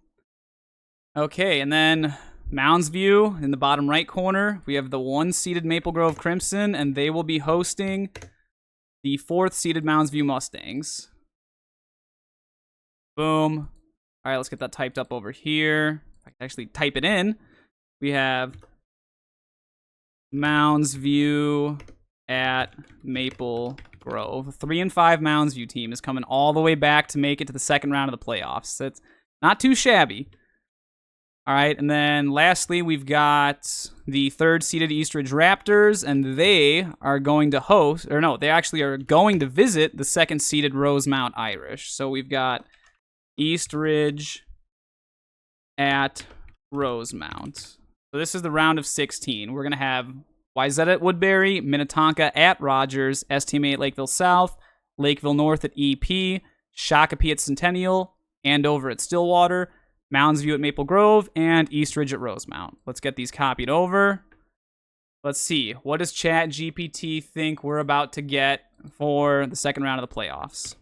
Okay, and then Mounds View in the bottom right corner. We have the 1-seeded Maple Grove Crimson, and they will be hosting the 4th-seeded Mounds View Mustangs. Boom. All right, let's get that typed up over here. I can actually type it in. We have Mounds View at Maple Grove. 3 and 5 Mounds View team is coming all the way back to make it to the second round of the playoffs. That's not too shabby. All right, and then lastly, we've got the 3rd-seeded Eastridge Raptors, and they are going to host, or no, they actually are going to visit the 2nd-seeded Rosemount Irish. So we've got Eastridge at Rosemount. So this is the round of 16. We're going to have Wayzata at Woodbury, Minnetonka at Rogers, STMA at Lakeville South, Lakeville North at EP, Shakopee at Centennial, Andover at Stillwater, Mounds View at Maple Grove, and Eastridge at Rosemount. Let's get these copied over. Let's see. What does ChatGPT think we're about to get for the second round of the playoffs?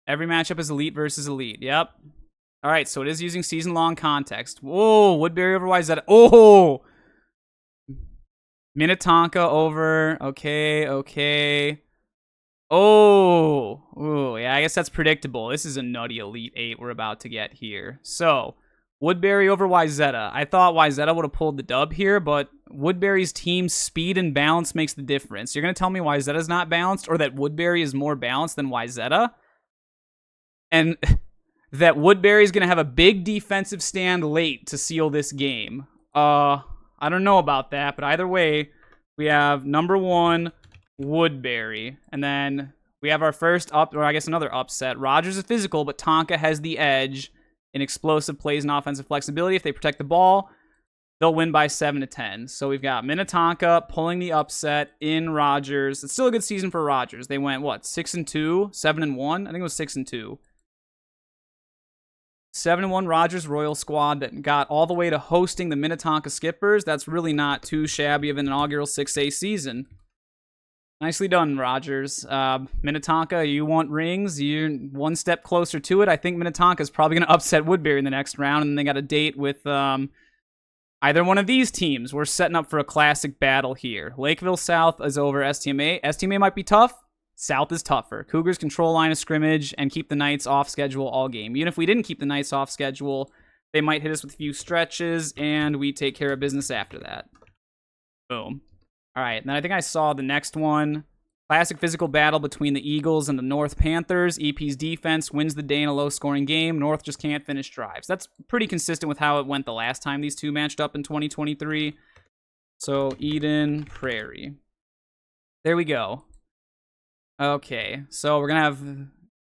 Every matchup is elite versus elite. Yep. All right, so it is using season-long context. Whoa, Woodbury over Wayzata. Oh! Minnetonka over. Okay. Oh! Ooh, yeah, I guess that's predictable. This is a nutty Elite 8 we're about to get here. So, Woodbury over Wayzata. I thought Wayzata would have pulled the dub here, but Woodbury's team's speed and balance makes the difference. You're going to tell me Wayzata's not balanced, or that Woodbury is more balanced than Wayzata? And that Woodbury's going to have a big defensive stand late to seal this game. I don't know about that, but either way, we have number 1, Woodbury. And then we have our first another upset. Rogers is physical, but Tonka has the edge in explosive plays and offensive flexibility. If they protect the ball, they'll win by 7-10. So we've got Minnetonka pulling the upset in Rogers. It's still a good season for Rogers. They went, 6-2? 7-1? I think it was 6-2. 7-1 Rogers Royal squad that got all the way to hosting the Minnetonka Skippers. That's really not too shabby of an inaugural 6A season. Nicely done, Rogers. Minnetonka, you want rings. You're one step closer to it. I think Minnetonka is probably going to upset Woodbury in the next round, and they got a date with either one of these teams. We're setting up for a classic battle here. Lakeville South is over STMA. STMA might be tough. South is tougher. Cougars control line of scrimmage and keep the Knights off schedule all game. Even if we didn't keep the Knights off schedule, they might hit us with a few stretches, and we take care of business after that. Boom. All right, and then I think I saw the next one. Classic physical battle between the Eagles and the North Panthers. EP's defense wins the day in a low-scoring game. North just can't finish drives. That's pretty consistent with how it went the last time these two matched up in 2023. So, Eden Prairie. There we go. Okay, so we're going to have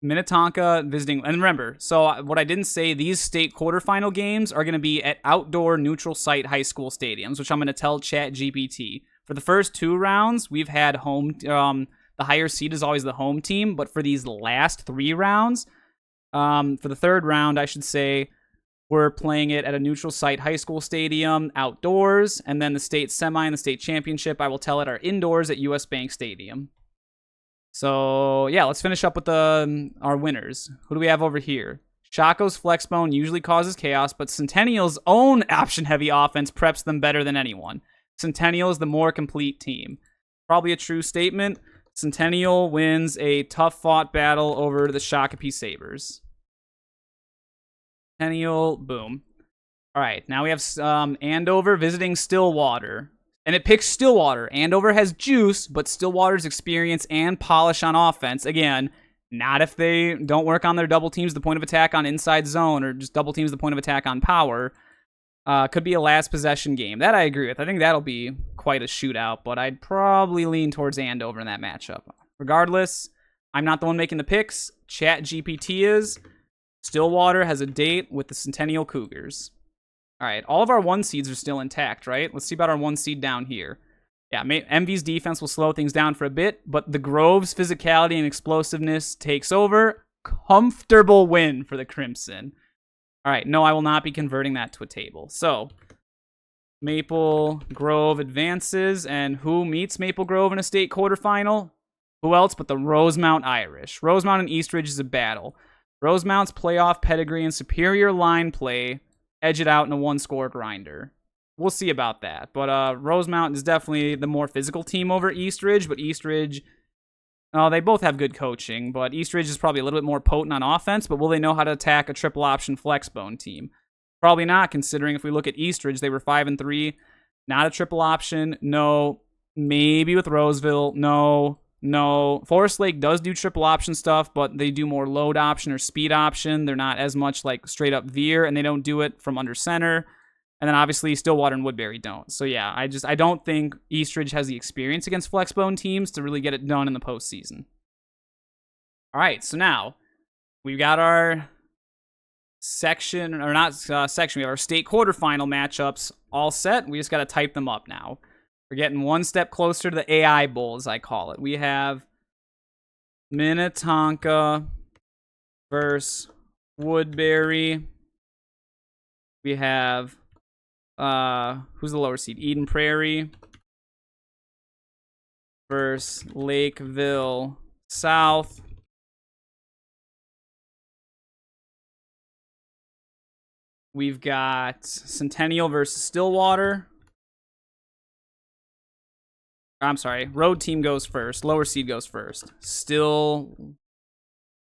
Minnetonka visiting. And remember, so what I didn't say, these state quarterfinal games are going to be at outdoor neutral site high school stadiums, which I'm going to tell ChatGPT. For the first 2 rounds, we've had home. The higher seed is always the home team, but for these last 3 rounds, for the third round, I should say, we're playing it at a neutral site high school stadium outdoors, and then the state semi and the state championship, I will tell it, are indoors at US Bank Stadium. So, yeah, let's finish up with our winners. Who do we have over here? Chaco's Flexbone usually causes chaos, but Centennial's own option-heavy offense preps them better than anyone. Centennial is the more complete team. Probably a true statement. Centennial wins a tough-fought battle over the Shakopee Sabres. Centennial, boom. All right, now we have Andover visiting Stillwater. And it picks Stillwater. Andover has juice, but Stillwater's experience and polish on offense. Again, not if they don't work on their double teams the point of attack on inside zone or just double teams the point of attack on power. Could be a last possession game. That I agree with. I think that'll be quite a shootout, but I'd probably lean towards Andover in that matchup. Regardless, I'm not the one making the picks. ChatGPT is. Stillwater has a date with the Centennial Cougars. All right, all of our 1 seeds are still intact, right? Let's see about our 1 seed down here. Yeah, MV's defense will slow things down for a bit, but the Grove's physicality and explosiveness takes over. Comfortable win for the Crimson. All right, no, I will not be converting that to a table. So, Maple Grove advances, and who meets Maple Grove in a state quarterfinal? Who else but the Rosemount Irish? Rosemount and Eastridge is a battle. Rosemount's playoff pedigree and superior line play edge it out in a 1-score grinder. We'll see about that. But Rosemount is definitely the more physical team over Eastridge, but Eastridge, they both have good coaching, but Eastridge is probably a little bit more potent on offense, but will they know how to attack a triple option flexbone team? Probably not, considering if we look at Eastridge, they were 5-3. Not a triple option, no. Maybe with Roseville, no. Forest Lake does do triple option stuff, but they do more load option or speed option. They're not as much like straight up veer, and they don't do it from under center. And then obviously Stillwater and Woodbury don't. So yeah, I don't think Eastridge has the experience against flexbone teams to really get it done in the postseason. All right, so now we've got our section, or not section, we have our state quarterfinal matchups all set. We just got to type them up now. We're getting one step closer to the AI Bowl, as I call it. We have Minnetonka versus Woodbury. We have, who's the lower seed? Eden Prairie versus Lakeville South. We've got Centennial versus Stillwater. I'm sorry, road team goes first. Lower seed goes first. Still,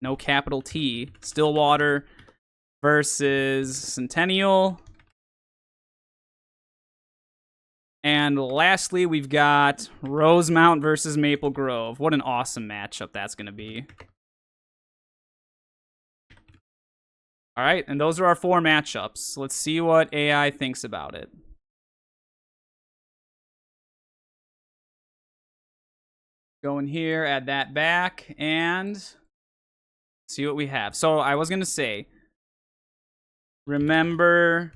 no capital T. Stillwater versus Centennial. And lastly, we've got Rosemount versus Maple Grove. What an awesome matchup that's going to be. All right, and those are our 4 matchups. Let's see what AI thinks about it. Go in here, add that back, and see what we have. So I was going to say, remember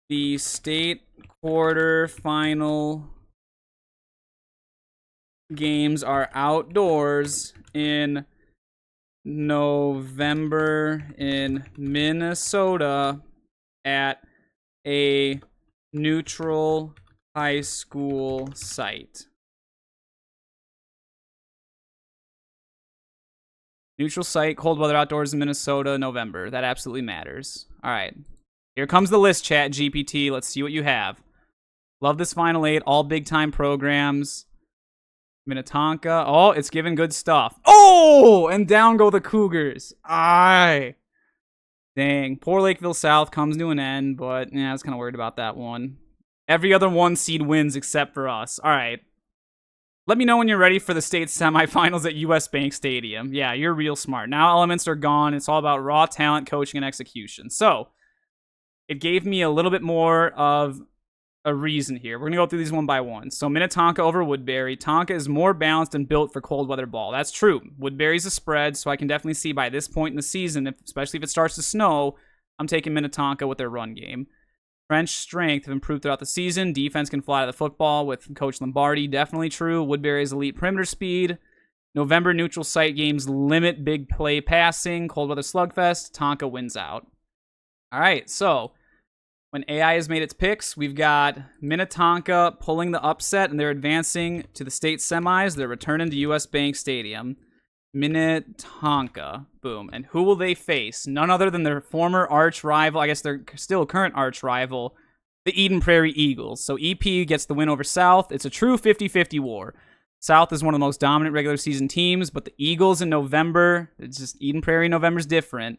the state quarterfinal games are outdoors in November in Minnesota at a neutral high school site. Neutral site, cold weather outdoors in Minnesota, November. That absolutely matters. All right. Here comes the list, ChatGPT. Let's see what you have. Love this Final 8. All big-time programs. Minnetonka. Oh, it's giving good stuff. Oh! And down go the Cougars. Aye. Dang. Poor Lakeville South comes to an end, but yeah, I was kind of worried about that one. Every other 1 seed wins except for us. All right. Let me know when you're ready for the state semifinals at US Bank Stadium. Yeah, you're real smart. Now elements are gone. It's all about raw talent, coaching, and execution. So, it gave me a little bit more of a reason here. We're going to go through these one by one. So, Minnetonka over Woodbury. Tonka is more balanced and built for cold weather ball. That's true. Woodbury's a spread, so I can definitely see by this point in the season, especially if it starts to snow, I'm taking Minnetonka with their run game. French strength have improved throughout the season. Defense can fly to the football with Coach Lombardi. Definitely true. Woodbury's elite perimeter speed. November neutral site games limit big play passing. Cold weather slugfest. Tonka wins out. All right, so when AI has made its picks, we've got Minnetonka pulling the upset, and they're advancing to the state semis. They're returning to US Bank Stadium. Minnetonka. Boom. And who will they face? None other than their former arch rival. I guess their still current arch rival, the Eden Prairie Eagles. So EP gets the win over South. It's a true 50-50 war. South is one of the most dominant regular season teams, but the Eagles in November, it's just Eden Prairie in November's different.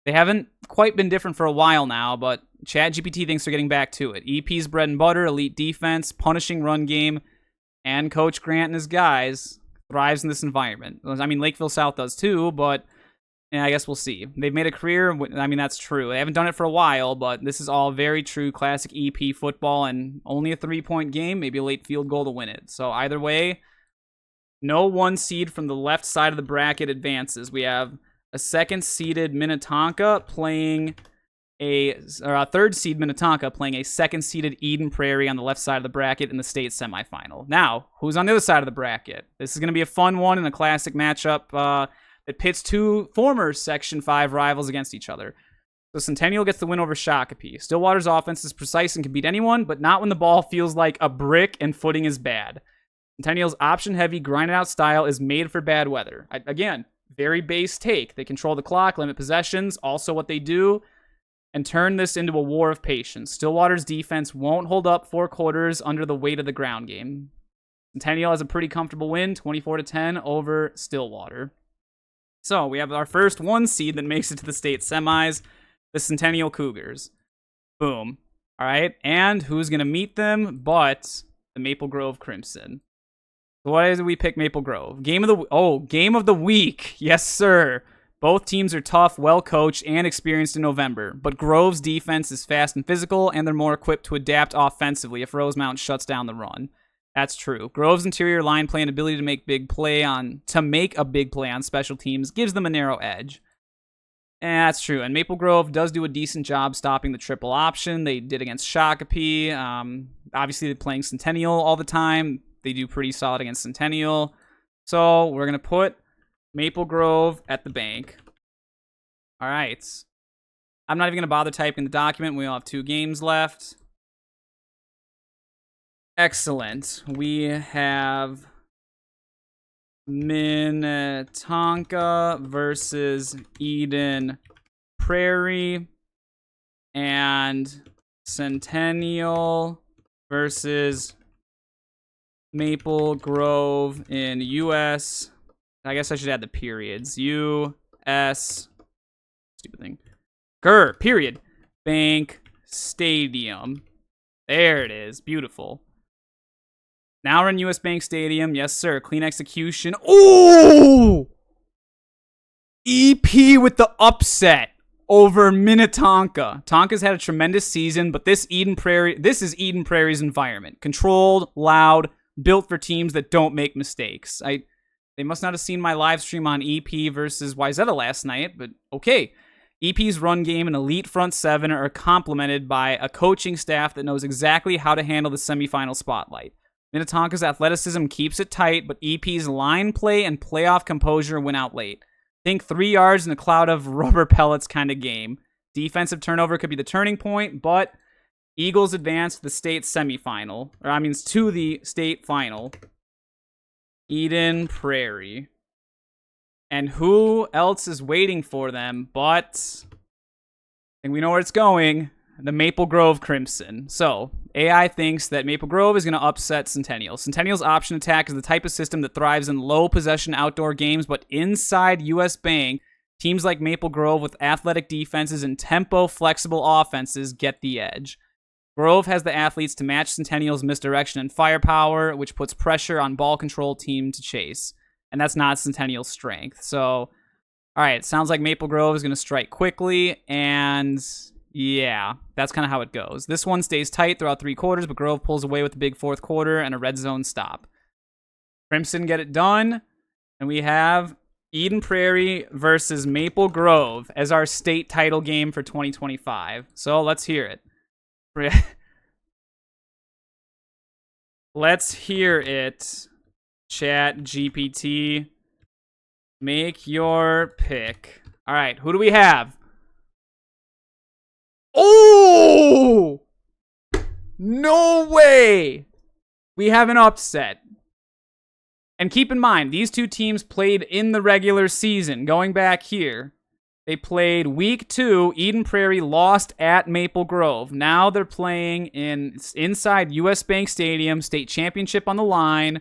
They haven't quite been different for a while now, but ChatGPT thinks they're getting back to it. EP's bread and butter, elite defense, punishing run game, and Coach Grant and his guys thrives in this environment. I mean, Lakeville South does too, but yeah, I guess we'll see. They've made a career. I mean, that's true. They haven't done it for a while, but this is all very true classic EP football, and only a 3-point game, maybe a late field goal to win it. So either way, no 1 seed from the left side of the bracket advances. We have a 2nd seeded Minnetonka playing a 3rd seed Minnetonka playing a 2nd seeded Eden Prairie on the left side of the bracket in the state semifinal. Now, who's on the other side of the bracket? This is going to be a fun one and a classic matchup that pits 2 former Section 5 rivals against each other. So Centennial gets the win over Shakopee. Stillwater's offense is precise and can beat anyone, but not when the ball feels like a brick and footing is bad. Centennial's option-heavy, grind-out style is made for bad weather. Again, very base take. They control the clock, limit possessions, also what they do, and turn this into a war of patience. Stillwater's defense won't hold up 4 quarters under the weight of the ground game. Centennial has a pretty comfortable win, 24-10 over Stillwater. So we have our first 1 seed that makes it to the state semis, the Centennial Cougars. Boom. All right, and who's going to meet them but the Maple Grove Crimson? So why did we pick Maple Grove? Game of the week. Yes, sir. Both teams are tough, well-coached, and experienced in November, but Grove's defense is fast and physical, and they're more equipped to adapt offensively if Rosemount shuts down the run. That's true. Grove's interior line play and ability to make a big play on special teams gives them a narrow edge. That's true. And Maple Grove does do a decent job stopping the triple option. They did against Shakopee. Obviously, they're playing Centennial all the time. They do pretty solid against Centennial. So we're going to put Maple Grove at the bank. All right. I'm not even going to bother typing the document. We only have 2 games left. Excellent. We have Minnetonka versus Eden Prairie and Centennial versus Maple Grove in U.S. I guess I should add the periods. U.S. Stupid thing. Period. Bank Stadium. There it is. Beautiful. Now we're in U.S. Bank Stadium. Yes, sir. Clean execution. Ooh! EP with the upset over Minnetonka. Tonka's had a tremendous season, but this is Eden Prairie's environment. Controlled, loud, built for teams that don't make mistakes. They must not have seen my live stream on EP versus Wyzetta last night, but okay. EP's run game and elite front seven are complemented by a coaching staff that knows exactly how to handle the semifinal spotlight. Minnetonka's athleticism keeps it tight, but EP's line play and playoff composure went out late. Think 3 yards in a cloud of rubber pellets kind of game. Defensive turnover could be the turning point, but Eagles advance to the state semifinal. To the state final. Eden Prairie. And who else is waiting for them but, I think we know where it's going, the Maple Grove Crimson. So, AI thinks that Maple Grove is going to upset Centennial. Centennial's option attack is the type of system that thrives in low possession outdoor games, but inside US Bank, teams like Maple Grove with athletic defenses and tempo flexible offenses get the edge. Grove has the athletes to match Centennial's misdirection and firepower, which puts pressure on ball control team to chase. And that's not Centennial's strength. So, all right, sounds like Maple Grove is going to strike quickly, and yeah, that's kind of how it goes. This one stays tight throughout 3 quarters, but Grove pulls away with the big 4th quarter and a red zone stop. Crimson get it done, and we have Eden Prairie versus Maple Grove as our state title game for 2025. So let's hear it. Let's hear it. ChatGPT. Make your pick. All right, who do we have? Oh! No way! We have an upset. And keep in mind, these 2 teams played in the regular season. Going back here, they played week 2. Eden Prairie lost at Maple Grove. Now they're playing inside US Bank Stadium, state championship on the line.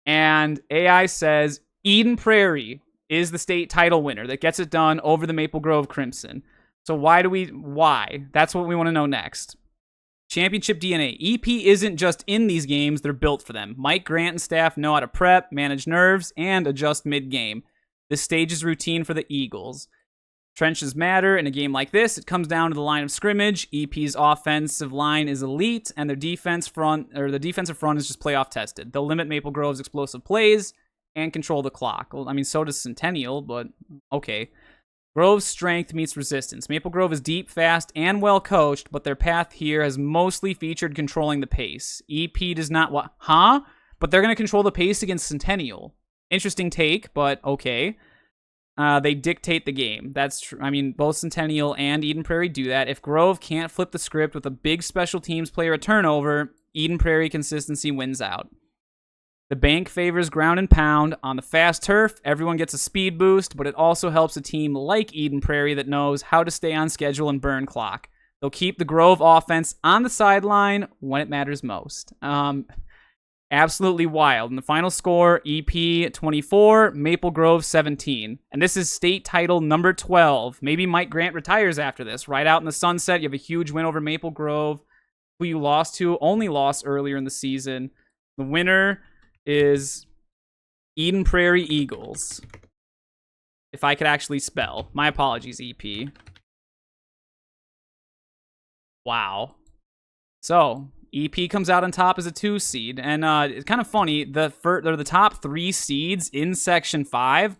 And AI says Eden Prairie is the state title winner that gets it done over the Maple Grove Crimson. So why? That's what we want to know next. Championship DNA. EP isn't just in these games, they're built for them. Mike Grant and staff know how to prep, manage nerves, and adjust mid-game. This stage is routine for the Eagles. Trenches matter. In a game like this, it comes down to the line of scrimmage. EP's offensive line is elite, and the defensive front is just playoff tested. They'll limit Maple Grove's explosive plays and control the clock. Well, so does Centennial, but okay. Grove's strength meets resistance. Maple Grove is deep, fast, and well coached, but their path here has mostly featured controlling the pace. EP does not But they're going to control the pace against Centennial. Interesting take, but okay. They dictate the game. That's true. Both Centennial and Eden Prairie do that. If Grove can't flip the script with a big special teams player a turnover, Eden Prairie consistency wins out. The bank favors ground and pound. On the fast turf, everyone gets a speed boost, but it also helps a team like Eden Prairie that knows how to stay on schedule and burn clock. They'll keep the Grove offense on the sideline when it matters most. Absolutely wild. And the final score, EP 24, Maple Grove 17. And this is state title number 12. Maybe Mike Grant retires after this. Right out in the sunset, you have a huge win over Maple Grove, who you only lost earlier in the season. The winner is Eden Prairie Eagles. If I could actually spell. My apologies, EP. Wow. So, EP comes out on top as a 2 seed, and it's kind of funny. The top 3 seeds in Section 5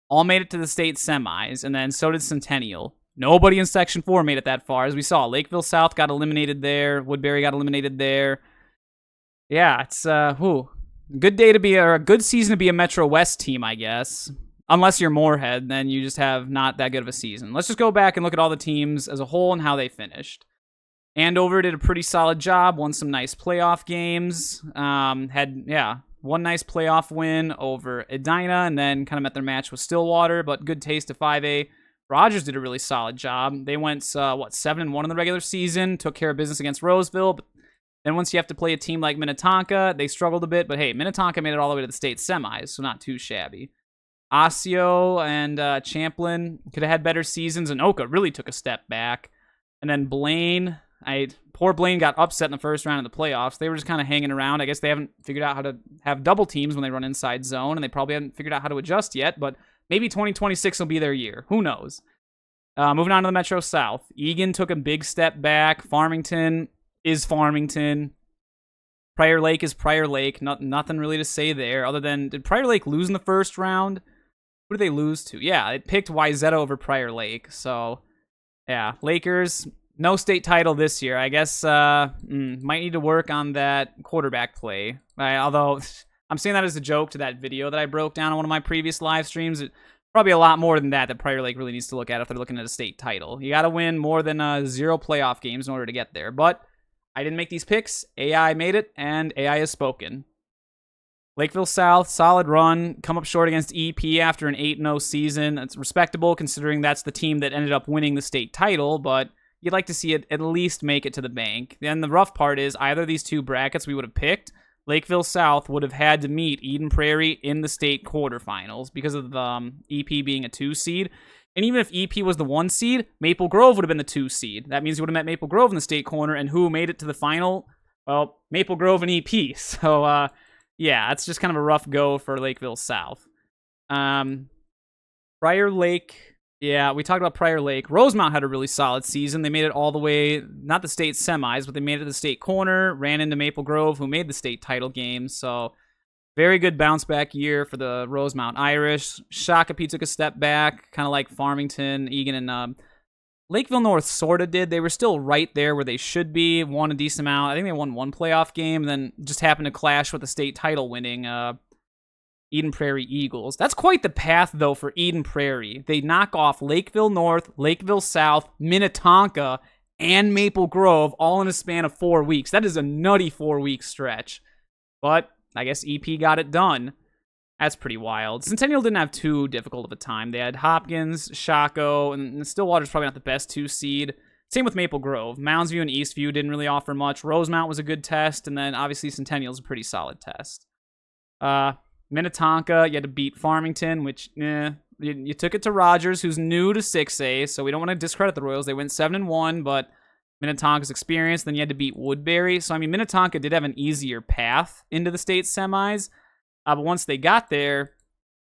all made it to the state semis, and then so did Centennial. Nobody in Section 4 made it that far, as we saw. Lakeville South got eliminated there. Woodbury got eliminated there. Yeah, it's a good season to be a Metro West team, I guess. unless you're Moorhead, then you just have not that good of a season. Let's just go back and look at all the teams as a whole and how they finished. Andover did a pretty solid job, won some nice playoff games, had one nice playoff win over Edina, and then kind of met their match with Stillwater, but good taste of 5A. Rogers did a really solid job. They went 7-1 in the regular season, took care of business against Roseville, but then once you have to play a team like Minnetonka, they struggled a bit, but hey, Minnetonka made it all the way to the state semis, so not too shabby. Osseo and Champlin could have had better seasons, and Oka really took a step back. And then Blaine, poor Blaine got upset in the first round of the playoffs. They were just kind of hanging around. I guess they haven't figured out how to have double teams when they run inside zone, and they probably haven't figured out how to adjust yet, but maybe 2026 will be their year. Who knows? Moving on to the Metro South. Egan took a big step back. Farmington is Farmington. Prior Lake is Prior Lake. Nothing really to say there, other than, did Prior Lake lose in the first round? Who did they lose to? Yeah, it picked Wyzetta over Prior Lake. So, yeah, Lakers, no state title this year. I guess might need to work on that quarterback play. Although, I'm saying that as a joke to that video that I broke down on one of my previous live streams. Probably a lot more than that Prior Lake really needs to look at if they're looking at a state title. You got to win more than 0 playoff games in order to get there. But I didn't make these picks. AI made it, and AI has spoken. Lakeville South, solid run. Come up short against EP after an 8-0 season. That's respectable considering that's the team that ended up winning the state title, but you'd like to see it at least make it to the bank. Then the rough part is either of these two brackets we would have picked, Lakeville South would have had to meet Eden Prairie in the state quarterfinals because of EP being a 2 seed. And even if EP was the 1 seed, Maple Grove would have been the 2 seed. That means you would have met Maple Grove in the state corner, and who made it to the final? Well, Maple Grove and EP. So, yeah, that's just kind of a rough go for Lakeville South. Prior Lake, yeah, we talked about Prior Lake. Rosemount had a really solid season. They made it all the way, not the state semis, but they made it to the state corner, ran into Maple Grove, who made the state title game. So, very good bounce back year for the Rosemount Irish. Shakopee took a step back, kind of like Farmington, Egan, and Lakeville North sort of did. They were still right there where they should be, won a decent amount. I think they won 1 playoff game, and then just happened to clash with the state title winning Eden Prairie Eagles. That's quite the path, though, for Eden Prairie. They knock off Lakeville North, Lakeville South, Minnetonka, and Maple Grove all in a span of 4 weeks. That is a nutty 4-week stretch. But I guess EP got it done. That's pretty wild. Centennial didn't have too difficult of a time. They had Hopkins, Shaco, and Stillwater's probably not the best 2 seed. Same with Maple Grove. Moundsview and Eastview didn't really offer much. Rosemount was a good test, and then obviously Centennial's a pretty solid test. Minnetonka, you had to beat Farmington, which, you took it to Rogers, who's new to 6A, so we don't want to discredit the Royals. They went 7-1, but Minnetonka's experienced. Then you had to beat Woodbury. So, I mean, Minnetonka did have an easier path into the state semis. But once they got there,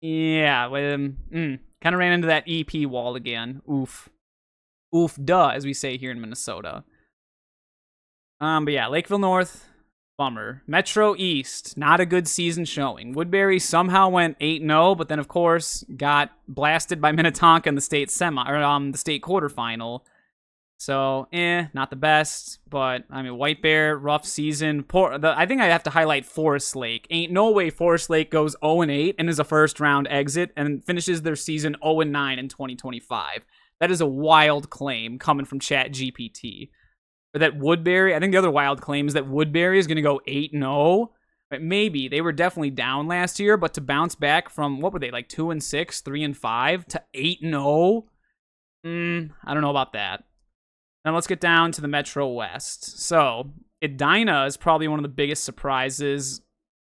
yeah, kind of ran into that EP wall again. Oof. Oof, duh, as we say here in Minnesota. But yeah, Lakeville North, bummer. Metro East, not a good season showing. Woodbury somehow went 8-0, but then, of course, got blasted by Minnetonka in the state the state quarterfinal. So, not the best, but, I mean, White Bear, rough season. I think I have to highlight Forest Lake. Ain't no way Forest Lake goes 0-8 and is a first-round exit and finishes their season 0-9 in 2025. That is a wild claim coming from ChatGPT. But that Woodbury, I think the other wild claim is that Woodbury is going to go 8-0. Maybe. They were definitely down last year, but to bounce back from, what were they, like 2-6, 3-5, to 8-0? I don't know about that. Now let's get down to the Metro West. So, Edina is probably one of the biggest surprises.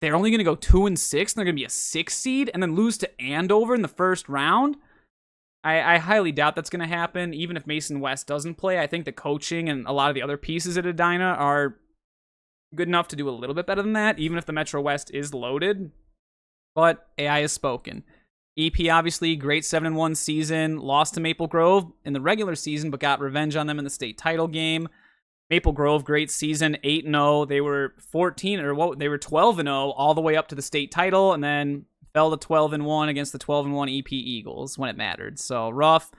They're only going to go 2-6, and they're going to be a 6 seed, and then lose to Andover in the first round? I highly doubt that's going to happen. Even if Mason West doesn't play, I think the coaching and a lot of the other pieces at Edina are good enough to do a little bit better than that, even if the Metro West is loaded. But AI has spoken. EP, obviously, great 7-1 season, lost to Maple Grove in the regular season, but got revenge on them in the state title game. Maple Grove, great season, 8-0. They were 12-0 all the way up to the state title, and then fell to 12-1 against the 12-1 EP Eagles when it mattered. So, rough.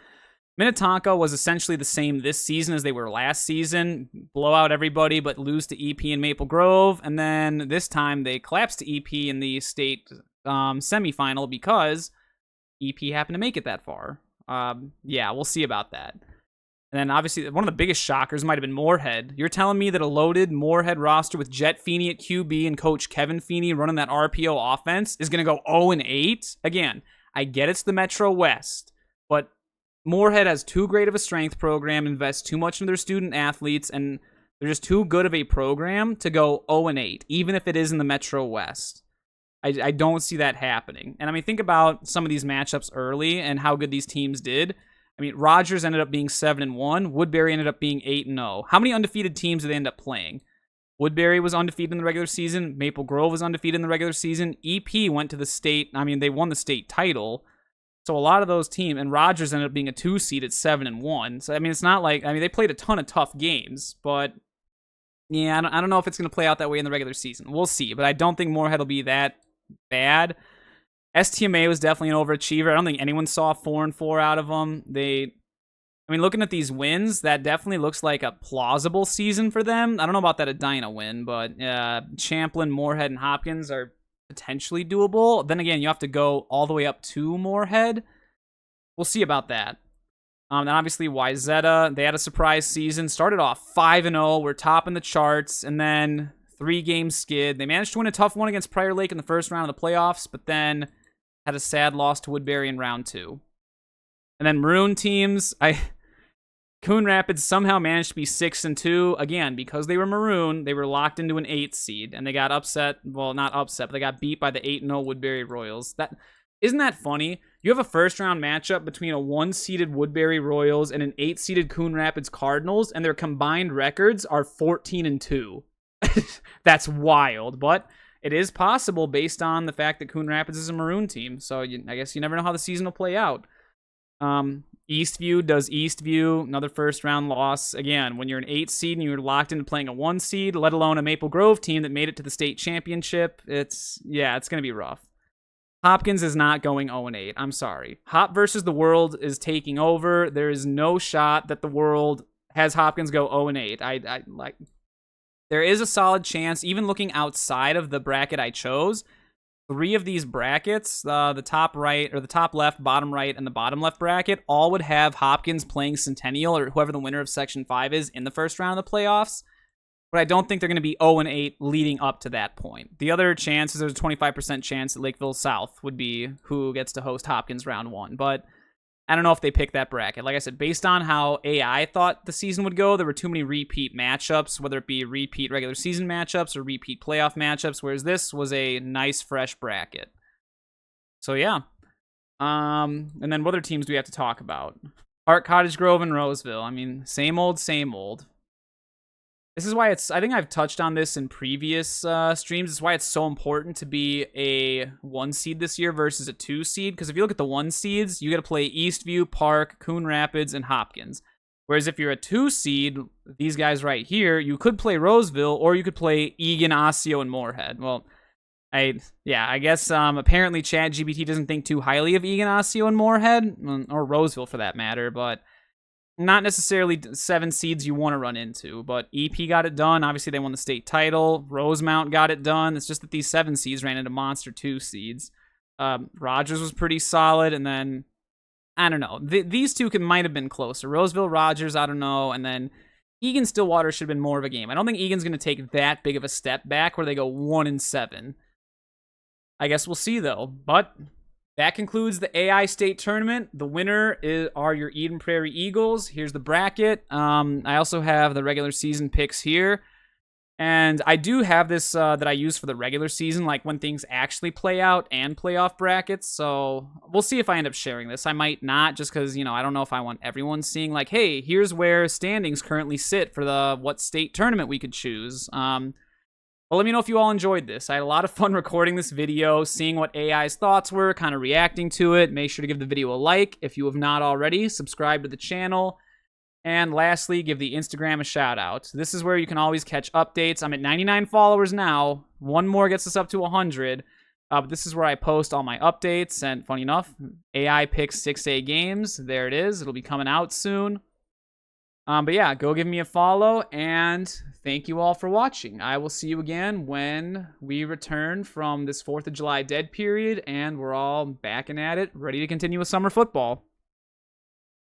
Minnetonka was essentially the same this season as they were last season. Blow out everybody, but lose to EP and Maple Grove, and then this time they collapsed to EP in the state semifinal because EP happened to make it that far. Yeah, we'll see about that. And then obviously one of the biggest shockers might have been Moorhead. You're telling me that a loaded Moorhead roster with Jet Feeney at QB and Coach Kevin Feeney running that RPO offense is going to go 0-8? Again, I get it's the Metro West, but Moorhead has too great of a strength program, invests too much in their student athletes, and they're just too good of a program to go 0-8, even if it is in the Metro West. I don't see that happening. And I mean, think about some of these matchups early and how good these teams did. I mean, Rogers ended up being 7-1. Woodbury ended up being 8-0. How many undefeated teams did they end up playing? Woodbury was undefeated in the regular season. Maple Grove was undefeated in the regular season. EP went to the state. I mean, they won the state title. So a lot of those teams, and Rogers ended up being a 2 seed at 7-1. So I mean, it's not like, I mean, they played a ton of tough games, but yeah, I don't know if it's going to play out that way in the regular season. We'll see, but I don't think Moorhead will be that bad. STMA was definitely an overachiever. I don't think anyone saw 4-4 out of them. I mean, looking at these wins, that definitely looks like a plausible season for them. I don't know about that Edina win, but Champlin, Moorhead, and Hopkins are potentially doable. Then again, you have to go all the way up to Moorhead. We'll see about that. Then obviously Wyzetta, they had a surprise season. Started off 5-0, were topping the charts, and then 3-game skid. They managed to win a tough one against Prior Lake in the first round of the playoffs, but then had a sad loss to Woodbury in round 2. And then Maroon teams, Coon Rapids somehow managed to be 6-2. Again, because they were Maroon, they were locked into an 8 seed, and they got upset. Well, not upset, but they got beat by the 8-0 Woodbury Royals. Isn't that funny? You have a first-round matchup between a 1-seeded Woodbury Royals and an 8-seeded Coon Rapids Cardinals, and their combined records are 14-2. That's wild, but it is possible based on the fact that Coon Rapids is a Maroon team. So I guess you never know how the season will play out. Eastview does Eastview, another first-round loss. Again, when you're an 8 seed and you're locked into playing a 1 seed, let alone a Maple Grove team that made it to the state championship, it's going to be rough. Hopkins is not going 0-8. I'm sorry. Hop versus the World is taking over. There is no shot that the World has Hopkins go 0-8. There is a solid chance, even looking outside of the bracket I chose. 3 of these brackets, the top right or the top left, bottom right, and the bottom left bracket, all would have Hopkins playing Centennial or whoever the winner of Section 5 is in the first round of the playoffs. But I don't think they're going to be 0-8 leading up to that point. The other chance is there's a 25% chance that Lakeville South would be who gets to host Hopkins round 1. But I don't know if they pick that bracket. Like I said, based on how AI thought the season would go, there were too many repeat matchups, whether it be repeat regular season matchups or repeat playoff matchups, whereas this was a nice, fresh bracket. So, yeah. And then what other teams do we have to talk about? Park, Cottage Grove, and Roseville. I mean, same old, same old. This is why I think I've touched on this in previous streams. It's why it's so important to be a 1 seed this year versus a 2 seed. Because if you look at the 1 seeds, you got to play Eastview, Park, Coon Rapids, and Hopkins. Whereas if you're a 2 seed, these guys right here, you could play Roseville or you could play Egan, Osseo, and Moorhead. Well, I guess apparently ChatGPT doesn't think too highly of Egan, Osseo, and Moorhead, or Roseville for that matter, but not necessarily 7 seeds you want to run into, but EP got it done. Obviously, they won the state title. Rosemount got it done. It's just that these 7 seeds ran into monster 2 seeds. Rogers was pretty solid, and then, I don't know. These two might have been closer. Roseville, Rogers, I don't know, and then Egan Stillwater should have been more of a game. I don't think Egan's going to take that big of a step back where they go 1-7. I guess we'll see, though, but that concludes the AI State Tournament. The winner are your Eden Prairie Eagles. Here's the bracket. I also have the regular season picks here. And I do have this that I use for the regular season, like when things actually play out and playoff brackets. So we'll see if I end up sharing this. I might not, just because, I don't know if I want everyone seeing, like, hey, here's where standings currently sit for what state tournament we could choose. Well, let me know if you all enjoyed this. I had a lot of fun recording this video, seeing what AI's thoughts were, kind of reacting to it. Make sure to give the video a like if you have not already. Subscribe to the channel. And lastly, give the Instagram a shout out. This is where you can always catch updates. I'm at 99 followers now. 1 more gets us up to 100. But this is where I post all my updates. And funny enough, AI picks 6A games. There it is. It'll be coming out soon. But yeah, go give me a follow, and thank you all for watching. I will see you again when we return from this 4th of July dead period, and we're all back and at it, ready to continue with summer football.